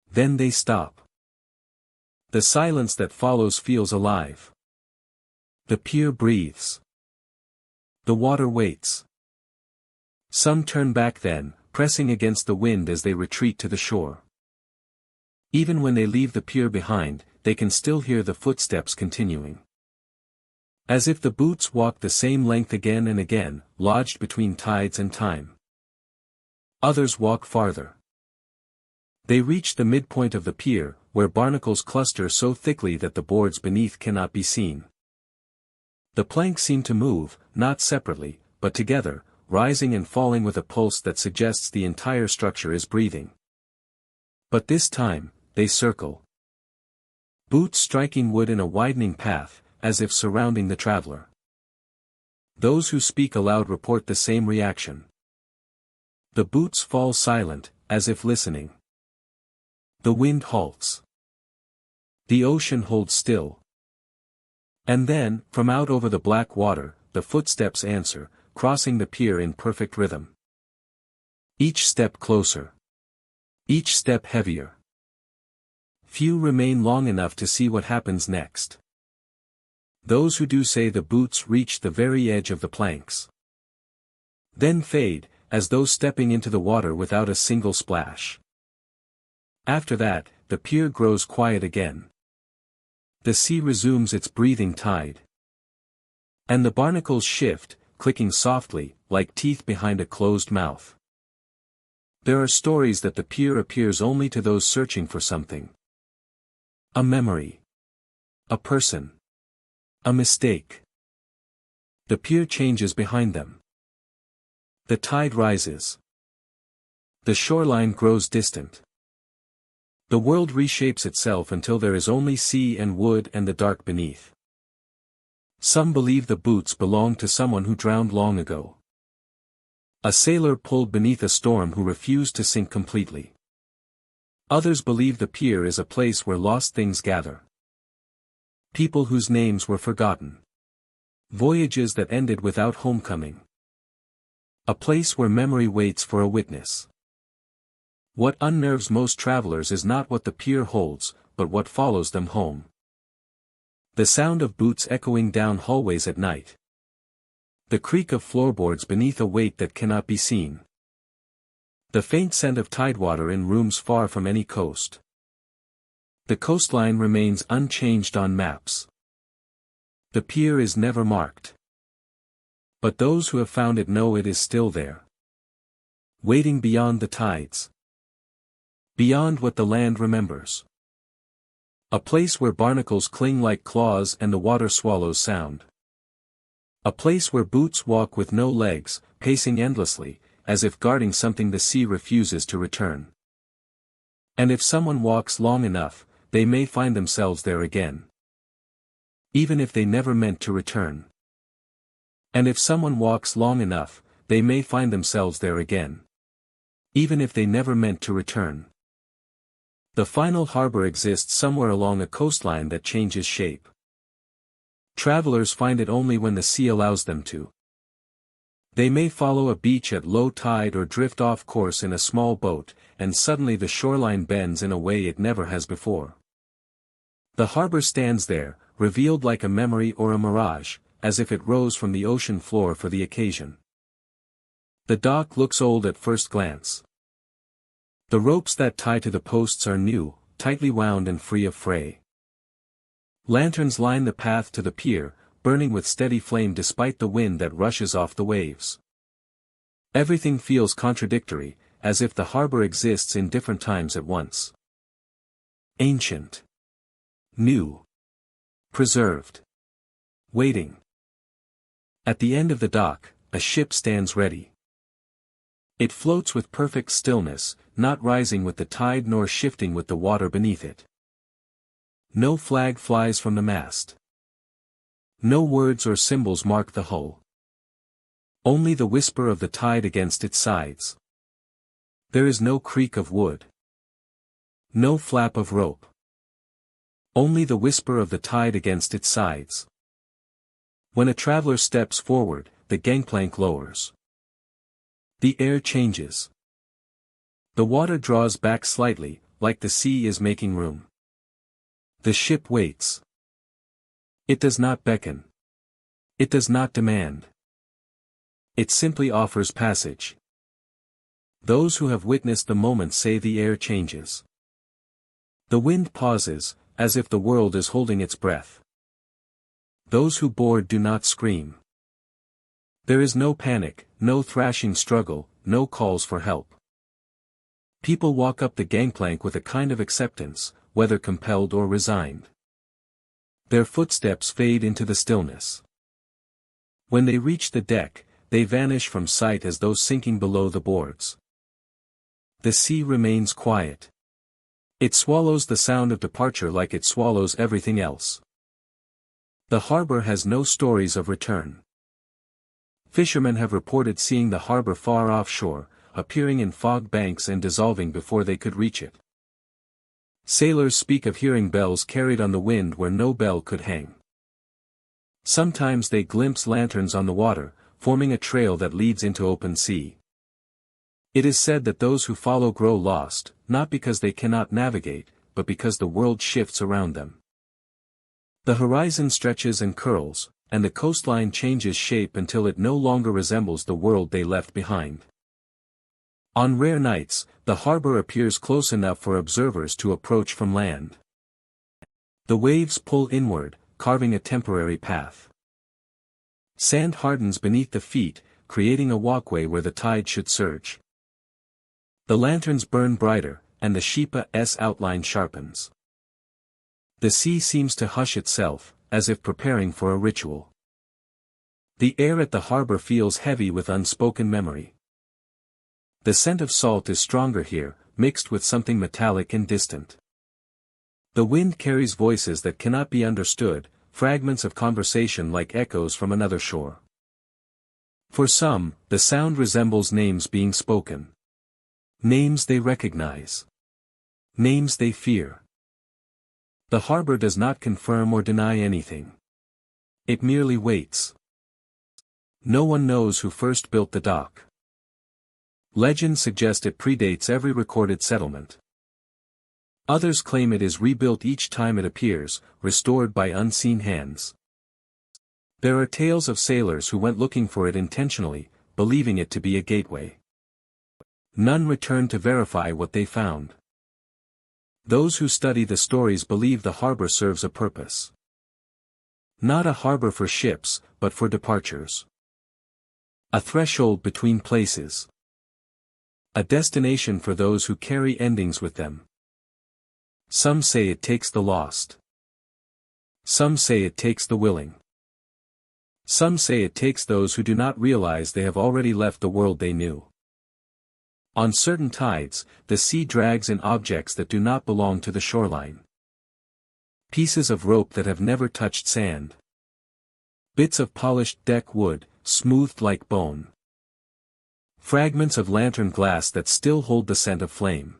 Then they stop. The silence that follows feels alive. The pier breathes. The water waits. Some turn back then, pressing against the wind as they retreat to the shore. Even when they leave the pier behind, they can still hear the footsteps continuing. As if the boots walk the same length again and again, lodged between tides and time. Others walk farther. They reach the midpoint of the pier, where barnacles cluster so thickly that the boards beneath cannot be seen. The planks seem to move, not separately, but together, rising and falling with a pulse that suggests the entire structure is breathing. But this time, they circle. Boots striking wood in a widening path, as if surrounding the traveler. Those who speak aloud report the same reaction. The boots fall silent, as if listening. The wind halts. The ocean holds still. And then, from out over the black water, the footsteps answer, crossing the pier in perfect rhythm. Each step closer. Each step heavier. Few remain long enough to see what happens next. Those who do say the boots reach the very edge of the planks. Then fade, as though stepping into the water without a single splash. After that, the pier grows quiet again. The sea resumes its breathing tide. And the barnacles shift, clicking softly, like teeth behind a closed mouth. There are stories that the pier appears only to those searching for something. A memory. A person. A mistake. The pier changes behind them. The tide rises. The shoreline grows distant. The world reshapes itself until there is only sea and wood and the dark beneath. Some believe the boots belong to someone who drowned long ago. A sailor pulled beneath a storm who refused to sink completely. Others believe the pier is a place where lost things gather. People whose names were forgotten. Voyages that ended without homecoming. A place where memory waits for a witness. What unnerves most travelers is not what the pier holds, but what follows them home. The sound of boots echoing down hallways at night. The creak of floorboards beneath a weight that cannot be seen. The faint scent of tidewater in rooms far from any coast. The coastline remains unchanged on maps. The pier is never marked. But those who have found it know it is still there. Waiting beyond the tides. Beyond what the land remembers. A place where barnacles cling like claws and the water swallows sound. A place where boots walk with no legs, pacing endlessly, as if guarding something the sea refuses to return. And if someone walks long enough, they may find themselves there again. even if they never meant to return. And if someone walks long enough, they may find themselves there again, even if they never meant to return. The final harbor exists somewhere along a coastline that changes shape. Travelers find it only when the sea allows them to. They may follow a beach at low tide or drift off course in a small boat, and suddenly the shoreline bends in a way it never has before. The harbor stands there, revealed like a memory or a mirage, as if it rose from the ocean floor for the occasion. The dock looks old at first glance. The ropes that tie to the posts are new, tightly wound and free of fray. Lanterns line the path to the pier, burning with steady flame despite the wind that rushes off the waves. Everything feels contradictory, as if the harbor exists in different times at once. Ancient. New. Preserved. Waiting. At the end of the dock, a ship stands ready. It floats with perfect stillness, not rising with the tide nor shifting with the water beneath it. No flag flies from the mast. No words or symbols mark the hull. Only the whisper of the tide against its sides. There is no creak of wood. No flap of rope. Only the whisper of the tide against its sides. When a traveler steps forward, the gangplank lowers. The air changes. The water draws back slightly, like the sea is making room. The ship waits. It does not beckon. It does not demand. It simply offers passage. Those who have witnessed the moment say the air changes. The wind pauses, as if the world is holding its breath. Those who board do not scream. There is no panic, no thrashing struggle, no calls for help. People walk up the gangplank with a kind of acceptance, whether compelled or resigned. Their footsteps fade into the stillness. When they reach the deck, they vanish from sight as though sinking below the boards. The sea remains quiet. It swallows the sound of departure like it swallows everything else. The harbor has no stories of return. Fishermen have reported seeing the harbor far offshore, appearing in fog banks and dissolving before they could reach it. Sailors speak of hearing bells carried on the wind where no bell could hang. Sometimes they glimpse lanterns on the water, forming a trail that leads into open sea. It is said that those who follow grow lost, not because they cannot navigate, but because the world shifts around them. The horizon stretches and curls, and the coastline changes shape until it no longer resembles the world they left behind. On rare nights, the harbor appears close enough for observers to approach from land. The waves pull inward, carving a temporary path. Sand hardens beneath the feet, creating a walkway where the tide should surge. The lanterns burn brighter, and the Shepa's outline sharpens. The sea seems to hush itself, as if preparing for a ritual. The air at the harbor feels heavy with unspoken memory. The scent of salt is stronger here, mixed with something metallic and distant. The wind carries voices that cannot be understood, fragments of conversation like echoes from another shore. For some, the sound resembles names being spoken. Names they recognize. Names they fear. The harbor does not confirm or deny anything. It merely waits. No one knows who first built the dock. Legends suggest it predates every recorded settlement. Others claim it is rebuilt each time it appears, restored by unseen hands. There are tales of sailors who went looking for it intentionally, believing it to be a gateway. None returned to verify what they found. Those who study the stories believe the harbor serves a purpose. Not a harbor for ships, but for departures. A threshold between places. A destination for those who carry endings with them. Some say it takes the lost. Some say it takes the willing. Some say it takes those who do not realize they have already left the world they knew. On certain tides, the sea drags in objects that do not belong to the shoreline. Pieces of rope that have never touched sand. Bits of polished deck wood, smoothed like bone. Fragments of lantern glass that still hold the scent of flame.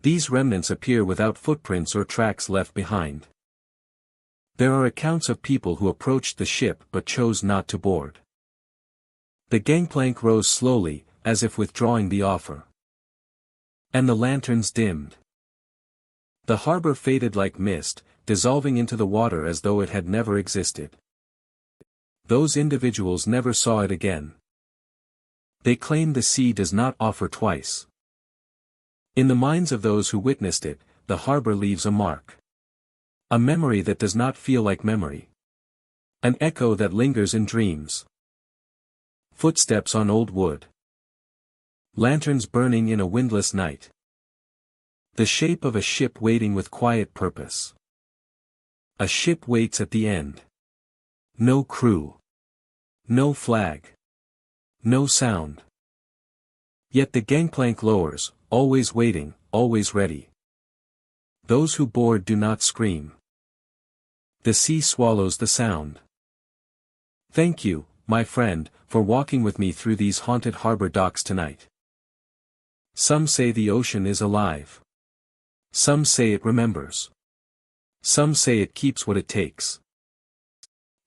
These remnants appear without footprints or tracks left behind. There are accounts of people who approached the ship but chose not to board. The gangplank rose slowly, as if withdrawing the offer. And the lanterns dimmed. The harbor faded like mist, dissolving into the water as though it had never existed. Those individuals never saw it again. They claim the sea does not offer twice. In the minds of those who witnessed it, the harbor leaves a mark. A memory that does not feel like memory. An echo that lingers in dreams. Footsteps on old wood. Lanterns burning in a windless night. The shape of a ship waiting with quiet purpose. A ship waits at the end. No crew. No flag. No sound. Yet the gangplank lowers, always waiting, always ready. Those who board do not scream. The sea swallows the sound. Thank you, my friend, for walking with me through these haunted harbor docks tonight. Some say the ocean is alive. Some say it remembers. Some say it keeps what it takes.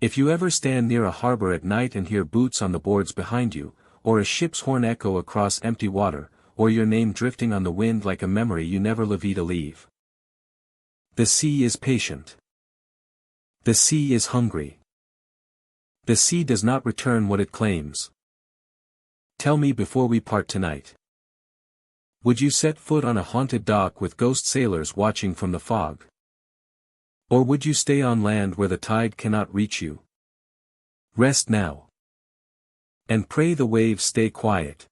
If you ever stand near a harbor at night and hear boots on the boards behind you, or a ship's horn echo across empty water, or your name drifting on the wind like a memory you never leave to leave. The sea is patient. The sea is hungry. The sea does not return what it claims. Tell me before we part tonight. Would you set foot on a haunted dock with ghost sailors watching from the fog? Or would you stay on land where the tide cannot reach you? Rest now. And pray the waves stay quiet.